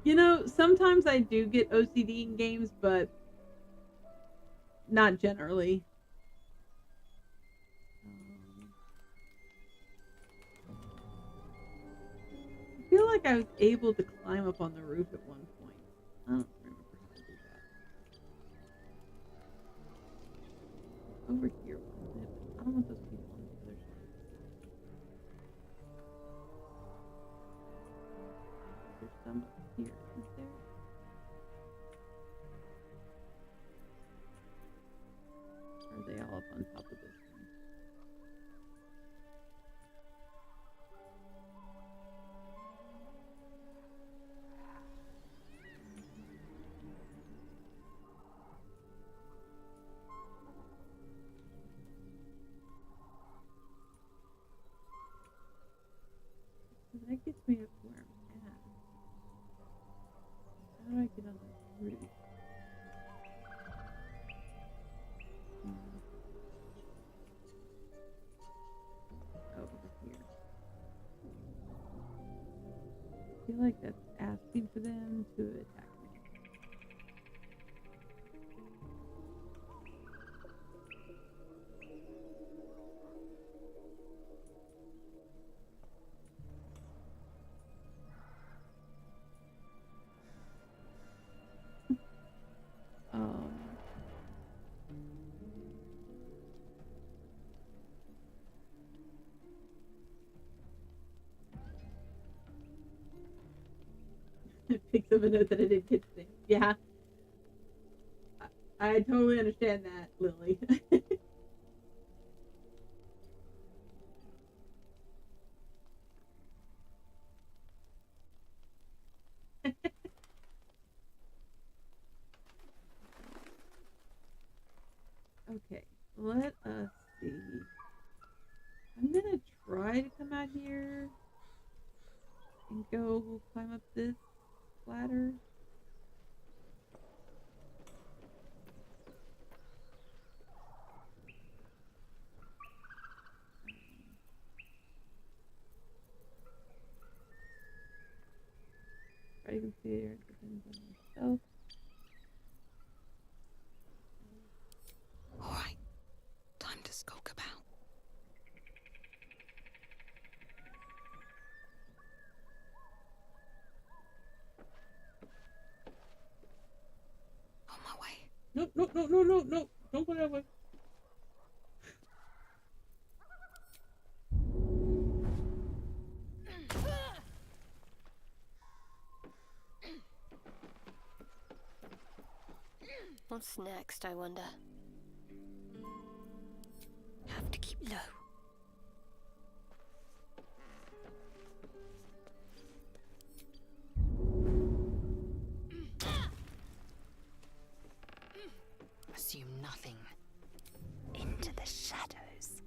You know, sometimes I do get OCD in games, but not generally. I feel like I was able to climb up on the roof at one point. I don't remember how to do that. Over here, wasn't it? I don't want those people on the other side. There's some up here, isn't there? Or are they all up on top of this one? So that gets me up where I'm at. How do I get on the roof? Over here. I feel like that's asking for them to attack me. Picks up a note that I didn't get today. Yeah. I totally understand that, Lily. Okay, let us see. I'm gonna try to come out here and go climb up this ladder. Try to consider it depends on myself. Alright, time to skulk about. On my way. No. Don't go that way. What's next, I wonder? Have to keep low. Assume nothing. Into the shadows.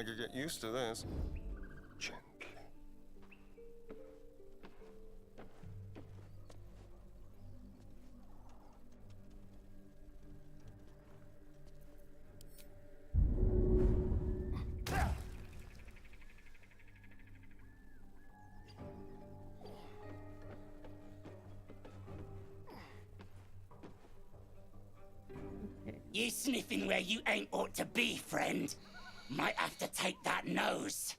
could get used to this. Gently. You sniffing where you ain't ought to be, friend. Might have to take that nose.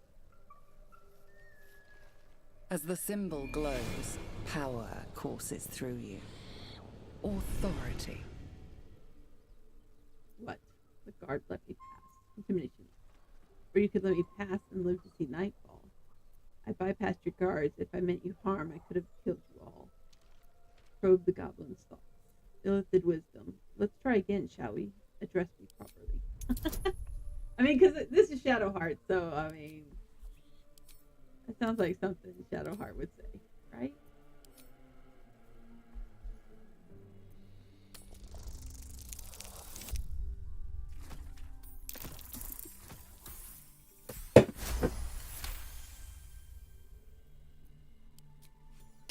As the symbol glows, power courses through you. Authority. What? The guard let me pass. Intimidation. Or you could let me pass and live to see nightfall. I bypassed your guards. If I meant you harm, I could have killed you all. Probe the goblin's thoughts. Illithid wisdom. Let's try again, shall we? Address me properly. I mean, because this is Shadowheart, so, I mean, that sounds like something Shadowheart would say, right?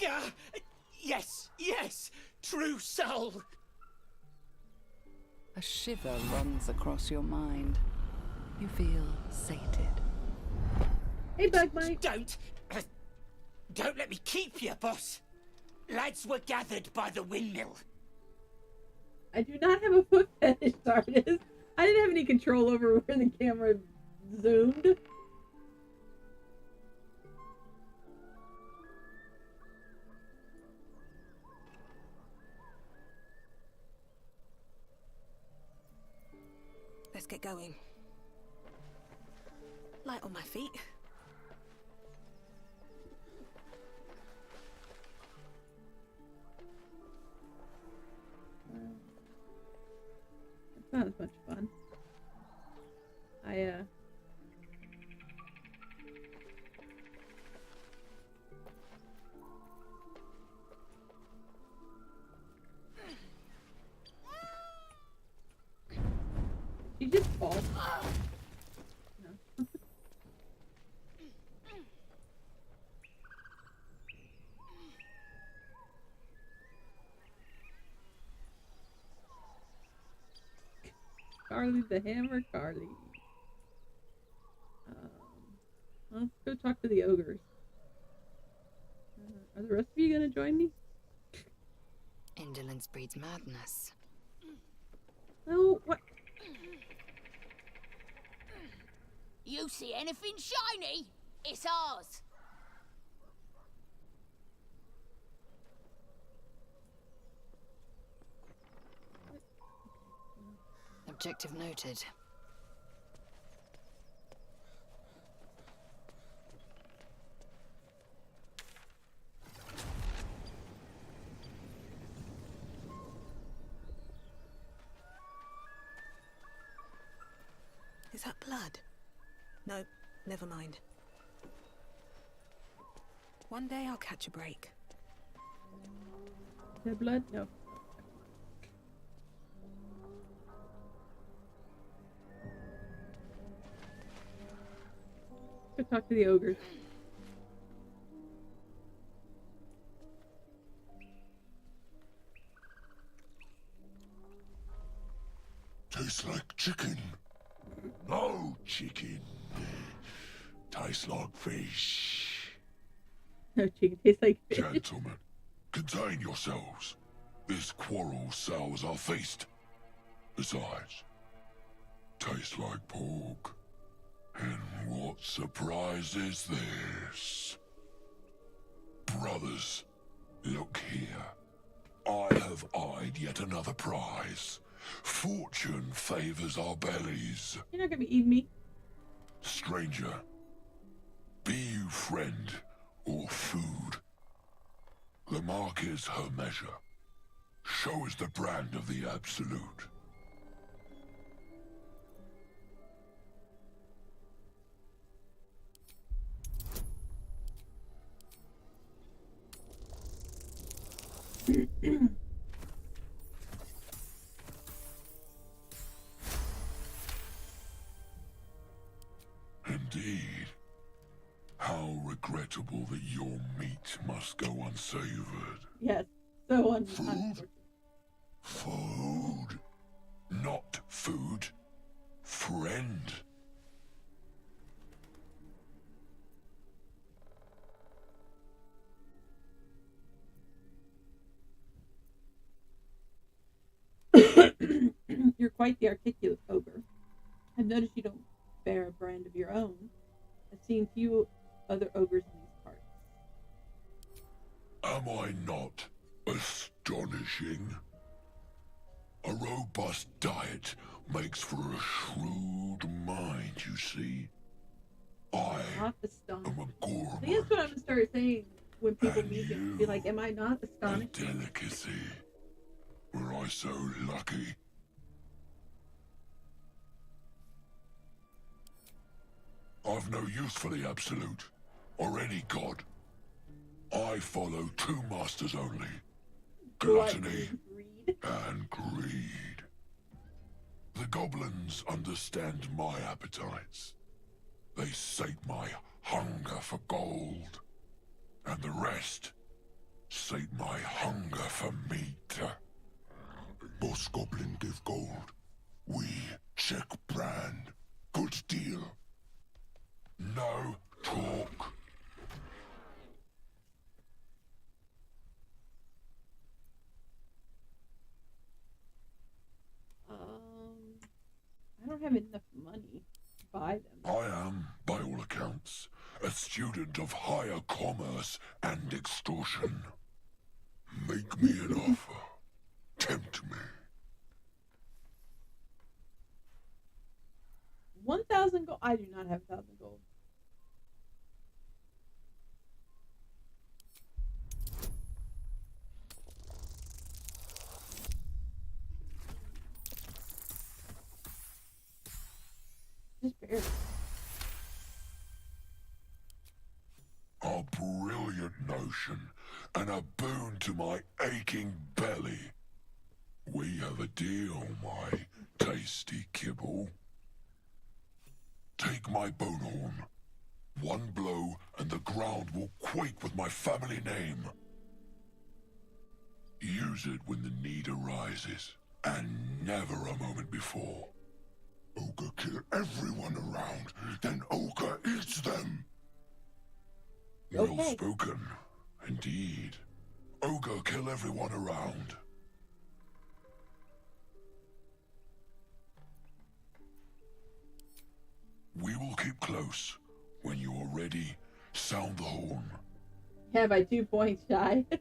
Gah! Yes, yes! True soul! A shiver runs across your mind. You feel sated. Hey, Bug Mike. Don't let me keep you, boss. Lads were gathered by the windmill. I do not have a foot fetish, artist. I didn't have any control over where the camera zoomed. Let's get going. Light on my feet. It's not as much fun. You just fall. No. Carly the Hammer, Carly. Let's go talk to the ogres. Are the rest of you gonna join me? Indolence breeds madness. Oh, what? You see anything shiny? It's ours. Objective noted. Is that blood? No, never mind. One day I'll catch a break. Is that blood? No. Go talk to the ogres. Tastes like chicken. No chicken. Tastes like fish. No chicken, tastes like fish. Gentlemen, contain yourselves. This quarrel sours our feast. Besides, tastes like pork. And what surprise is this? Brothers, look here. I have eyed yet another prize. Fortune favors our bellies. You're not gonna be eating me. Stranger, be you friend or food. The mark is her measure. Show us the brand of the absolute. the time. Food? Food. Not food. Friend. You're quite the articulate ogre. I've noticed you don't bear a brand of your own. I've seen few other ogres in these parts. Am I not astonishing? A robust diet makes for a shrewd mind, you see. I Not am astonishing. a gourmand. See, that's what I'm gonna start saying when people meet me. Be like, am I not astonished? Delicacy. Were I so lucky? I've no use for the Absolute, or any god. I follow two masters only. Gluttony and greed. The goblins understand my appetites. They sate my hunger for gold. And the rest sate my hunger for meat. Boss Goblin give gold. We check brand. Good deal. No talk. I don't have enough money to buy them. I am, by all accounts, a student of higher commerce and extortion. Make me an offer. Tempt me. 1,000 gold. I do not have 1,000 gold. Just barely. A brilliant notion, and a boon to my aching belly. We have a deal, my tasty kibble. Take my bone horn. One blow, and the ground will quake with my family name. Use it when the need arises, and never a moment before. Ogre kill everyone around, then Ogre eats them. Well spoken, indeed. Ogre kill everyone around. We will keep close. When you are ready, sound the horn. Yeah, by 2 points shy. Look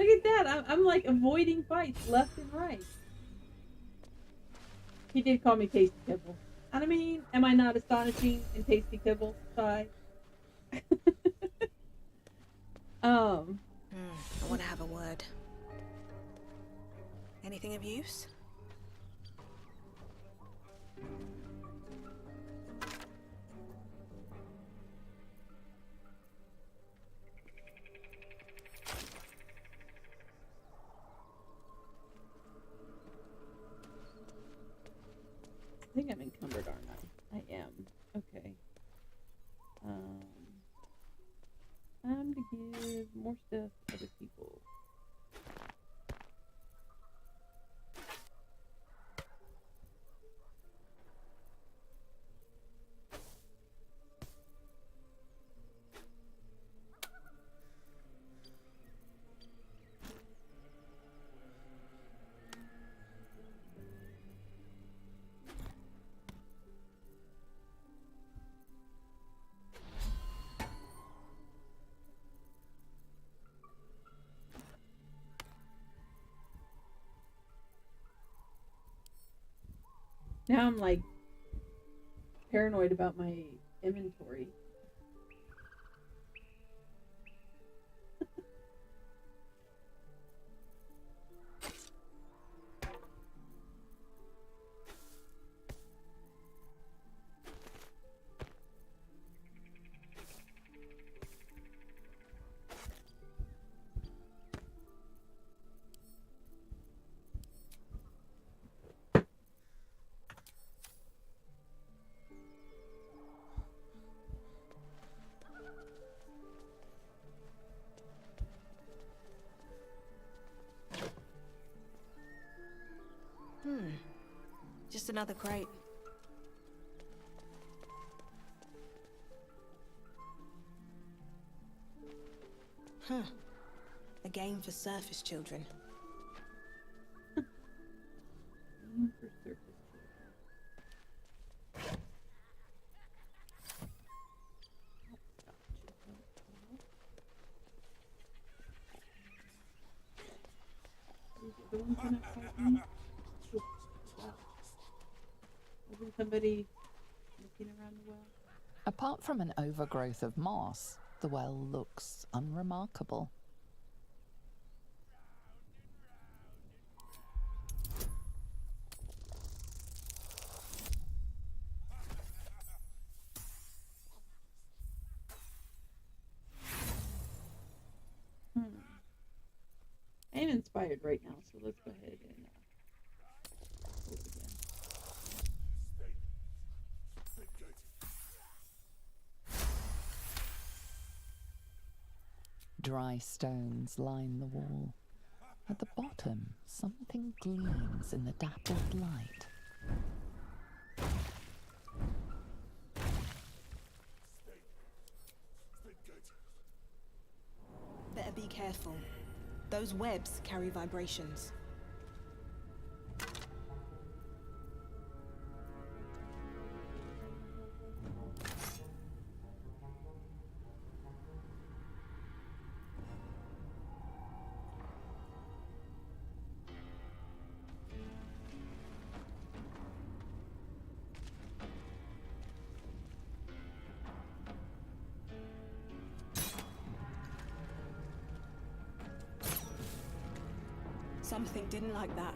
at that. I'm like avoiding fights left and right. He did call me Tasty Kibble. And I mean, am I not astonishing in Tasty Kibble shy? I want to have a word. Anything of use? I think I'm encumbered, aren't I? I am. Okay. Time to give more stuff to other people. Now I'm like paranoid about my inventory. Just another crate. Huh. A game for surface children. Game for surface children. The ones that are fighting. Wow. Wasn't somebody looking around the well? Apart from an overgrowth of moss, the well looks unremarkable. I am inspired right now, so let's go ahead and do it again. Dry stones line the wall. At the bottom, something gleams in the dappled light. Better be careful. Those webs carry vibrations. Something didn't like that.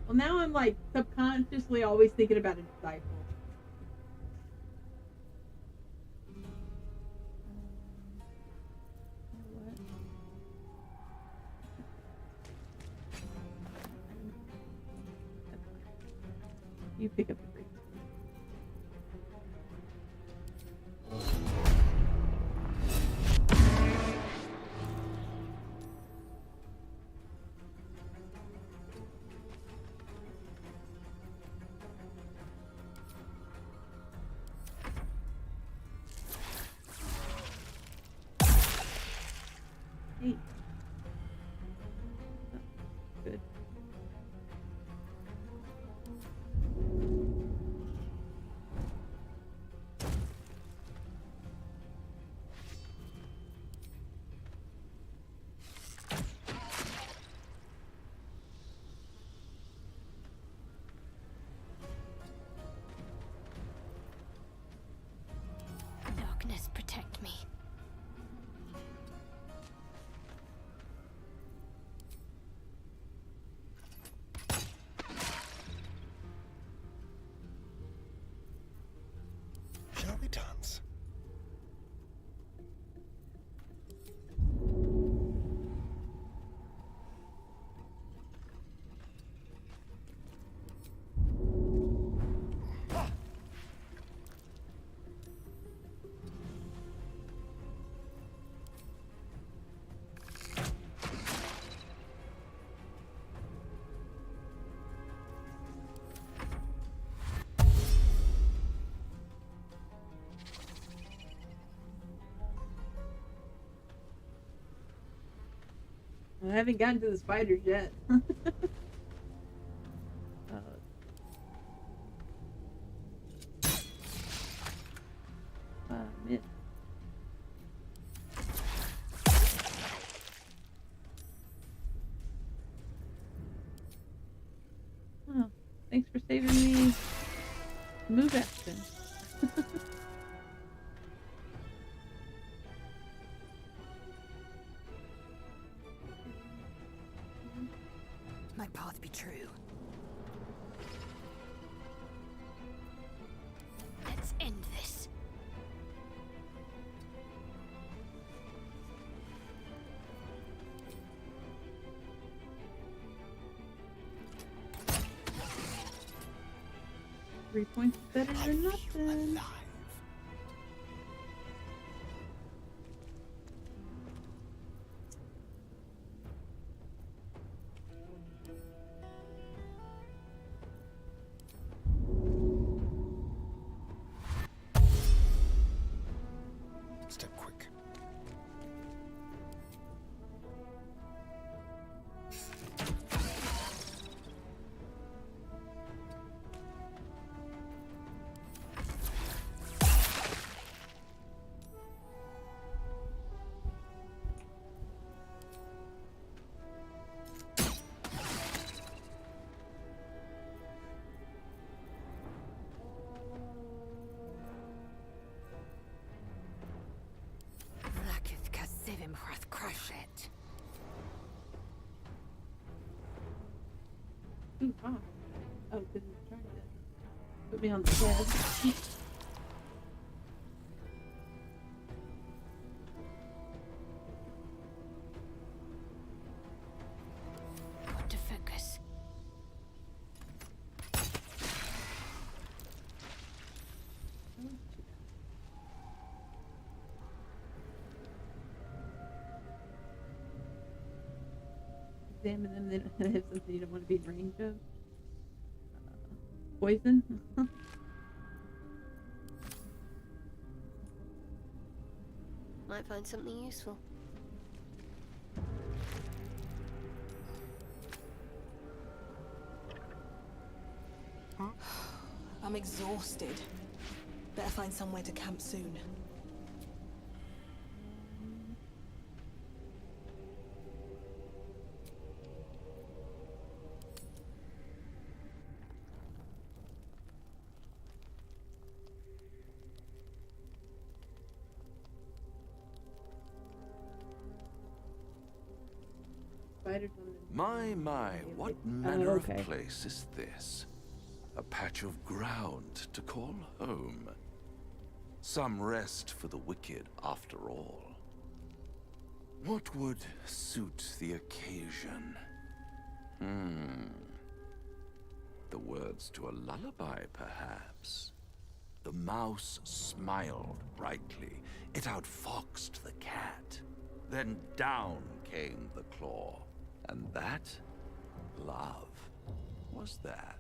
Well, now I'm like subconsciously always thinking about a disciple. You pick up the free. Hey. Good. Darkness, protect me. Shall we dance? I haven't gotten to the spiders yet. Man. Oh, thanks for saving me move action. My path be true. Let's end this. 3 points is better than nothing. Step quick. Ooh, huh. Oh, because he's trying to put me on the bed. Got to focus. Examine them, they don't have something you don't want to be in range of. Poison? Might find something useful. I'm exhausted. Better find somewhere to camp soon. My, what manner of place is this? A patch of ground to call home. Some rest for the wicked, after all. What would suit the occasion? The words to a lullaby, perhaps. The mouse smiled brightly. It outfoxed the cat. Then down came the claw. And that, love, was that.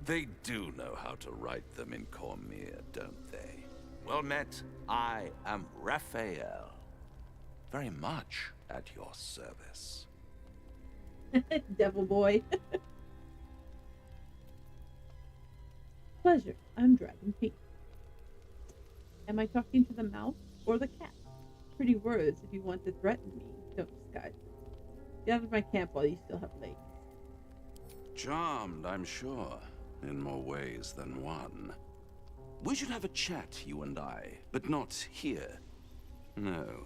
They do know how to write them in Cormier, don't they? Well met, I am Raphael. Very much at your service. Devil boy. Pleasure, I'm Dragon Pink. Am I talking to the mouse or the cat? Pretty words if you want to threaten me. Don't disguise it. Get out of my camp while you still have legs. Charmed, I'm sure, in more ways than one. We should have a chat, you and I, but not here. No.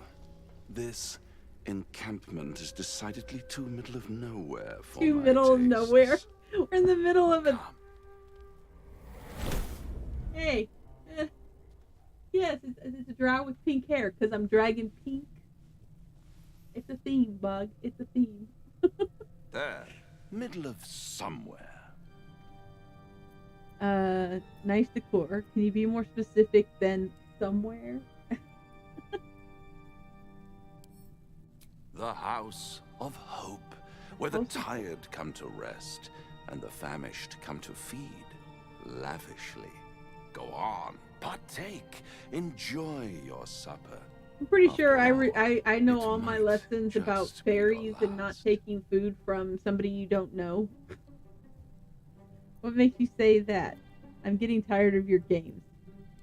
This encampment is decidedly too middle of nowhere for Too my middle of tastes. nowhere. We're in the middle of a... Hey. Yes, it's a drow with pink hair, because I'm dragon pink. It's a theme, Bug. It's a theme. There. Middle of somewhere. Nice decor. Can you be more specific than somewhere? The House of Hope, where the tired come to rest, and the famished come to feed, lavishly. Go on, partake, enjoy your supper. I'm pretty sure I know all my lessons about fairies and not taking food from somebody you don't know. What makes you say that? I'm getting tired of your games.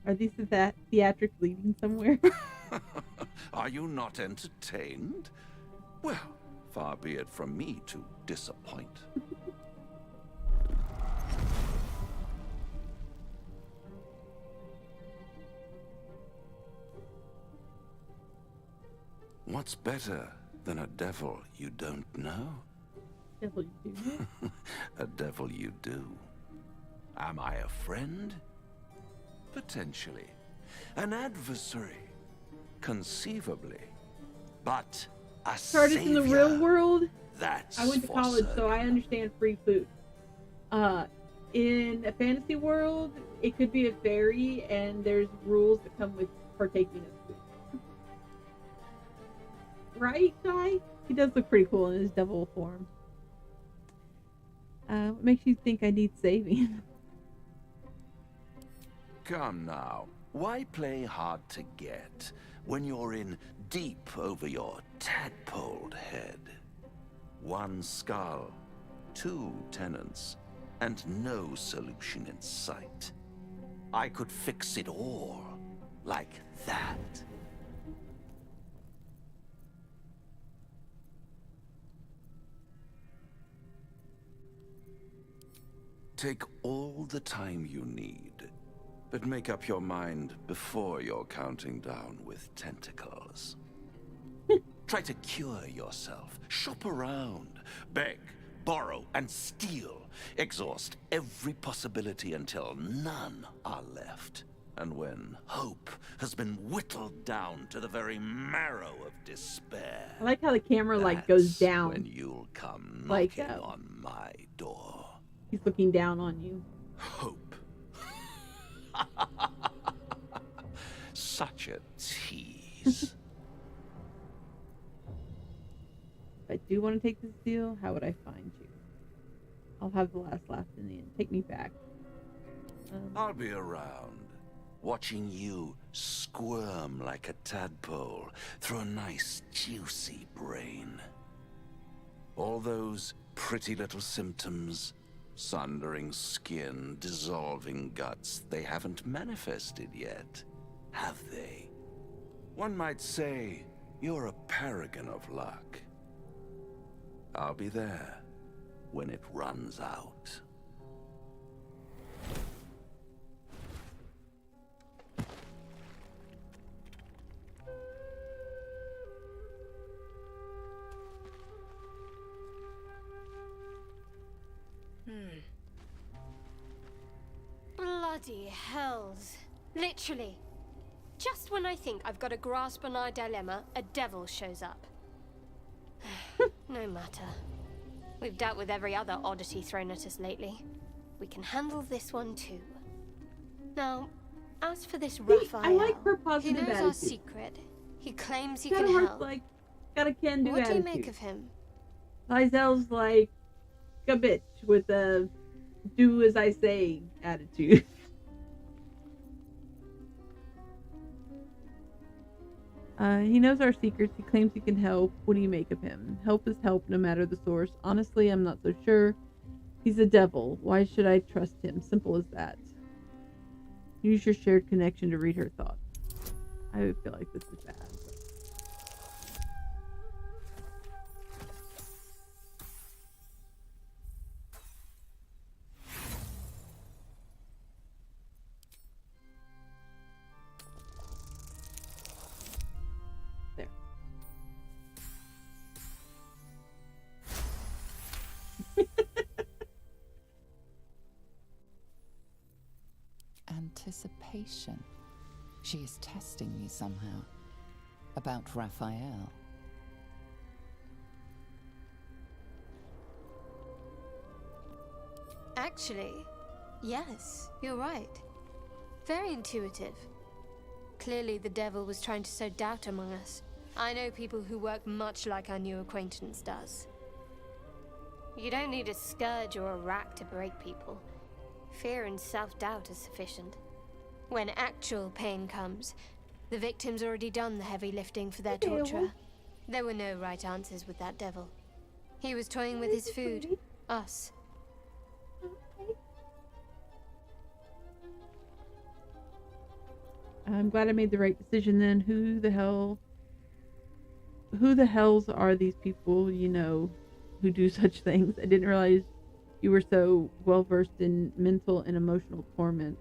Are these theatrics leading somewhere? Are you not entertained? Well, far be it from me to disappoint. What's better than a devil you don't know? Devil you do? A devil you do. Am I a friend? Potentially. An adversary? Conceivably. But a Started in the real savior? world. That's I went to college, so I understand free food. in a fantasy world, it could be a fairy, and there's rules that come with partaking of food. Right, Guy? He does look pretty cool in his devil form. What makes you think I need saving? Come now, why play hard to get when you're in deep over your tadpoled head? One skull, 2 tenants, and no solution in sight. I could fix it all, like that. Take all the time you need, but make up your mind before you're counting down with tentacles. Try to cure yourself, shop around, beg, borrow, and steal. Exhaust every possibility until none are left. And when hope has been whittled down to the very marrow of despair, I like how the camera like goes down. when you'll come Like, knocking on my door. He's looking down on you. Hope. Such a tease. If I do want to take this deal, how would I find you? I'll have the last laugh in the end. Take me back. I'll be around, watching you squirm like a tadpole through a nice, juicy brain. All those pretty little symptoms, sundering skin, dissolving guts, they haven't manifested yet, have they? One might say you're a paragon of luck. I'll be there when it runs out. Bloody hells. Literally. Just when I think I've got a grasp on our dilemma, a devil shows up. No matter. We've dealt with every other oddity thrown at us lately. We can handle this one too. Now, as for this Raphael, I like her he positive knows attitude. our secret. He claims he Kinda can works help. like, got a can-do What attitude. do you make of him? Lysel's like a bitch with a do as I say attitude. He knows our secrets. He claims he can help. What do you make of him? Help is help, no matter the source. Honestly, I'm not so sure. He's a devil. Why should I trust him? Simple as that. Use your shared connection to read her thoughts. I would feel like this is bad. There. Anticipation. She is testing me somehow. About Raphael. Actually, yes, you're right. Very intuitive. Clearly the devil was trying to sow doubt among us. I know people who work much like our new acquaintance does. You don't need a scourge or a rack to break people. Fear and self-doubt are sufficient. When actual pain comes, the victim's already done the heavy lifting for their torturer. There were no right answers with that devil. He was toying with his food, us. I'm glad I made the right decision then. Who the hells are these people, you know, who do such things? I didn't realize you were so well versed in mental and emotional torment.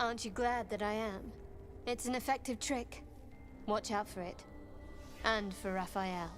Aren't you glad that I am? It's an effective trick. Watch out for it. And for Raphael.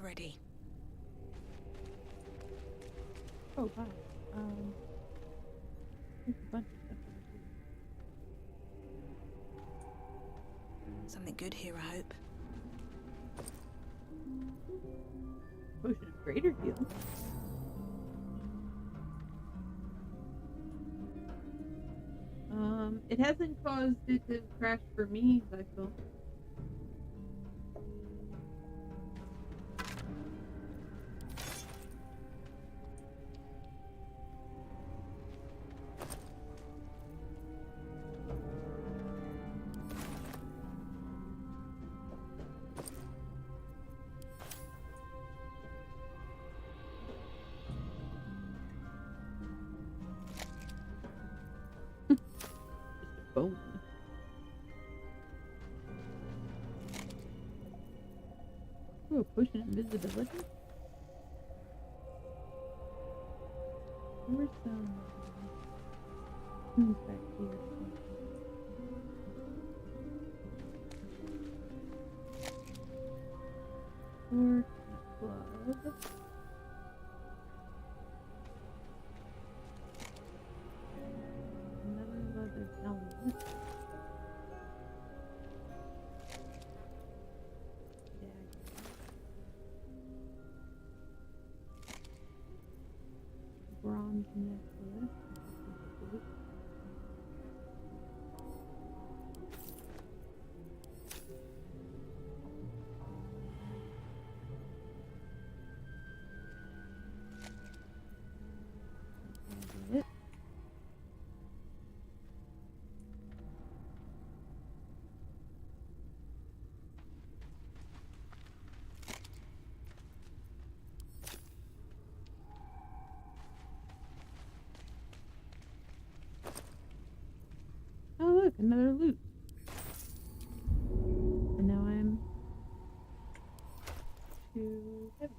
the ready. Oh wow. There's a bunch of stuff over here. Something good here, I hope. Potion of greater heal. It hasn't caused it to crash for me, I feel. Bone. Ooh, potion of invisibility. Where's who's back here? Sword, glove. Another leather helmet. Bronze necklace. It. Oh look, another loot. And now I'm too heavy.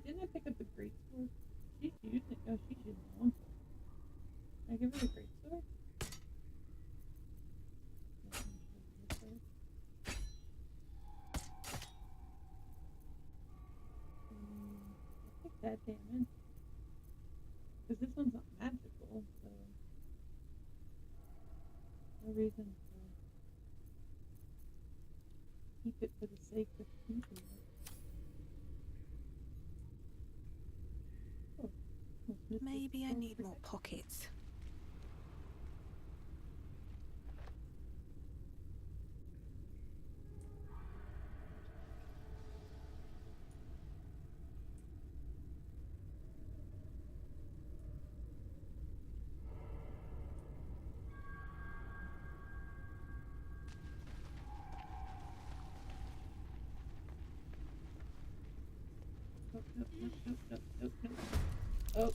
Didn't I pick up the great sword? She's using it. Oh, she's using the long sword. Can I give her the great sword? I'll take that damage. Because this one's not magical, so no reason to keep it for the sake of keeping it. Maybe I need more pockets. Nope. Oh.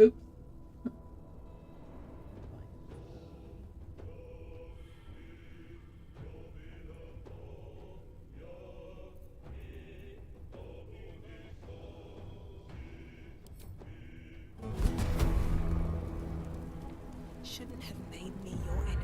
Oops. Shouldn't have made me your enemy.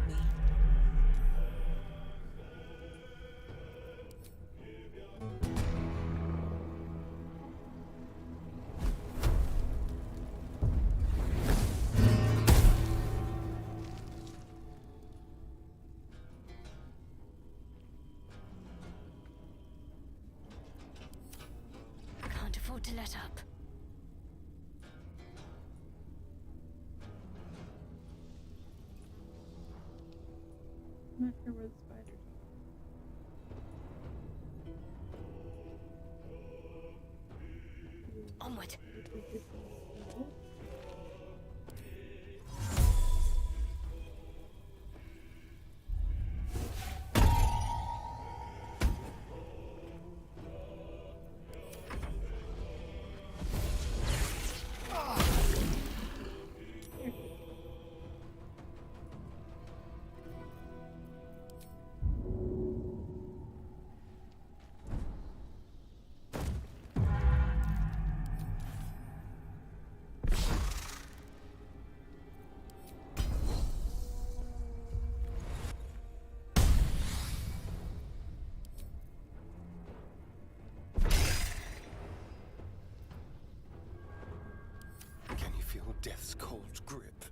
Can't afford to let up. I'm not sure where the spiders are. Onward. death's cold grip.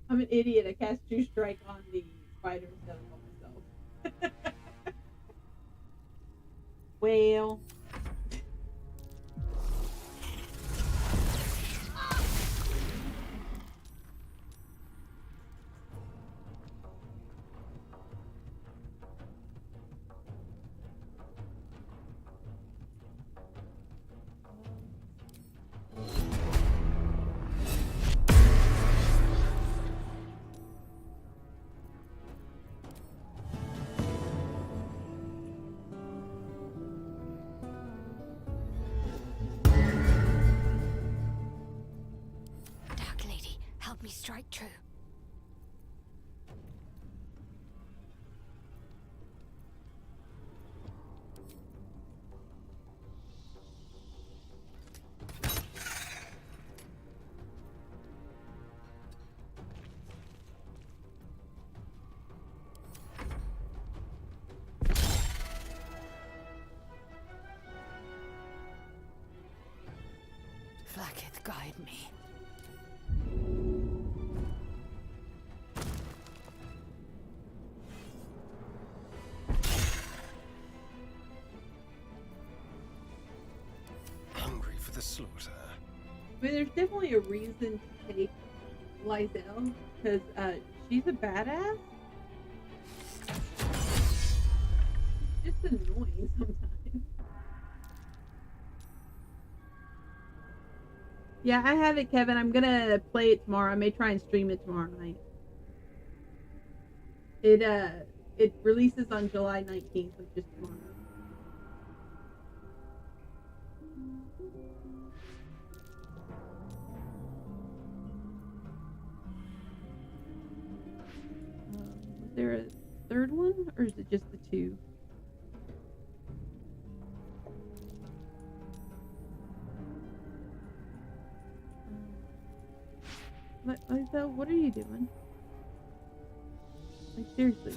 I'm an idiot. I cast True Strike on the spider instead of on myself. Well. Dark Lady, help me strike true. Flacketh guide me. Hungry for the slaughter. I mean, there's definitely a reason to take Lizelle, because she's a badass. It's just annoying sometimes. Yeah, I have it, Kevin. I'm gonna play it tomorrow. I may try and stream it tomorrow night. It releases on July 19th, which is tomorrow. Was there a third one, or is it just the two? Lizelle, what are you doing? Like, seriously.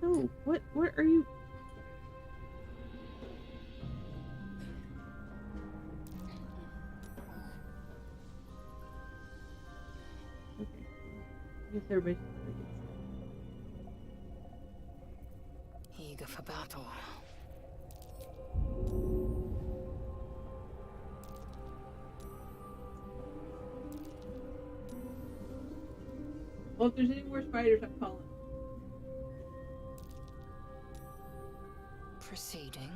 No, what are you... Okay. I guess everybody's... Eager for battle. Well, if there's any more spiders, I'm calling. Proceeding.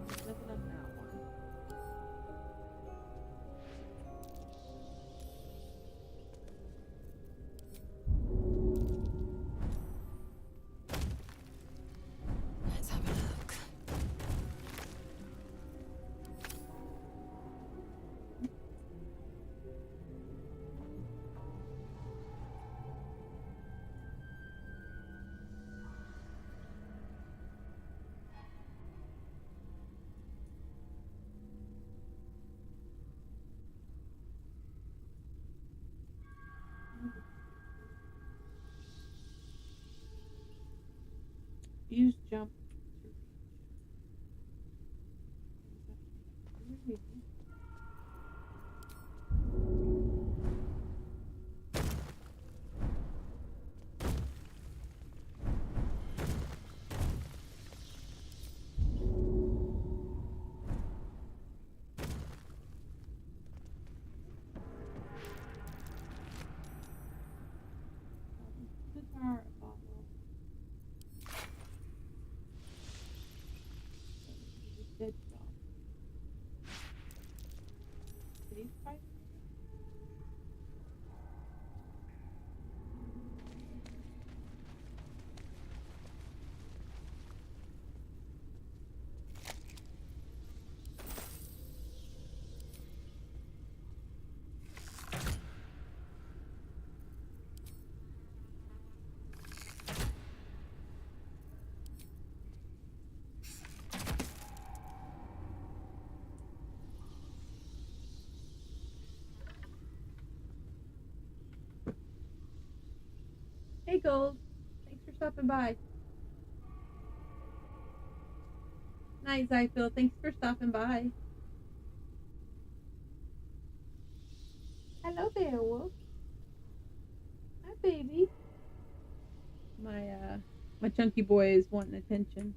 Nothing up that one. Let's have a look. Use jump to reach. Dead dog. Cave spider? Twinkles. Thanks for stopping by. Night, Zyphil. Thanks for stopping by. Hello, Beowulf. Hi, baby. My chunky boy is wanting attention.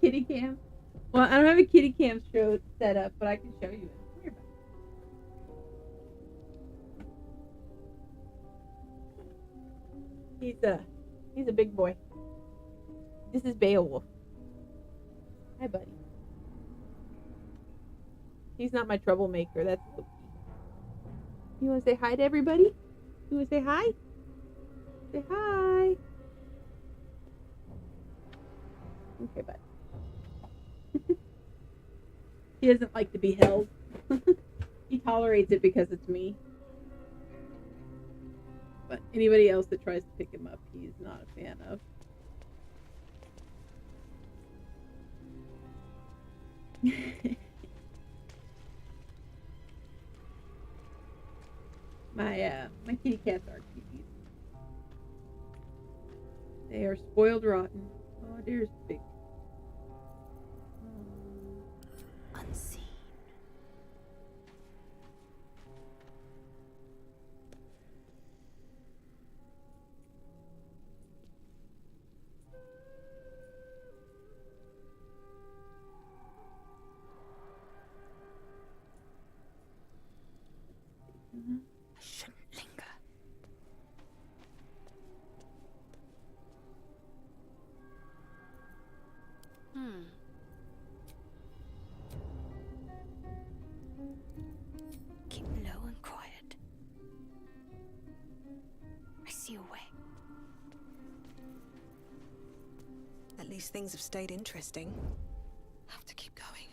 Kitty cam? Well, I don't have a kitty cam show set up, but I can show you it. He's a big boy. This is Beowulf. Hi, buddy. He's not my troublemaker. That's Loki. You want to say hi to everybody? You want to say hi? Say hi. Okay, bud. He doesn't like to be held. He tolerates it because it's me. But anybody else that tries to pick him up, he's not a fan of. My kitty cats are cuties. They are spoiled rotten. Oh, there's big. Unseen. I shouldn't linger. Keep low and quiet. I see a way. At least things have stayed interesting. Have to keep going.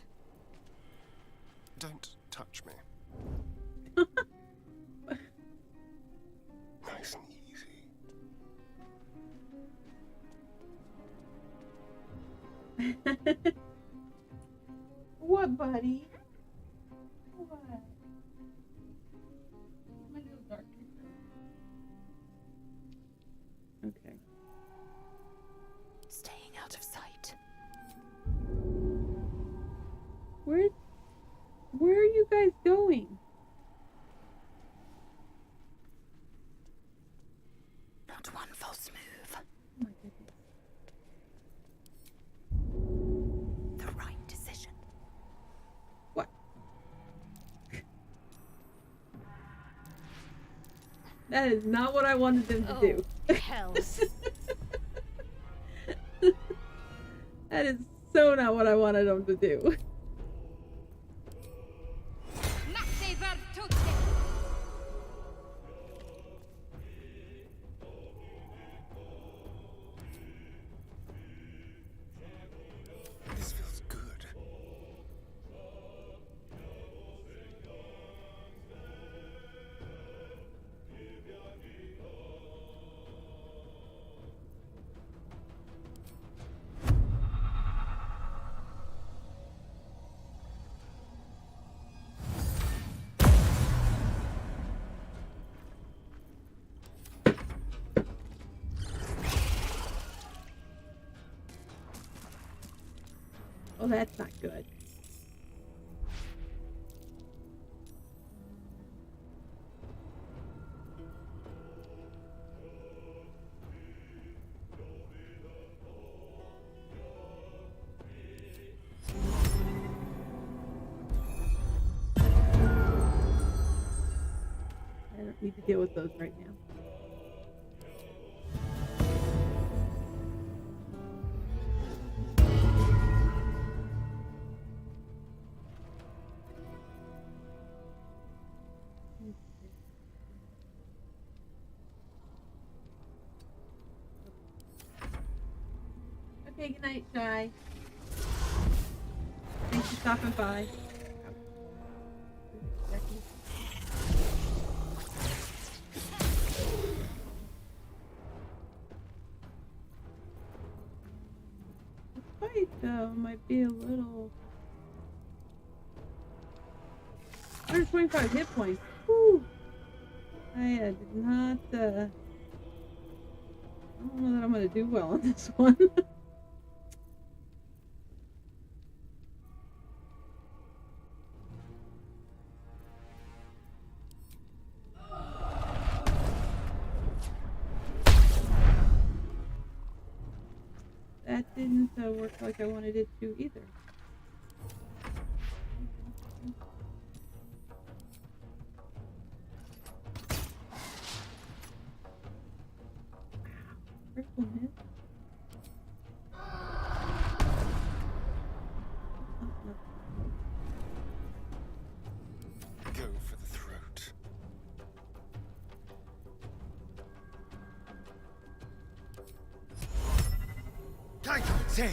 Don't touch me. Nice and easy. What, buddy? What? My little dark creature. Okay. Staying out of sight. Where are you guys going? Not one false move. Oh my goodness. The right decision. What? That is not what I wanted them to do. Hells. That is so not what I wanted them to do. This feels good. Oh, that's not good. need to deal with those right now. Okay, good night, Shy. Thanks for stopping by. This fight, though, might be a little... 125 hit points. Whew. I did not, I don't know that I'm going to do well on this one. That didn't work like I wanted it to either. Critical hit. Go for the throat. Say.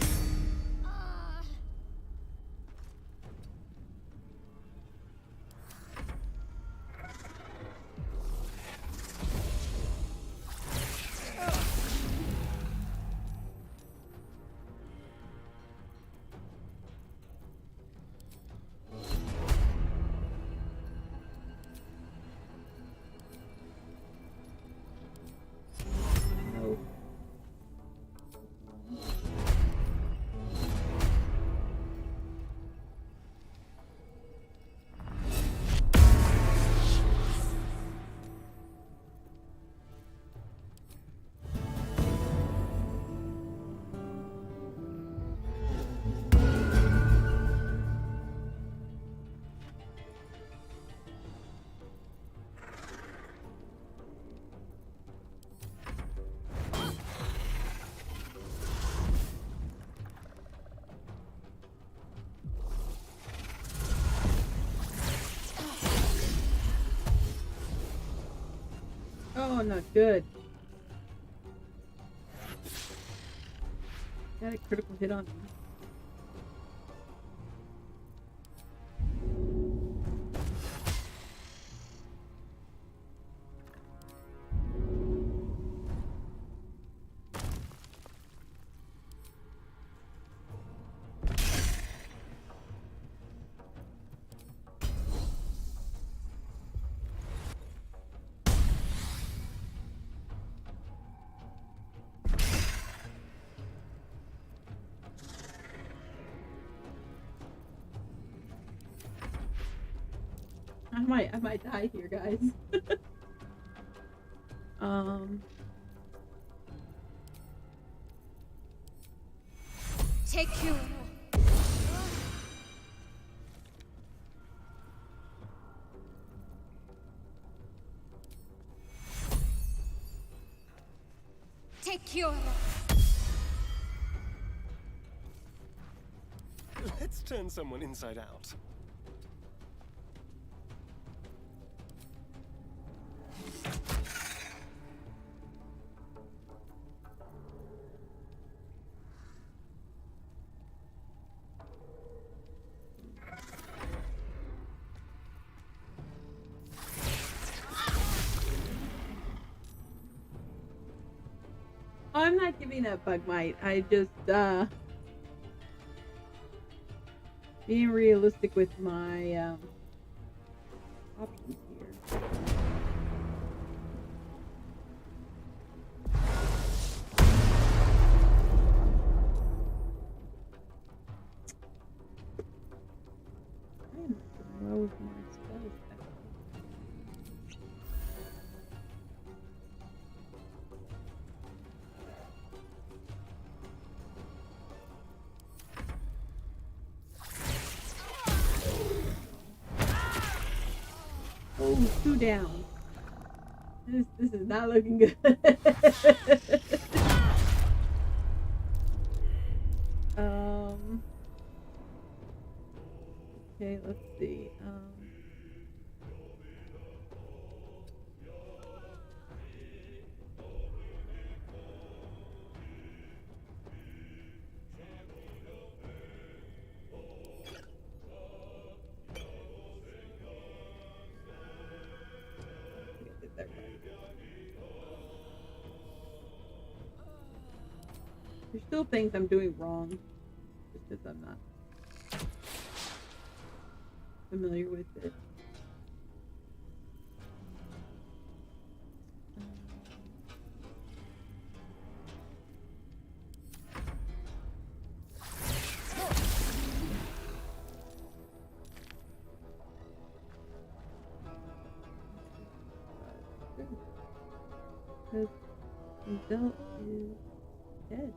Oh, not good. Got a critical hit on me. I might die here, guys. Take you. Take your. Let's turn someone inside out. I'm not giving up bug mite. I just being realistic with my options here. I am well with my spells. Oh, 2 down. This is not looking good. Okay, let's see. There's still things I'm doing wrong, just because I'm not familiar with it. Because the belt is dead.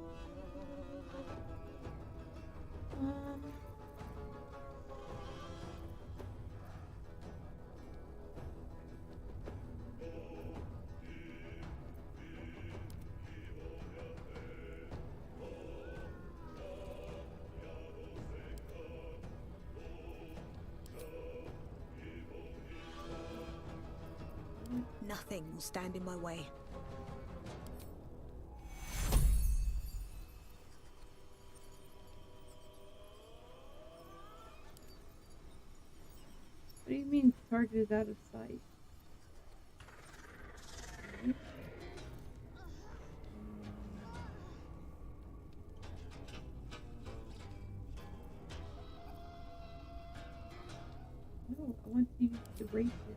Nothing will stand in my way. What do you mean target is out of sight? No, I want to use the race it.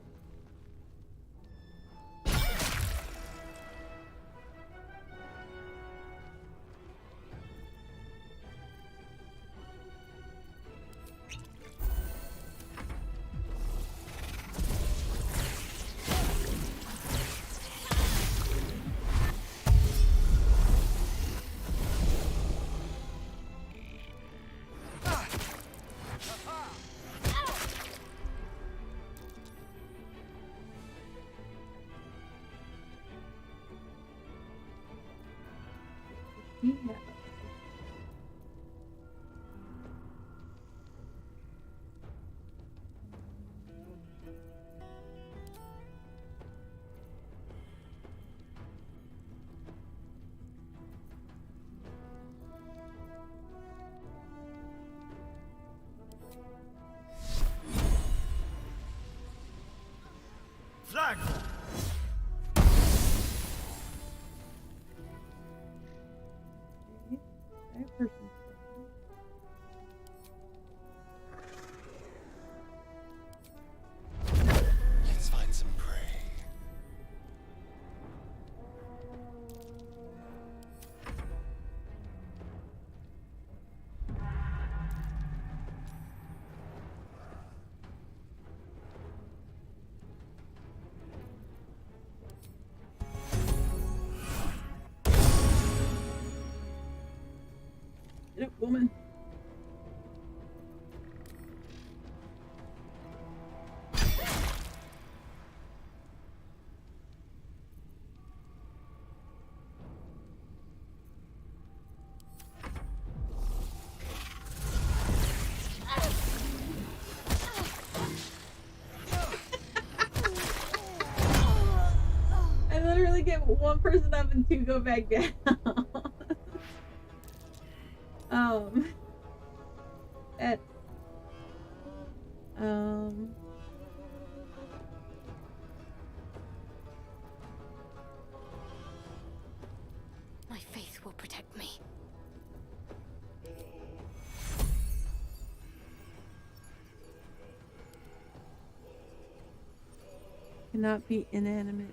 Yeah. Flag! That person. Let's find some prey. Get up, woman. I literally get one person up and two go back down. That My faith will protect me. cannot be inanimate.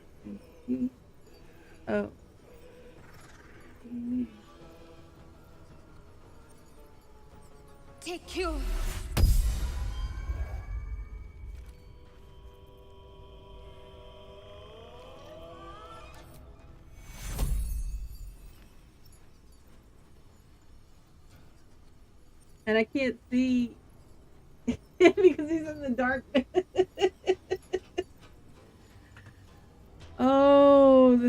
Oh. Take you. And I can't see because he's in the darkness. Oh.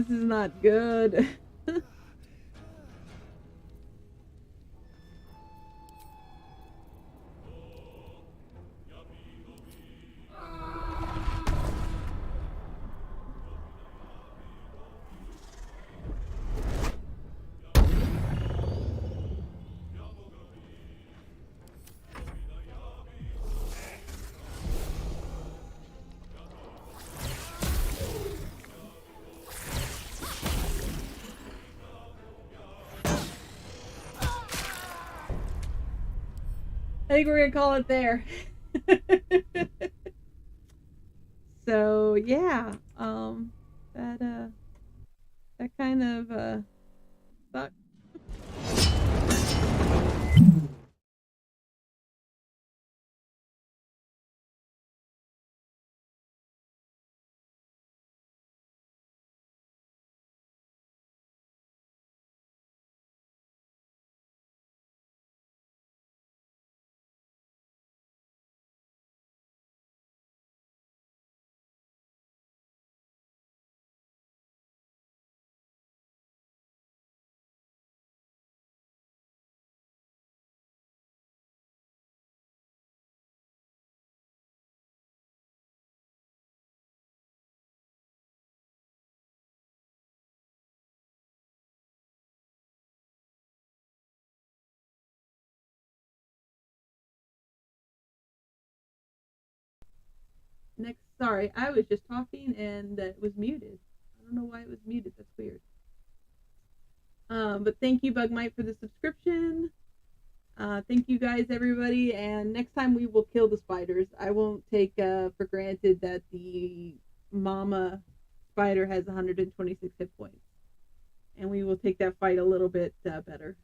This is not good. I think we're gonna call it there. So yeah, that kind of sucked. Next, sorry, I was just talking and it was muted. I don't know why it was muted. That's weird. But thank you, Bugmite, for the subscription. Thank you guys, everybody. And next time we will kill the spiders. I won't take for granted that the mama spider has 126 hit points. And we will take that fight a little bit better.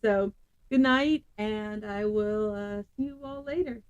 So, good night, and I will see you all later.